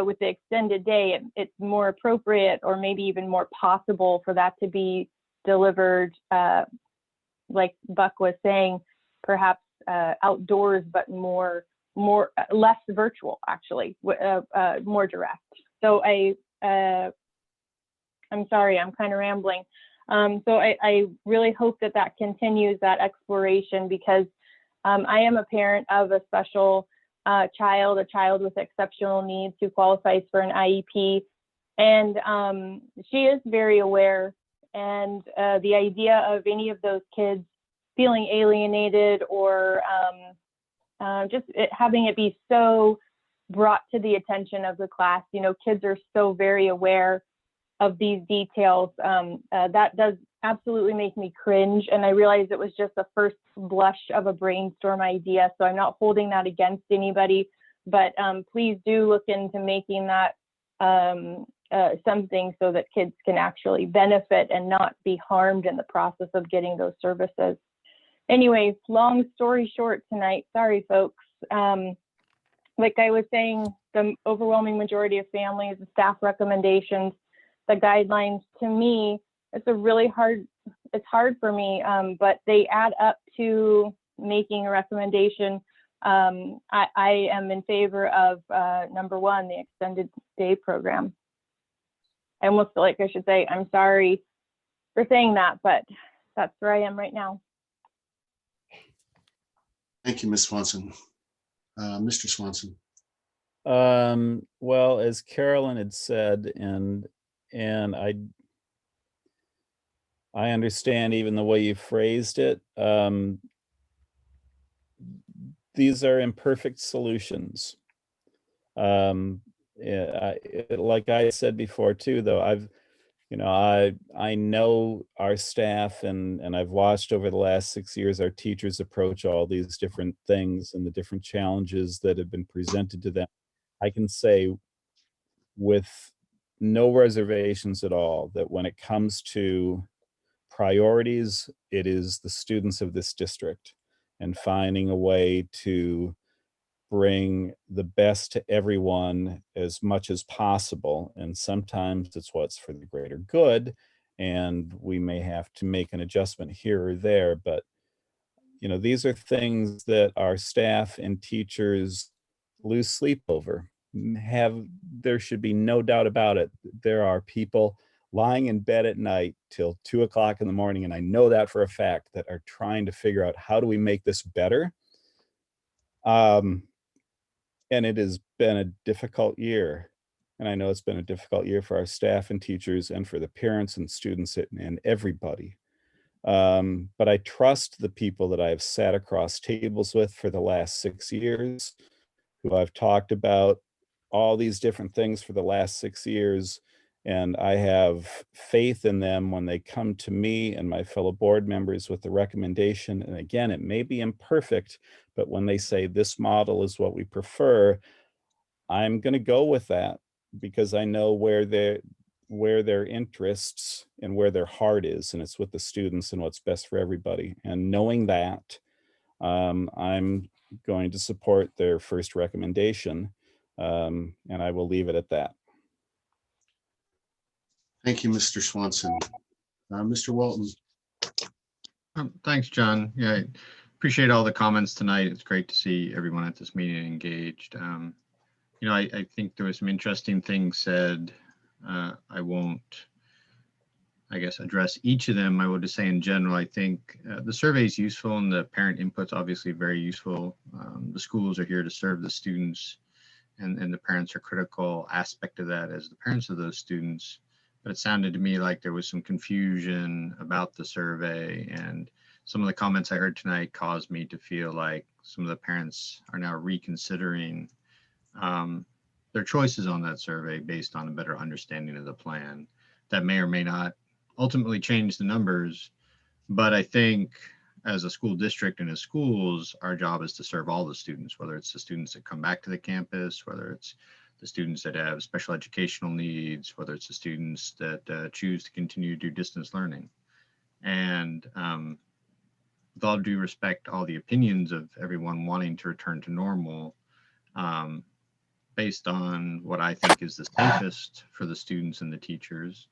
with the extended day, it's more appropriate or maybe even more possible for that to be delivered, like Buck was saying, perhaps outdoors, but less virtual, actually, more direct. So I'm sorry, I'm kind of rambling. So I really hope that continues, that exploration, because I am a parent of a special child, a child with exceptional needs who qualifies for an IEP. And she is very aware. And the idea of any of those kids feeling alienated or just having it be so brought to the attention of the class, you know, kids are so very aware of these details. That does absolutely make me cringe. And I realize it was just the first blush of a brainstorm idea. So I'm not holding that against anybody, but please do look into making that something so that kids can actually benefit and not be harmed in the process of getting those services. Anyways, long story short tonight, sorry folks. Like I was saying, the overwhelming majority of families, the staff recommendations, the guidelines, to me, it's hard for me, but they add up to making a recommendation. I am in favor of number one, the extended day program. I almost feel like I should say, I'm sorry for saying that, but that's where I am right now. Thank you, Ms. Swanson. Mr. Swanson. Well, as Carolyn had said, and I understand even the way you phrased it. These are imperfect solutions. Like I said before too, though, I know our staff and I've watched over the last 6 years our teachers approach all these different things and the different challenges that have been presented to them. I can say with no reservations at all that when it comes to priorities, it is the students of this district and finding a way to bring the best to everyone as much as possible. And sometimes it's what's for the greater good, and we may have to make an adjustment here or there, but you know, these are things that our staff and teachers lose sleep over. There should be no doubt about it. There are people lying in bed at night till 2 o'clock in the morning, and I know that for a fact, that are trying to figure out how do we make this better. And it has been a difficult year. And I know it's been a difficult year for our staff and teachers and for the parents and students and everybody. But I trust the people that I've sat across tables with for the last 6 years, who I've talked about all these different things for the last 6 years. And I have faith in them when they come to me and my fellow board members with the recommendation. And again, it may be imperfect, but when they say this model is what we prefer, I'm going to go with that because I know where their interests and where their heart is, and it's with the students and what's best for everybody. And knowing that, I'm going to support their first recommendation, and I will leave it at that. Thank you, Mr. Swanson. Mr. Walton. Thanks, John. Yeah, I appreciate all the comments tonight. It's great to see everyone at this meeting engaged. You know, I think there were some interesting things said. I won't, I guess, address each of them. I will just say in general, I think the survey is useful and the parent input's obviously very useful. The schools are here to serve the students, and the parents are a critical aspect of that as the parents of those students. But it sounded to me like there was some confusion about the survey, and some of the comments I heard tonight caused me to feel like some of the parents are now reconsidering their choices on that survey based on a better understanding of the plan. That may or may not ultimately change the numbers, but I think as a school district and as schools, our job is to serve all the students, whether it's the students that come back to the campus, whether it's the students that have special educational needs, whether it's the students that choose to continue to do distance learning. And with all due respect, all the opinions of everyone wanting to return to normal, based on what I think is the safest for the students and the teachers,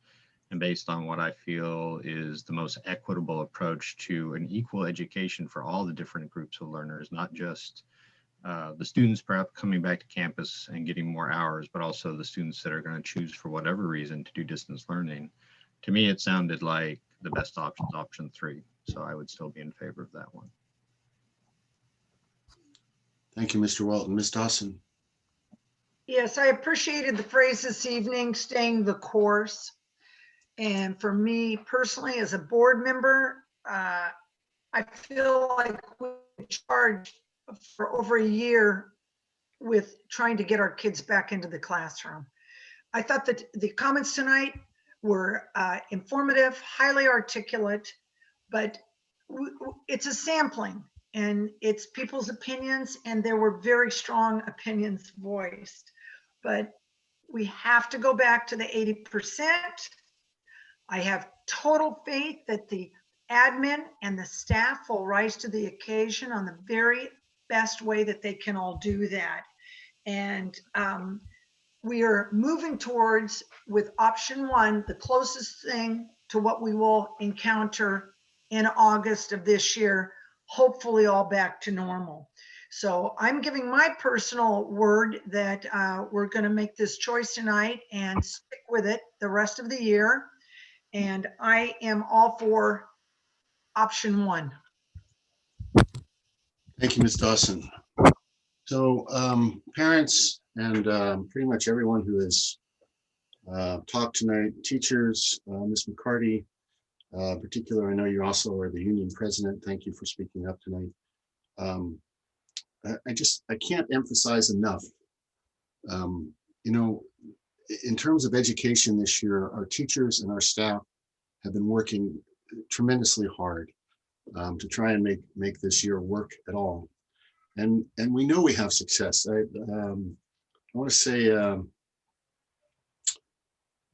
and based on what I feel is the most equitable approach to an equal education for all the different groups of learners, not just the students perhaps coming back to campus and getting more hours, but also the students that are going to choose for whatever reason to do distance learning. To me, it sounded like the best option is option 3. So I would still be in favor of that one. Thank you, Mr. Walton. Ms. Dawson. Yes, I appreciated the phrase this evening, staying the course. And for me personally, as a board member, I feel like we're charged for over a year with trying to get our kids back into the classroom. I thought that the comments tonight were informative, highly articulate, but it's a sampling and it's people's opinions, and there were very strong opinions voiced. But we have to go back to the 80%. I have total faith that the admin and the staff will rise to the occasion on the very best way that they can all do that. And we are moving towards, with option 1, the closest thing to what we will encounter in August of this year, hopefully all back to normal. So I'm giving my personal word that we're going to make this choice tonight and stick with it the rest of the year. And I am all for option 1. Thank you, Ms. Dawson. So parents and pretty much everyone who has talked tonight, teachers, Ms. McCarty, in particular, I know you also are the union president. Thank you for speaking up tonight. I can't emphasize enough, you know, in terms of education this year, our teachers and our staff have been working tremendously hard to try and make this year work at all. And we know we have success. I want to say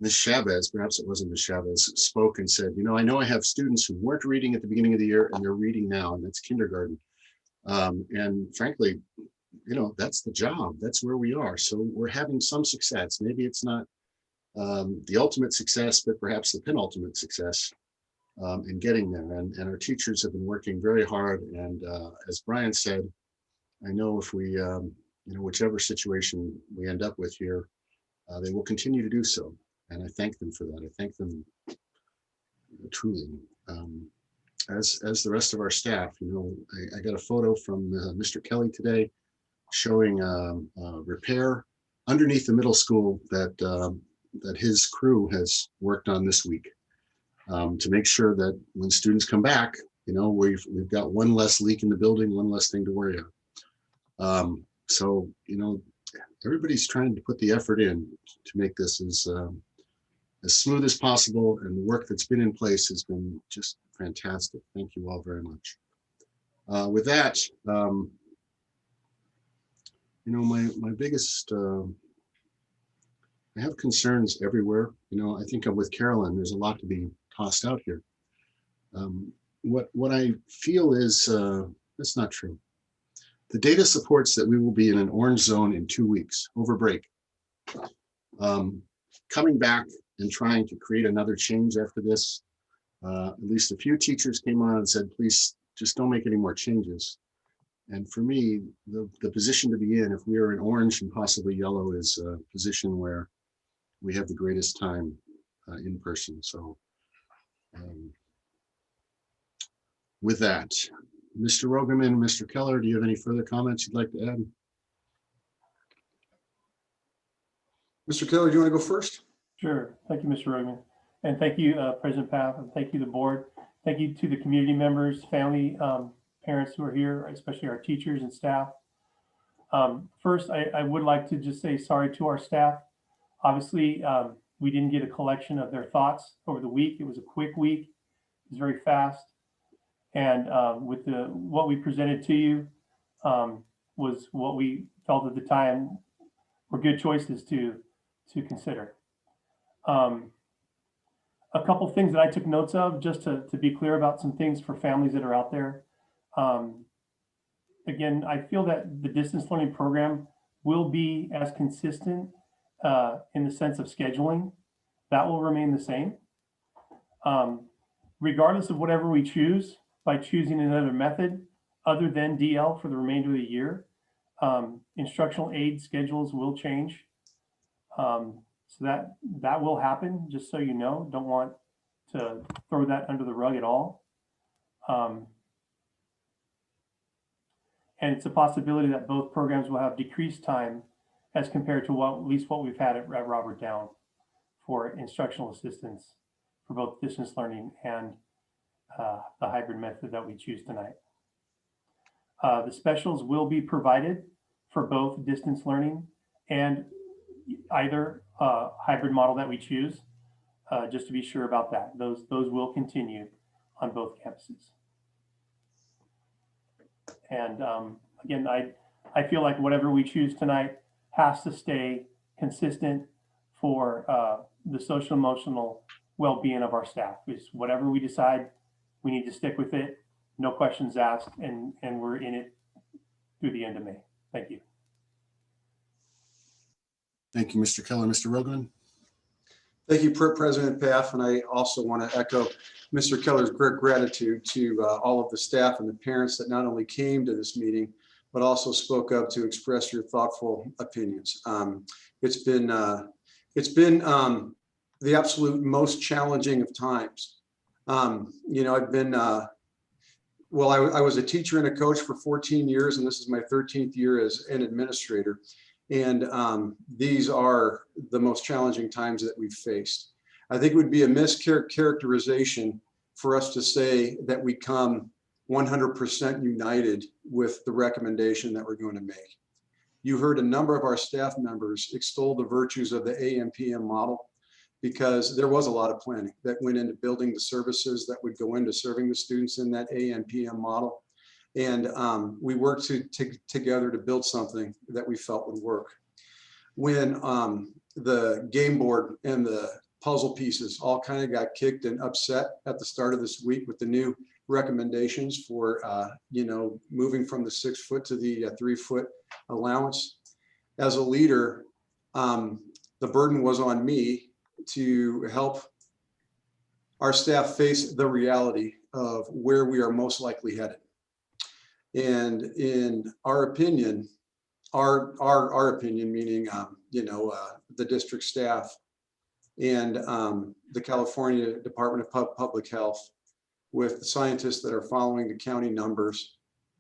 Ms. Chavez, perhaps it wasn't Ms. Chavez, spoke and said, you know, I know I have students who weren't reading at the beginning of the year and they're reading now, and that's kindergarten. And frankly, you know, that's the job. That's where we are. So we're having some success. Maybe it's not the ultimate success, but perhaps the penultimate success. in getting there. And our teachers have been working very hard. And as Brian said, I know if we, whichever situation we end up with here, they will continue to do so. And I thank them for that. I thank them truly. As the rest of our staff, I got a photo from Mr. Kelly today showing repair underneath the middle school that his crew has worked on this week to make sure that when students come back, we've got one less leak in the building, one less thing to worry about. So everybody's trying to put the effort in to make this as smooth as possible, and the work that's been in place has been just fantastic. Thank you all very much. With that, my biggest, I have concerns everywhere. I think I'm with Carolyn. There's a lot to be tossed out here. What I feel is that's not true. The data supports that we will be in an orange zone in 2 weeks over break. Coming back and trying to create another change after this, at least a few teachers came on and said, please just don't make any more changes. And for me, the position to be in, if we are in orange and possibly yellow, is a position where we have the greatest time in person. So with that, Mr. Rogerman, Mr. Keller, do you have any further comments you'd like to add? Mr. Keller, do you want to go first? Sure. Thank you, Mr. Rogerman. And thank you, President Paff, and thank you, the board. Thank you to the community members, family, parents who are here, especially our teachers and staff. First, I would like to just say sorry to our staff. Obviously, we didn't get a collection of their thoughts over the week. It was a quick week. It was very fast. And with what we presented to you was what we felt at the time were good choices to consider. A couple things that I took notes of, just to be clear about some things for families that are out there. Again, I feel that the distance learning program will be as consistent in the sense of scheduling. That will remain the same. Regardless of whatever we choose, by choosing another method other than DL for the remainder of the year, instructional aid schedules will change. So that will happen, just so you know. Don't want to throw that under the rug at all. And it's a possibility that both programs will have decreased time as compared to at least what we've had at Robert Down for instructional assistance for both distance learning and the hybrid method that we choose tonight. The specials will be provided for both distance learning and either hybrid model that we choose, just to be sure about that. Those will continue on both campuses. And again, I feel like whatever we choose tonight has to stay consistent for the social emotional well-being of our staff. Because whatever we decide, we need to stick with it, no questions asked, and we're in it through the end of May. Thank you. Thank you, Mr. Keller. Mr. Rogerman. Thank you, President Paff, and I also want to echo Mr. Keller's great gratitude to all of the staff and the parents that not only came to this meeting, but also spoke up to express your thoughtful opinions. It's been the absolute most challenging of times. I've been, I was a teacher and a coach for 14 years, and this is my 13th year as an administrator. And these are the most challenging times that we've faced. I think it would be a mischaracterization for us to say that we come 100% united with the recommendation that we're going to make. You heard a number of our staff members extol the virtues of the AMPM model, because there was a lot of planning that went into building the services that would go into serving the students in that AMPM model. And we worked together to build something that we felt would work. When the game board and the puzzle pieces all kind of got kicked and upset at the start of this week with the new recommendations for, moving from the 6 foot to the 3 foot allowance, as a leader, the burden was on me to help our staff face the reality of where we are most likely headed. And in our opinion, our opinion, meaning, the district staff and the California Department of Public Health, with the scientists that are following the county numbers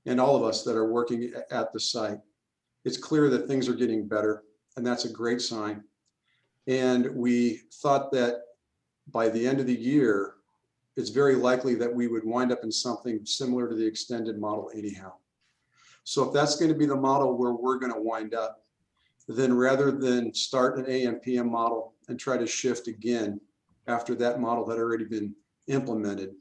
and all of us that are working at the site, it's clear that things are getting better, and that's a great sign. And we thought that by the end of the year, it's very likely that we would wind up in something similar to the extended model anyhow. So if that's going to be the model where we're going to wind up, then rather than start an AM/PM model and try to shift again after that model had already been implemented,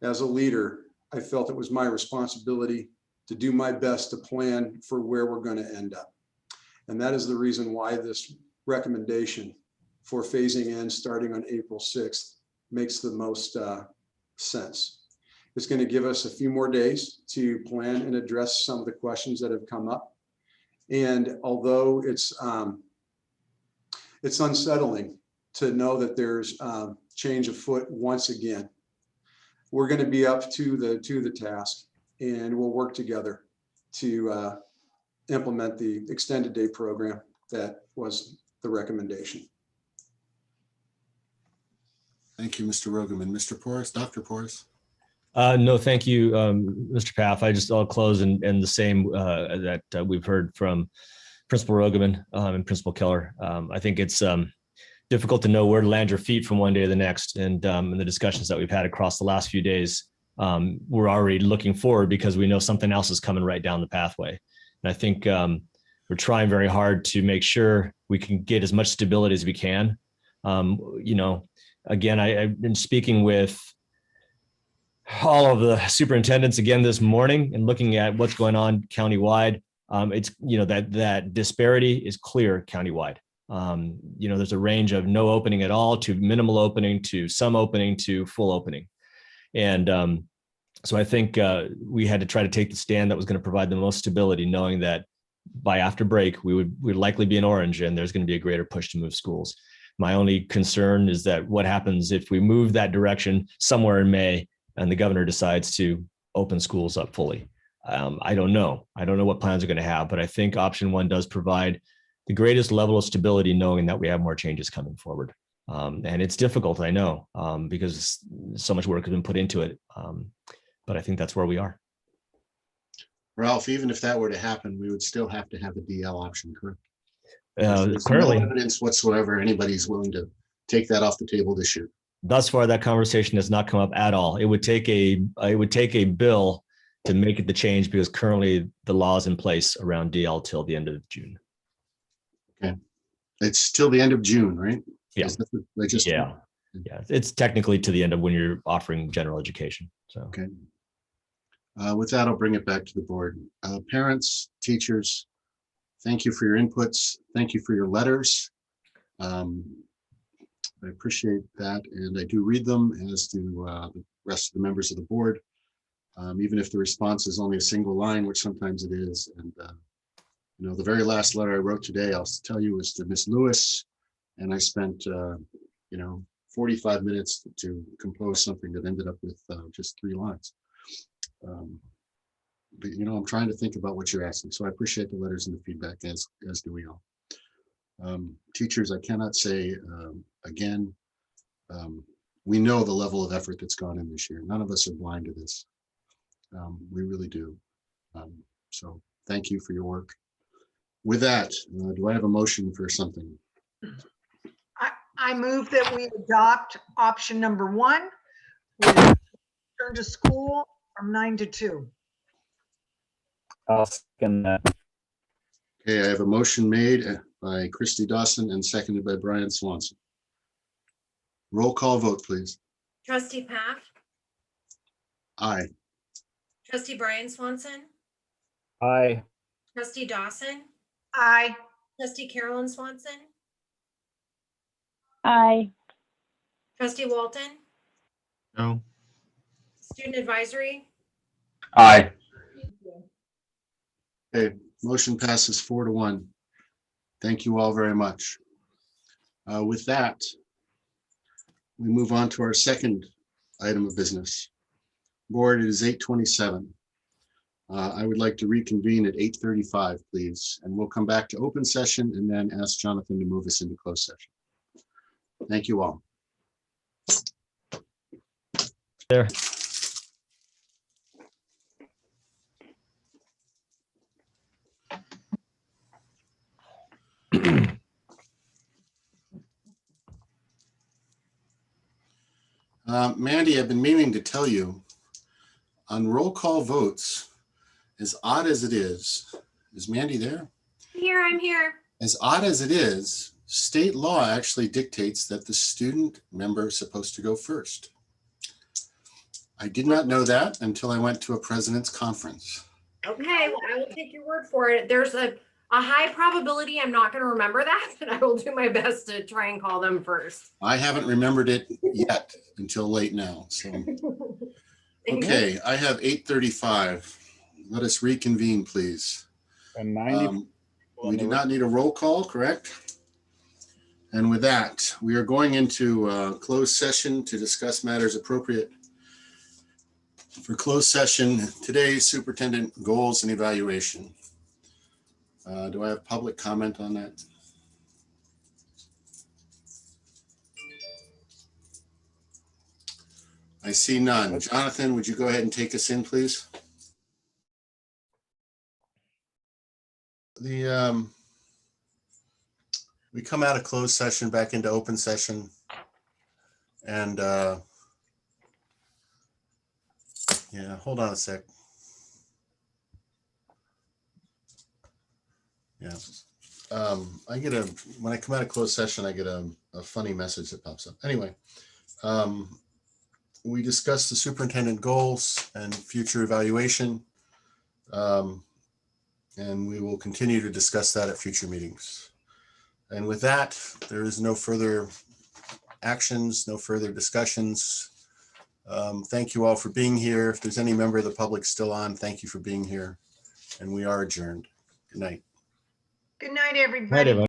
as a leader, I felt it was my responsibility to do my best to plan for where we're going to end up. And that is the reason why this recommendation for phasing in starting on April 6th makes the most sense. It's going to give us a few more days to plan and address some of the questions that have come up. And although it's unsettling to know that there's change afoot once again, we're going to be up to the task, and we'll work together to implement the extended day program that was the recommendation. Thank you, Mr. Rogeman. Mr. Porras, Dr. Porras. No, thank you, Mr. Paff. I'll close and the same that we've heard from Principal Rogeman and Principal Keller. I think it's difficult to know where to land your feet from one day to the next. And in the discussions that we've had across the last few days, we're already looking forward because we know something else is coming right down the pathway. And I think we're trying very hard to make sure we can get as much stability as we can. Again, I've been speaking with all of the superintendents again this morning and looking at what's going on countywide. It's, that disparity is clear countywide. There's a range of no opening at all to minimal opening to some opening to full opening. And so I think we had to try to take the stand that was going to provide the most stability, knowing that by after break, we'd likely be in orange and there's going to be a greater push to move schools. My only concern is that what happens if we move that direction somewhere in May and the governor decides to open schools up fully. I don't know. I don't know what plans are going to have, but I think option one does provide the greatest level of stability, knowing that we have more changes coming forward. And it's difficult, I know, because so much work has been put into it. But I think that's where we are. Ralph, even if that were to happen, we would still have to have a DL option, correct? Currently, no evidence whatsoever anybody's willing to take that off the table this year. Thus far, that conversation has not come up at all. It would take a bill to make it the change, because currently the law is in place around DL till the end of June. Okay, it's till the end of June, right? Yeah. Yeah. It's technically to the end of when you're offering general education. So okay. With that, I'll bring it back to the board. Parents, teachers, thank you for your inputs. Thank you for your letters. I appreciate that, and I do read them, as do the rest of the members of the board, even if the response is only a single line, which sometimes it is. And the very last letter I wrote today, I'll tell you, was to Miss Lewis, and I spent 45 minutes to compose something that ended up with just 3 lines. But I'm trying to think about what you're asking, so I appreciate the letters and the feedback, as do we all. Teachers, I cannot say again, we know the level of effort that's gone in this year. None of us are blind to this. We really do. So thank you for your work. With that, do I have a motion for something? I move that we adopt option number 1, with return to school from 9 to 2. I'll second that. Okay, I have a motion made by Christy Dawson and seconded by Brian Swanson. Roll call vote, please. Trustee Paff, Aye. Trustee Brian Swanson, Aye. Trustee Dawson, Aye. Trustee Carolyn Swanson, Aye. Trustee Walton, No. Student Advisory. Aye. Okay, motion passes 4-1. Thank you all very much. With that, we move on to our second item of business. Board, it is 8:27. I would like to reconvene at 8:35, please, and we'll come back to open session and then ask Jonathan to move us into closed session. Thank you all. There. Mandy, I've been meaning to tell you, on roll call votes, as odd as it is Mandy there? I'm here. As odd as it is, state law actually dictates that the student member is supposed to go first. I did not know that until I went to a president's conference. Okay, well, I will take your word for it. There's a high probability I'm not going to remember that, and I will do my best to try and call them first. I haven't remembered it yet until late now. So, okay, I have 8:35. Let us reconvene, please. And 90. We do not need a roll call, correct? And with that, we are going into closed session to discuss matters appropriate for closed session. Today's superintendent goals and evaluation. Do I have public comment on that? I see none. Jonathan, would you go ahead and take us in, please? We come out of closed session back into open session, and yeah, hold on a sec. Yeah, I get when I come out of closed session, I get a funny message that pops up. Anyway, we discussed the superintendent goals and future evaluation. And we will continue to discuss that at future meetings. And with that, there is no further actions, no further discussions. Thank you all for being here. If there's any member of the public still on, thank you for being here. And we are adjourned. Good night. Good night, everybody. Right, everyone.